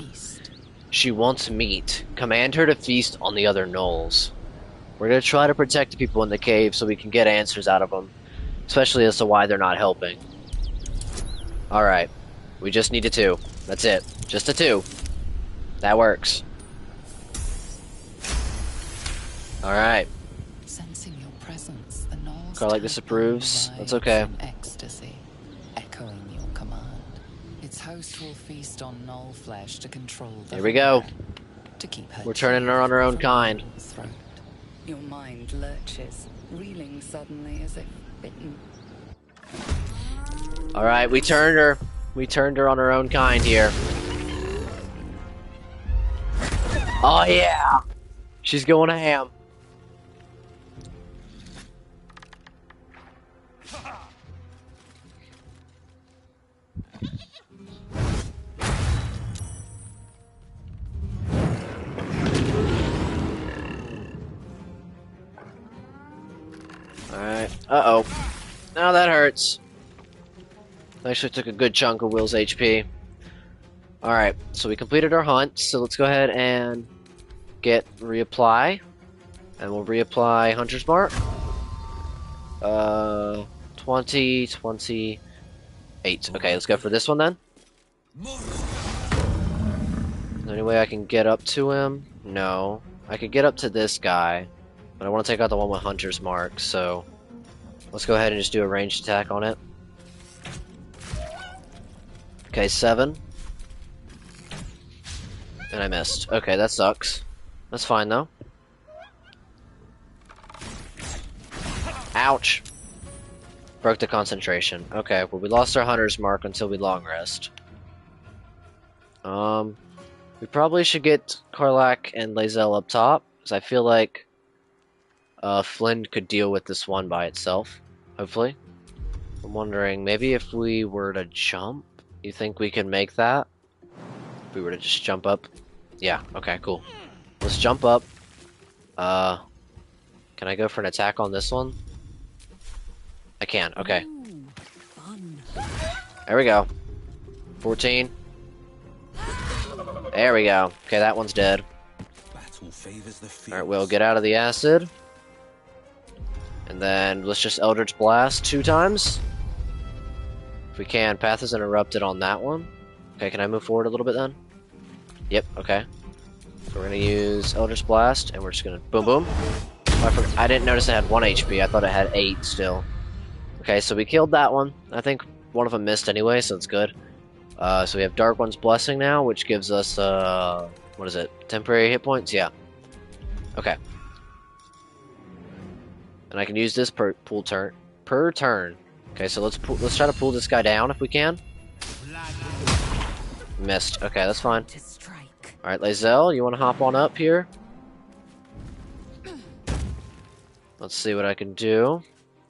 She wants meat. Command her to feast on the other gnolls. We're going to try to protect the people in the cave so we can get answers out of them. Especially as to why they're not helping. Alright. We just need a 2. That's it. Just a 2. That works. Alright. Sensing your presence, the gnolls Carl disapproves. That's okay. Ecstasy, echoing your command. Its host will feast on gnoll flesh to control the Here we go. To keep her We're turning her on her own kind. Throat. Your mind lurches, reeling suddenly as if bitten. Alright, we turned her. We turned her on her own kind here. Oh yeah! She's going ham. Alright. Uh-oh. Now that hurts. Actually took a good chunk of Will's HP. Alright, so we completed our hunt, so let's go ahead and get reapply. And we'll reapply Hunter's Mark. 20, 28. Okay, let's go for this one then. Is there any way I can get up to him? No. I could get up to this guy, but I want to take out the one with Hunter's Mark, so let's go ahead and just do a ranged attack on it. Okay, 7. And I missed. Okay, that sucks. That's fine, though. Ouch! Broke the concentration. Okay, well, we lost our Hunter's Mark until we long rest. We probably should get Karlach and Lae'zel up top, because I feel like Flynn could deal with this one by itself, hopefully. I'm wondering, maybe if we were to jump, you think we can make that? If we were to just jump up? Yeah, okay, cool. Let's jump up. Can I go for an attack on this one? I can, okay. There we go. 14. There we go. Okay, that one's dead. Alright, we'll get out of the acid. And then let's just Eldritch Blast 2 times. If we can. Path is interrupted on that one. Okay, can I move forward a little bit then? Yep, okay. So we're gonna use Eldritch Blast, and we're just gonna boom boom. Oh, I didn't notice it had 1 HP. I thought it had 8 still. Okay, so we killed that one. I think one of them missed anyway, so it's good. So we have Dark One's Blessing now, which gives us, what is it? Temporary hit points? Yeah. Okay. And I can use this per turn. Okay, so let's try to pull this guy down if we can. Missed. Okay, that's fine. Alright, Lae'zel, you want to hop on up here? Let's see what I can do.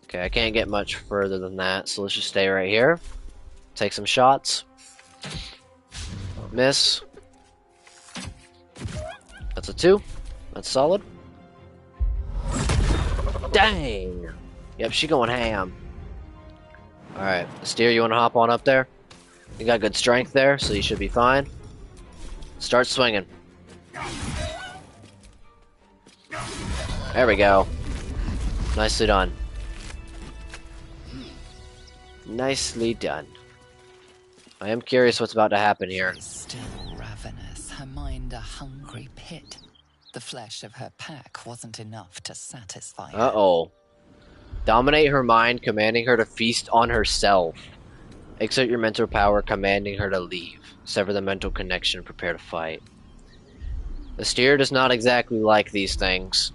Okay, I can't get much further than that, so let's just stay right here. Take some shots. Miss. That's a 2. That's solid. Dang! Yep, she going ham. Alright, Steer, you want to hop on up there? You got good strength there, so you should be fine. Start swinging. There we go. Nicely done. Nicely done. I am curious what's about to happen here. Still ravenous, her mind a hungry pit. The flesh of her pack wasn't enough to satisfy her. Uh-oh. Dominate her mind, commanding her to feast on herself. Exert your mental power, commanding her to leave. Sever the mental connection, prepare to fight. The Steer does not exactly like these things.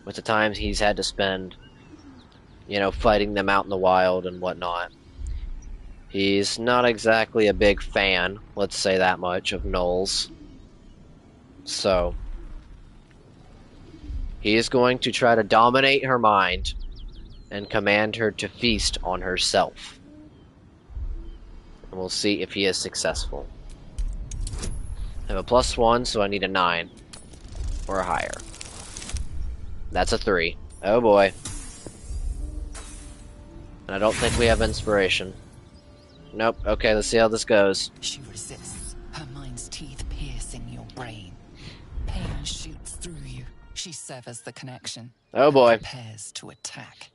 With the times he's had to spend, you know, fighting them out in the wild and whatnot. He's not exactly a big fan, let's say that much, of gnolls. So, he is going to try to dominate her mind and command her to feast on herself. And we'll see if he is successful. I have a +1, so I need a 9 or higher. That's a 3. Oh boy. And I don't think we have inspiration. Nope. Okay, let's see how this goes. She resists, her mind's teeth piercing your brain. Pain shoots through you. She severs the connection. Oh boy. Prepares to attack.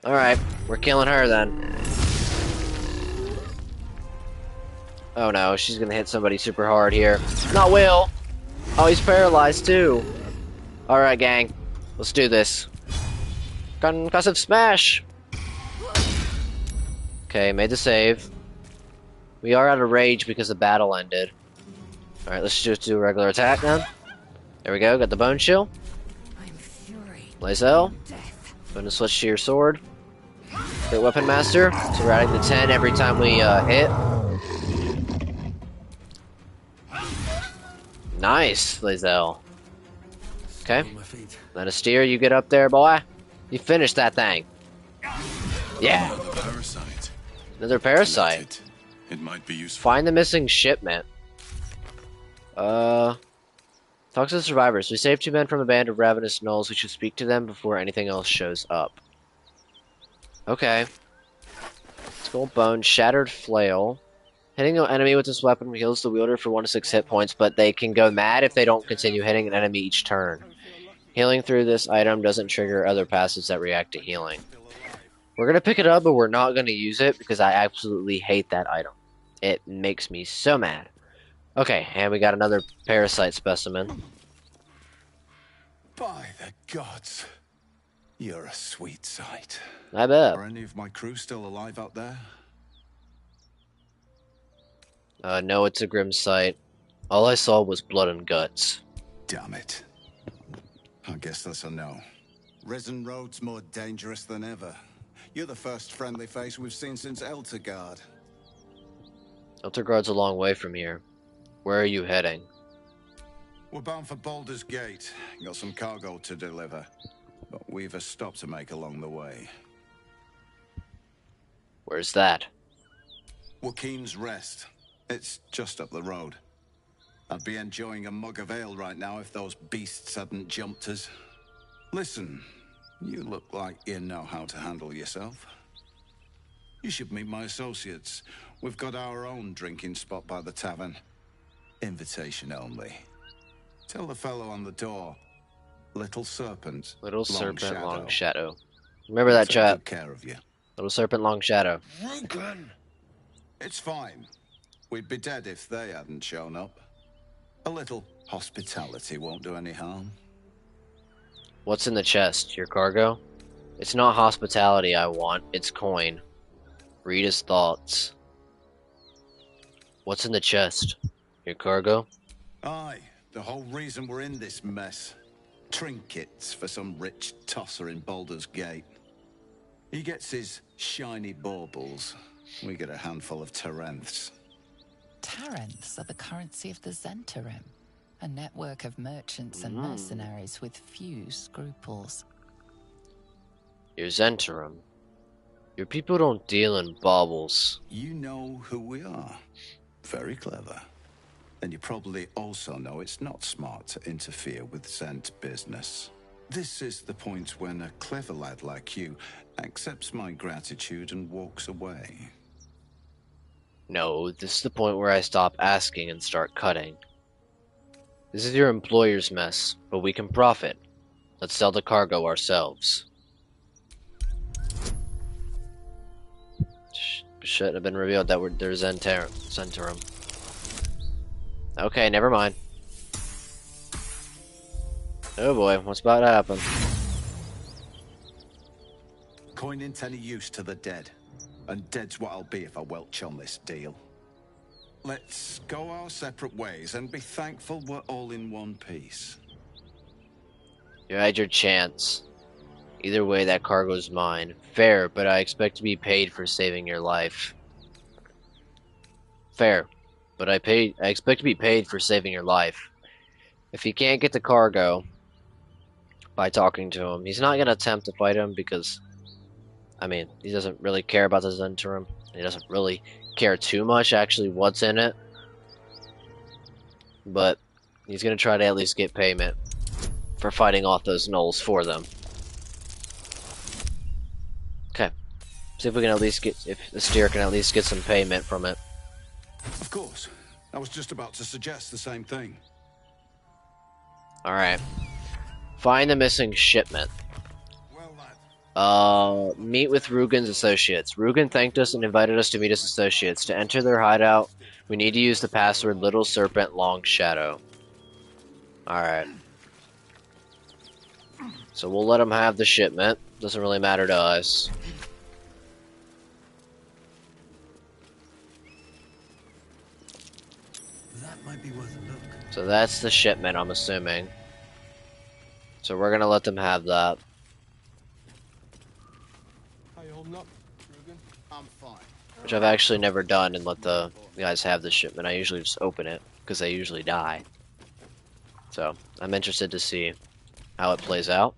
Alright, we're killing her then. Oh no, she's gonna hit somebody super hard here. Not Will! Oh, he's paralyzed too. Alright, gang. Let's do this. Concussive smash! Okay, made the save. We are out of rage because the battle ended. Alright, let's just do a regular attack then. There we go, got the bone chill. Lae'zel, going to switch to your sword. Great Weapon Master, so we're adding the 10 every time we hit. Nice, Lae'zel. Okay, then a Steer, you get up there, boy. You finish that thing. Yeah. Another parasite. Another parasite. It might be useful. Find the missing shipment. Talk to the survivors. We saved 2 men from a band of ravenous gnolls. We should speak to them before anything else shows up. Okay. Skull bone, shattered flail. Hitting an enemy with this weapon heals the wielder for 1 to 6 hit points, but they can go mad if they don't continue hitting an enemy each turn. Healing through this item doesn't trigger other passives that react to healing. We're going to pick it up, but we're not going to use it because I absolutely hate that item. It makes me so mad. Okay, and we got another parasite specimen. By the gods, you're a sweet sight. I bet. Are any of my crew still alive out there? No, it's a grim sight. All I saw was blood and guts. Damn it. I guess that's a no. Risen Road's more dangerous than ever. You're the first friendly face we've seen since Eltergard. Eltergard's a long way from here. Where are you heading? We're bound for Baldur's Gate. Got some cargo to deliver. But we've a stop to make along the way. Where's that? Joaquin's Rest. It's just up the road. I'd be enjoying a mug of ale right now if those beasts hadn't jumped us. Listen, you look like you know how to handle yourself. You should meet my associates. We've got our own drinking spot by the tavern. Invitation only. Tell the fellow on the door. Little Serpent. Little Serpent, Shadow. Long Shadow. Remember that, Take chat. good care of you. Little Serpent, Long Shadow. Rugen! It's fine. We'd be dead if they hadn't shown up. A little hospitality won't do any harm. What's in the chest? Your cargo? It's not hospitality I want, it's coin. Read his thoughts. What's in the chest? Your cargo? Aye, the whole reason we're in this mess. Trinkets for some rich tosser in Baldur's Gate. He gets his shiny baubles. We get a handful of Tarenths. Tarenths are the currency of the Zentarim, a network of merchants and mercenaries with few scruples. Your Zentarim. Your people don't deal in baubles. You know who we are. Very clever. And you probably also know it's not smart to interfere with Zent business. This is the point when a clever lad like you accepts my gratitude and walks away. No, this is the point where I stop asking and start cutting. This is your employer's mess, but we can profit. Let's sell the cargo ourselves. Shouldn't have been revealed that there's Zentarim. Okay, never mind. Oh boy, what's about to happen? Coin ain't any use to the dead. And dead's what I'll be if I welch on this deal. Let's go our separate ways and be thankful we're all in one piece. You had your chance. Either way, that cargo's mine. Fair, but I expect to be paid for saving your life. Fair, but I expect to be paid for saving your life. If he can't get the cargo by talking to him, he's not going to attempt to fight him because, I mean, he doesn't really care about the Zentarim. He doesn't really care too much actually what's in it. But he's going to try to at least get payment for fighting off those gnolls for them. Okay. See if we can at least get, if the steer can at least get some payment from it. Of course. I was just about to suggest the same thing. Alright. Find the missing shipment. Meet with Rugen's associates. Rugen thanked us and invited us to meet his associates. To enter their hideout, we need to use the password Little Serpent Long Shadow. Alright. So we'll let him have the shipment. Doesn't really matter to us. That might be worth a look. So that's the shipment, I'm assuming. So we're gonna let them have that. How you holding up, Rugen? I'm fine. Which I've actually never done and let the guys have the shipment. I usually just open it, because they usually die. So, I'm interested to see how it plays out.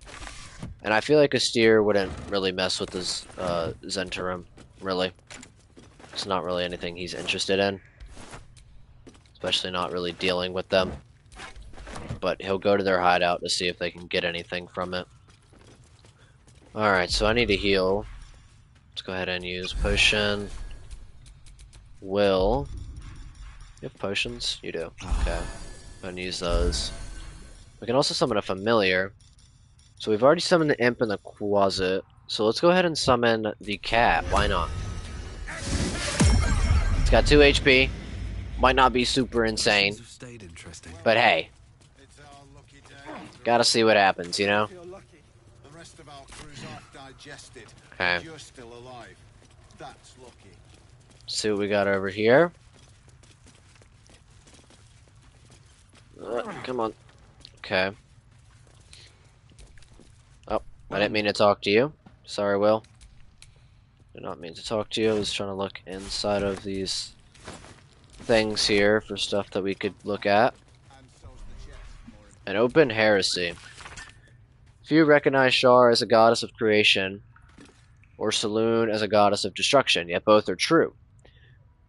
And I feel like a steer wouldn't really mess with this Zentarim, really. It's not really anything he's interested in. Especially not really dealing with them. But he'll go to their hideout to see if they can get anything from it. Alright, so I need to heal. Let's go ahead and use potion. Will. You have potions? You do. Okay. I'm gonna use those. We can also summon a familiar. So we've already summoned the imp and the quasit. So let's go ahead and summon the cat. Why not? It's got 2 HP. Might not be super insane. But hey. Gotta see what happens, you know? The rest of our crew's half digested. Okay. You're still alive. That's lucky. See what we got over here. Come on. Okay. Oh, I didn't mean to talk to you. Sorry, Will. Did not mean to talk to you. I was trying to look inside of these things here for stuff that we could look at. An open heresy. Few recognize Shar as a goddess of creation, or Saloon as a goddess of destruction, yet both are true.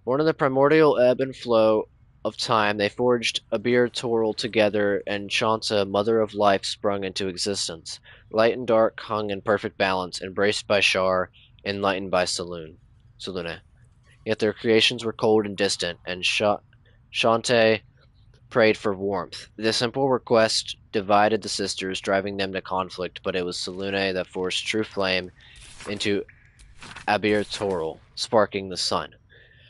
Born in the primordial ebb and flow of time, they forged Abir Toril together, and Shanta, mother of life, sprung into existence. Light and dark hung in perfect balance, embraced by Shar, enlightened by Salune. Yet their creations were cold and distant, and Shantae prayed for warmth. The simple request divided the sisters, driving them to conflict, but it was Salune that forced true flame into Abir Toril, sparking the sun.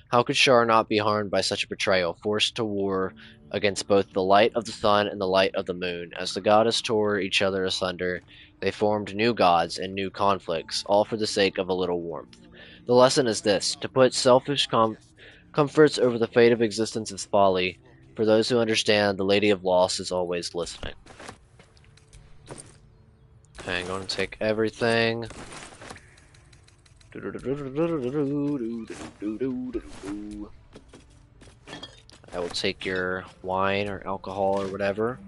How could Shar not be harmed by such a betrayal, forced to war against both the light of the sun and the light of the moon? As the goddess tore each other asunder, they formed new gods and new conflicts, all for the sake of a little warmth. The lesson is this: to put selfish comforts over the fate of existence is folly. For those who understand, the Lady of Loss is always listening. Okay, I'm going to take everything. I will take your wine or alcohol or whatever.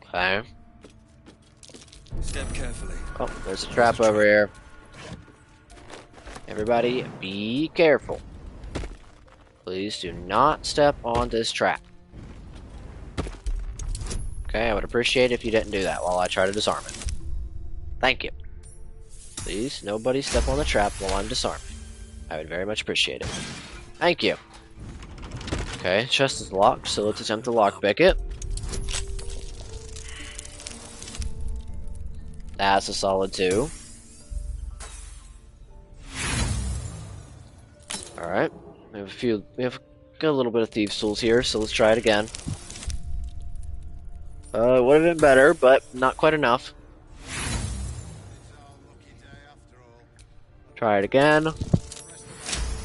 Okay. Step carefully. Oh, there's a trap over here. Everybody, be careful. Please do not step on this trap. Okay, I would appreciate it if you didn't do that while I try to disarm it. Thank you. Please, nobody step on the trap while I'm disarming. I would very much appreciate it. Thank you. Okay, chest is locked, so let's attempt to lockpick it. That's a solid 2. Alright. We have got a little bit of thieves' tools here, so let's try it again. It would have been better, but not quite enough. Try it again.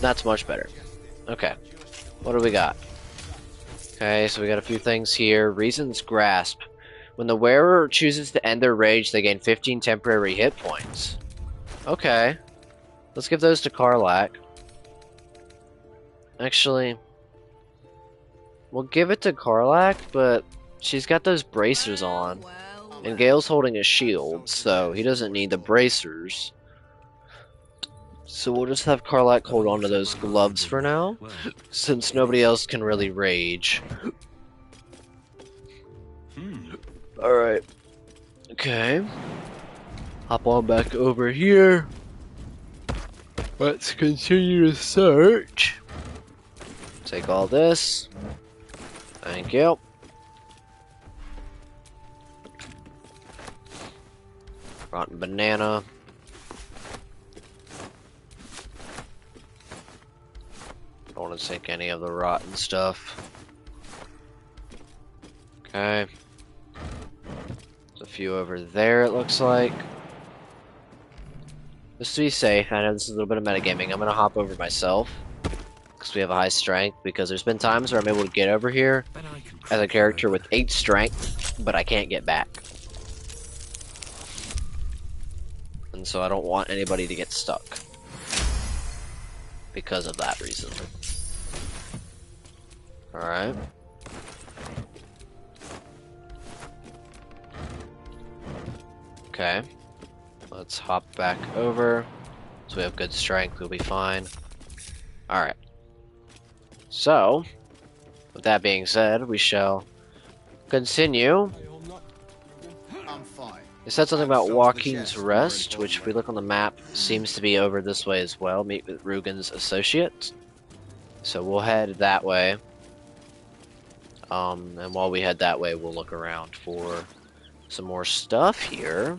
That's much better. Okay. What do we got? Okay, so we got a few things here. Reason's Grasp. When the wearer chooses to end their rage, they gain 15 temporary hit points. Okay. Let's give those to Karlak. Actually, we'll give it to Karlak, but she's got those bracers on. And Gale's holding a shield, so he doesn't need the bracers. So we'll just have Karlak hold on to those gloves for now, since nobody else can really rage. Alright. Okay. Hop on back over here. Let's continue to search. Take all this. Thank you. Rotten banana. Don't want to take any of the rotten stuff. Okay. There's a few over there, it looks like. Just to be safe, I know this is a little bit of metagaming, I'm gonna hop over myself. Because we have a high strength, because there's been times where I'm able to get over here as a character with 8 strength, but I can't get back. And so I don't want anybody to get stuck. Because of that reason. Alright. Okay. Let's hop back over. So we have good strength, we'll be fine. Alright. So, with that being said, we shall continue. It said something about Joaquin's Rest, which if we look on the map, seems to be over this way as well. Meet with Rugen's associate. So we'll head that way. And while we head that way, we'll look around for some more stuff here.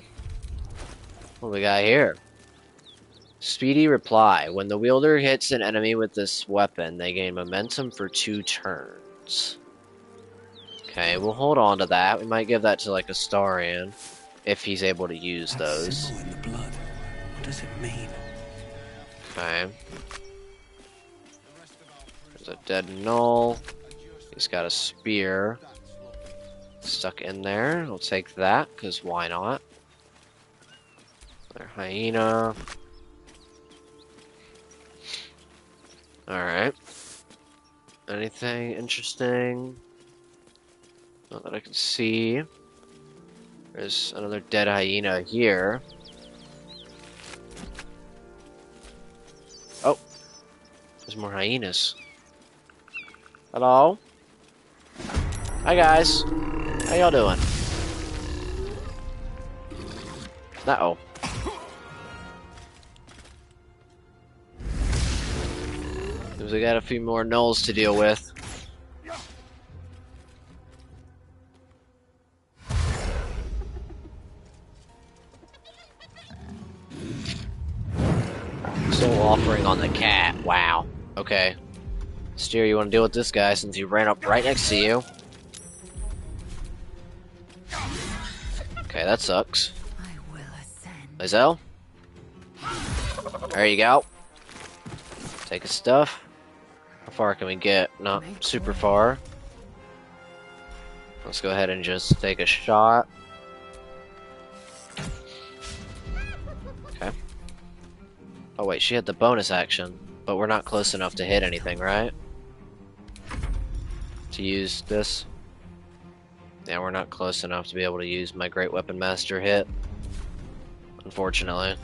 What do we got here? Speedy reply. When the wielder hits an enemy with this weapon, they gain momentum for 2 turns. Okay, we'll hold on to that. We might give that to like Astarion, if he's able to use those. Symbol in the blood. What does it mean? Okay. There's a dead gnoll. He's got a spear stuck in there. We'll take that, because why not? Another hyena. Alright. Anything interesting? Not that I can see. There's another dead hyena here. Oh! There's more hyenas. Hello? Hi guys. How y'all doing? Uh-oh. Seems we got a few more gnolls to deal with. Soul offering on the cat. Wow. Okay. Steer, you want to deal with this guy since he ran up right next to you. Okay, that sucks. Lizelle? There you go. Take his stuff. How far can we get? Not super far. Let's go ahead and just take a shot. Okay. Oh wait, she had the bonus action, but we're not close enough to hit anything, right? To use this. Yeah, we're not close enough to be able to use my Great Weapon Master hit. Unfortunately.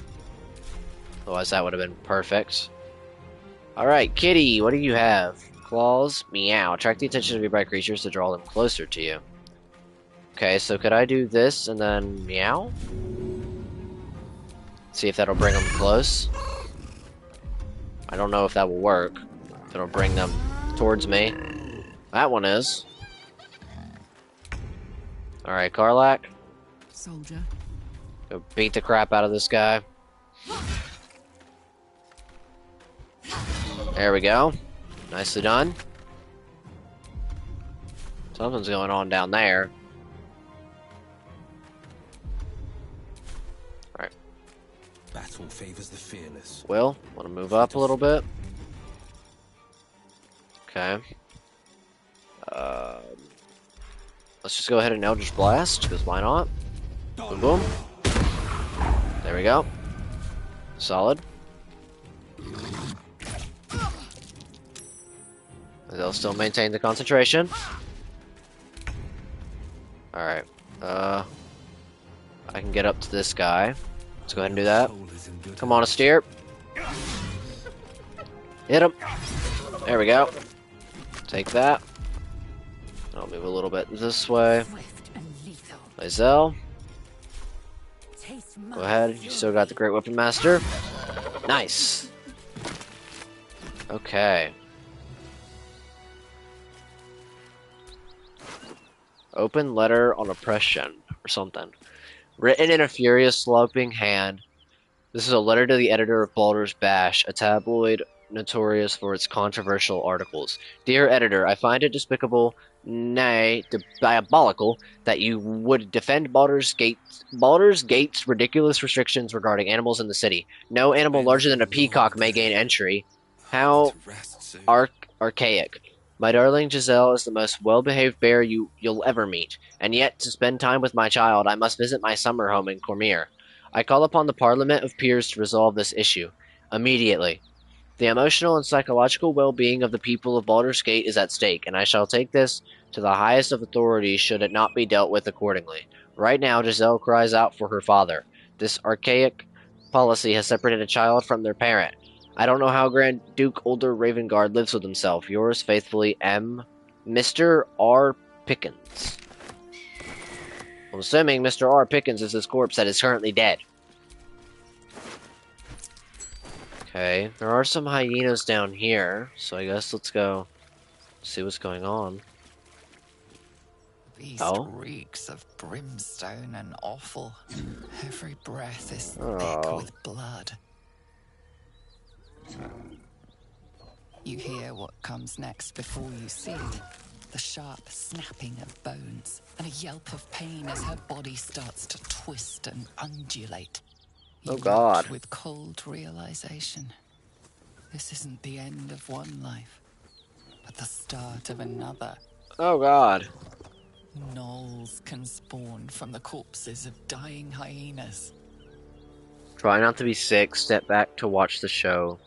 Otherwise that would have been perfect. Alright, Kitty, what do you have? Claws, meow. Attract the attention of nearby creatures to draw them closer to you. Okay, so could I do this and then meow? See if that'll bring them close. I don't know if that will work. If it'll bring them towards me. That one is. Alright, Karlak. Soldier. Go beat the crap out of this guy. There we go. Nicely done. Something's going on down there. Alright. Battle favors the fearless. Will, want to move up a little bit? Okay. Let's just go ahead and Eldritch Blast, because why not? Boom, boom. There we go. Solid. They'll still maintain the concentration. Alright. I can get up to this guy. Let's go ahead and do that. Come on, Aestir. Hit him. There we go. Take that. I'll move a little bit this way. Lae'zel. Go ahead. You still got the Great Weapon Master. Nice. Okay. Open letter on oppression or something. Written in a furious, sloping hand. This is a letter to the editor of Baldur's Bash, a tabloid notorious for its controversial articles. Dear editor, I find it despicable, nay, diabolical, that you would defend Baldur's Gate's ridiculous restrictions regarding animals in the city. No animal larger than a peacock may gain entry. How archaic. My darling Giselle is the most well-behaved bear you'll ever meet, and yet, to spend time with my child, I must visit my summer home in Cormyr. I call upon the Parliament of Peers to resolve this issue. Immediately. The emotional and psychological well-being of the people of Baldur's Gate is at stake, and I shall take this to the highest of authorities should it not be dealt with accordingly. Right now, Giselle cries out for her father. This archaic policy has separated a child from their parent. I don't know how Grand Duke Ulder Ravengard lives with himself. Yours faithfully, M. Mr. R. Pickens. I'm assuming Mr. R. Pickens is his corpse that is currently dead. Okay, there are some hyenas down here, so I guess let's go see what's going on. Beast reeks of brimstone and offal. Every breath is thick with blood. You hear what comes next before you see it. The sharp snapping of bones, and a yelp of pain as her body starts to twist and undulate. You God. watch with cold realization. This isn't the end of one life, but the start of another. Oh God. Gnolls can spawn from the corpses of dying hyenas. Try not to be sick, step back to watch the show.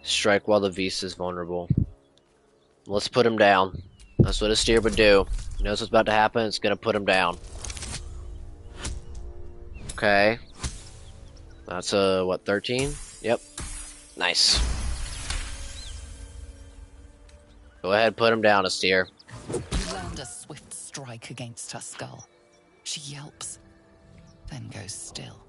Strike while the beast is vulnerable. Let's put him down. That's what Aestir would do. He knows what's about to happen, it's gonna put him down. Okay. That's what, 13? Yep. Nice. Go ahead, put him down, Aestir. You land a swift strike against her skull. She yelps, then goes still.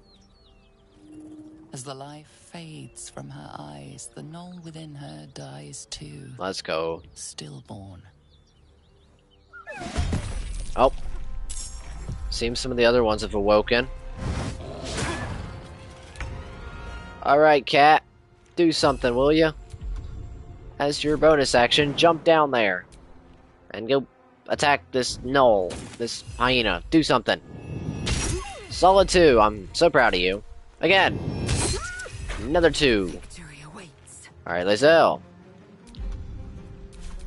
As the life fades from her eyes, the gnoll within her dies too. Let's go. Stillborn. Oh. Seems some of the other ones have awoken. Alright, cat. Do something, will you? As your bonus action, jump down there. And go attack this gnoll. This hyena. Do something. Solid 2. I'm so proud of you. Again. Another 2. Alright, Lae'zel.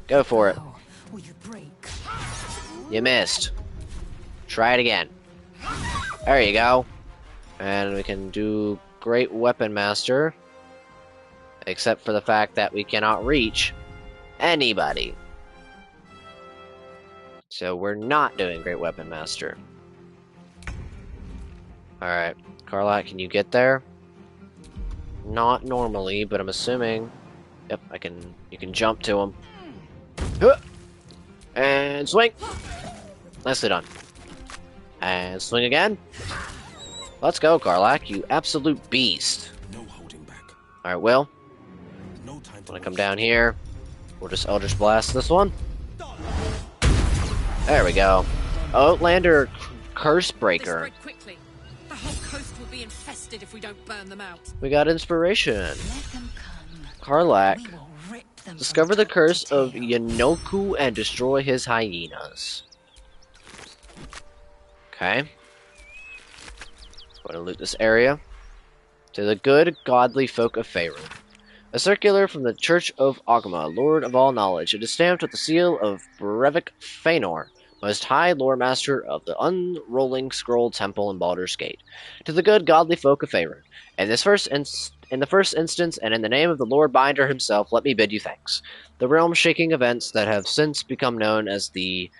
Go for it. You missed. Try it again. There you go. And we can do Great Weapon Master. Except for the fact that we cannot reach anybody. So we're not doing Great Weapon Master. Alright. Carla, can you get there? Not normally, but I'm assuming... Yep, you can jump to him. And swing! Nicely done. And swing again. Let's go, Karlak, you absolute beast. No holding back. Alright, Will. No time to When I come down here, we'll just Eldritch Blast this one. There we go. Outlander Curse Breaker. Quickly. The whole coast will be infested if we don't burn them out. We got inspiration. Karlak. Discover the curse of Yanoku and destroy his hyenas. Okay. Going to loot this area. To the good, godly folk of Faerun. A circular from the Church of Ogma, Lord of all knowledge. It is stamped with the seal of Brevik Fëanor, Most High Lore Master of the Unrolling Scroll Temple in Baldur's Gate. To the good, godly folk of Faerun. In the first instance, and in the name of the Lord Binder himself, let me bid you thanks. The realm-shaking events that have since become known as the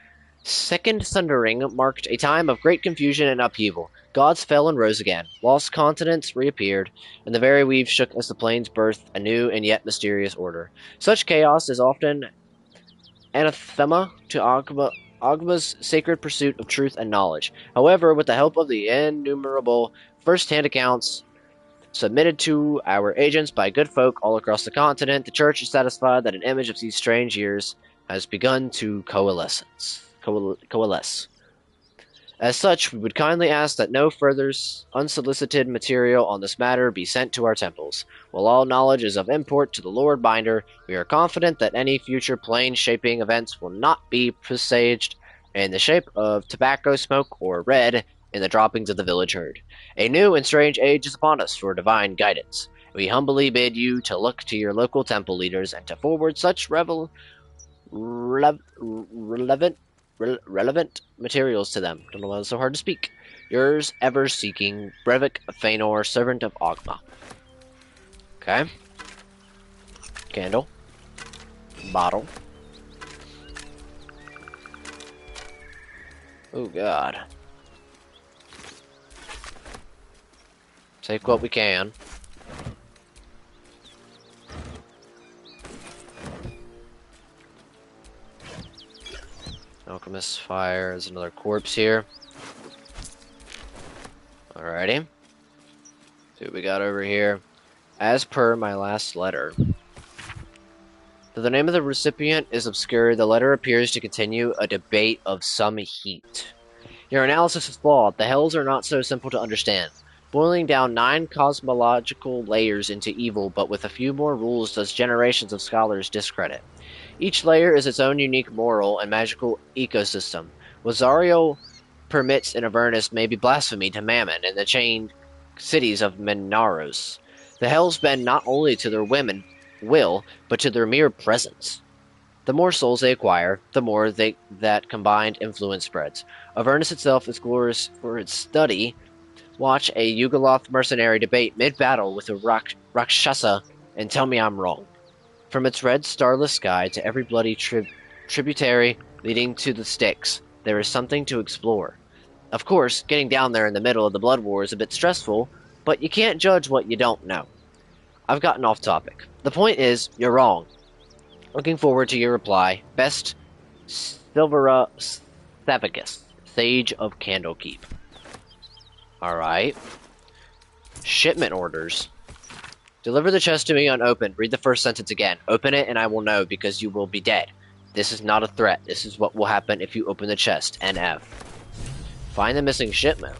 Second Thundering marked a time of great confusion and upheaval. Gods fell and rose again. Lost continents reappeared, and the very weave shook as the plains birthed a new and yet mysterious order. Such chaos is often anathema to Ogma's sacred pursuit of truth and knowledge. However, with the help of the innumerable first-hand accounts submitted to our agents by good folk all across the continent, the Church is satisfied that an image of these strange years has begun to coalesce. As such, we would kindly ask that no further unsolicited material on this matter be sent to our temples. While all knowledge is of import to the Lord Binder, we are confident that any future plane-shaping events will not be presaged in the shape of tobacco smoke or red in the droppings of the village herd. A new and strange age is upon us for divine guidance. We humbly bid you to look to your local temple leaders and to forward such relevant materials to them. Don't know why it's so hard to speak. Yours ever seeking, Brevik Fëanor, servant of Ogma. Okay. Candle. Bottle. Oh god. Take what we can. Alchemist's Fire. There's another corpse here. Alrighty. See what we got over here. As per my last letter. Though the name of the recipient is obscure, the letter appears to continue a debate of some heat. Your analysis is flawed. The hells are not so simple to understand. Boiling down 9 cosmological layers into evil, but with a few more rules does generations of scholars discredit. Each layer is its own unique moral and magical ecosystem. What Zariel permits in Avernus may be blasphemy to Mammon in the chained cities of Menaros. The hells bend not only to their will, but to their mere presence. The more souls they acquire, the more that combined influence spreads. Avernus itself is glorious for its study. Watch a Yugoloth mercenary debate mid-battle with a Rakshasa and tell me I'm wrong. From its red starless sky to every bloody tributary leading to the Styx, there is something to explore. Of course, getting down there in the middle of the Blood War is a bit stressful, but you can't judge what you don't know. I've gotten off topic. The point is, you're wrong. Looking forward to your reply. Best, Silvera Savicus, Sage of Candlekeep. Alright. Shipment orders. Deliver the chest to me unopened. Read the first sentence again. Open it and I will know, because you will be dead. This is not a threat. This is what will happen if you open the chest. NF. Find the missing shipment.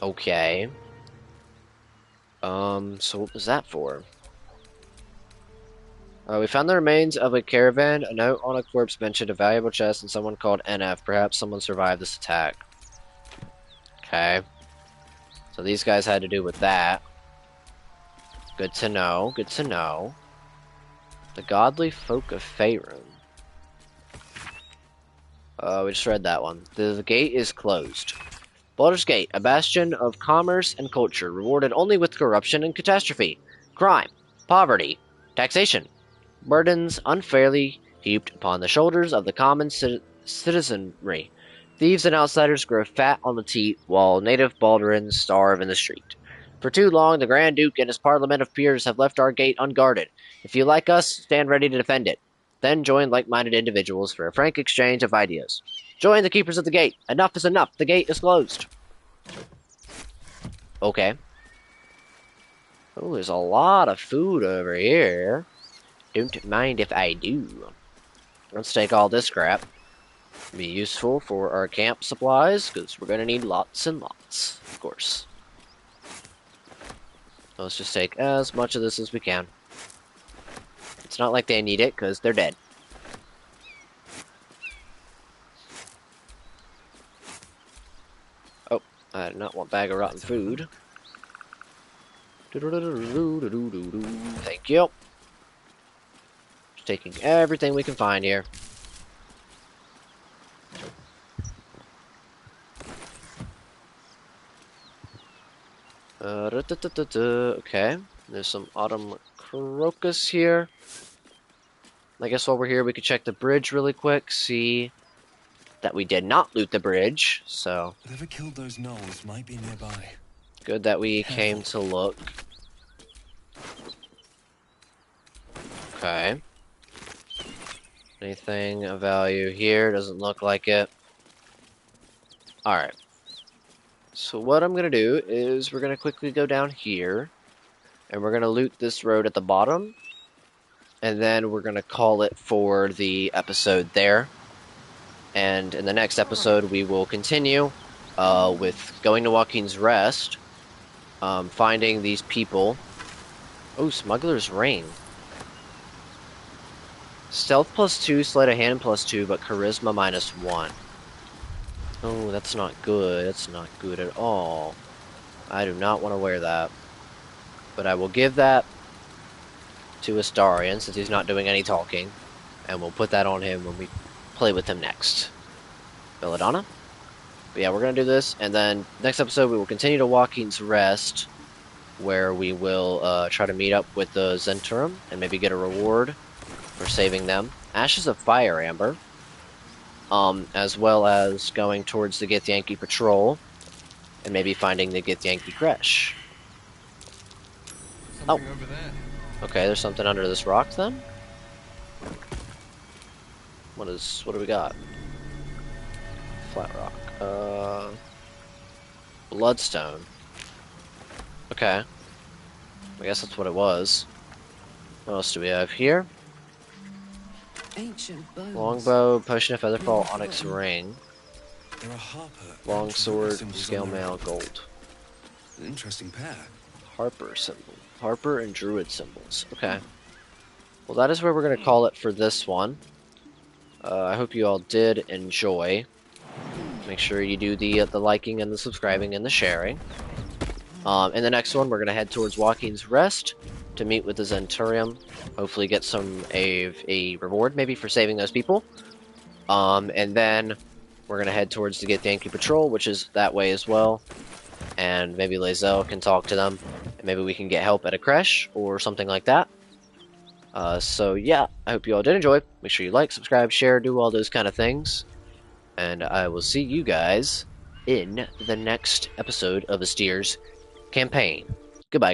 Okay. So what was that for? We found the remains of a caravan. A note on a corpse mentioned a valuable chest and someone called NF. Perhaps someone survived this attack. Okay. So these guys had to do with that. Good to know. Good to know. The godly folk of Faerun. We just read that one. The gate is closed. Baldur's Gate, a bastion of commerce and culture, rewarded only with corruption and catastrophe, crime, poverty, taxation, burdens unfairly heaped upon the shoulders of the common citizenry. Thieves and outsiders grow fat on the teat, while native Baldurins starve in the street. For too long, the Grand Duke and his parliament of peers have left our gate unguarded. If you like us, stand ready to defend it. Then join like-minded individuals for a frank exchange of ideas. Join the keepers of the gate. Enough is enough. The gate is closed. Okay. Oh, there's a lot of food over here. Don't mind if I do. Let's take all this crap. Be useful for our camp supplies, because we're going to need lots and lots, of course. Let's just take as much of this as we can. It's not like they need it, because they're dead. Oh, I did not want bag of rotten food. Thank you. Just taking everything we can find here. Okay, there's some autumn crocus here. I guess while we're here, we could check the bridge really quick, see that we did not loot the bridge, so... Whoever killed those gnolls might be nearby. Good that we came to look. Okay. Anything of value here? Doesn't look like it. Alright. So what I'm going to do is we're going to quickly go down here. And we're going to loot this road at the bottom. And then we're going to call it for the episode there. And in the next episode we will continue with going to Joaquin's Rest. Finding these people. Oh, Smuggler's Ring. Stealth +2, sleight of hand +2, but charisma -1. Oh, that's not good. That's not good at all. I do not want to wear that. But I will give that to Astarion, since he's not doing any talking. And we'll put that on him when we play with him next. Belladonna? But yeah, we're going to do this, and then next episode we will continue to Joaquin's Rest, where we will try to meet up with the Zentrum, and maybe get a reward for saving them. Ashes of Fire Amber. As well as going towards the Githyanki Patrol, and maybe finding the Githyanki Creche. Oh. Over there. Okay, there's something under this rock then? What do we got? Flat rock. Bloodstone. Okay. I guess that's what it was. What else do we have here? Ancient bones. Longbow, potion of featherfall, onyx ring. They're a harper. Longsword, Symbols scale on their mail, outfit. gold. An interesting pair. Harper symbol. Harper and druid symbols. Okay. Well, that is where we're going to call it for this one. I hope you all did enjoy. Make sure you do the liking and the subscribing and the sharing. In the next one, we're going to head towards Joaquin's Rest to meet with the Zenturium. Hopefully get a reward maybe for saving those people. And then we're going to head towards the Githyanki Patrol, which is that way as well. And maybe Lae'zel can talk to them. And maybe we can get help at a creche or something like that. So yeah, I hope you all did enjoy. Make sure you like, subscribe, share, do all those kind of things. And I will see you guys in the next episode of Astir's campaign.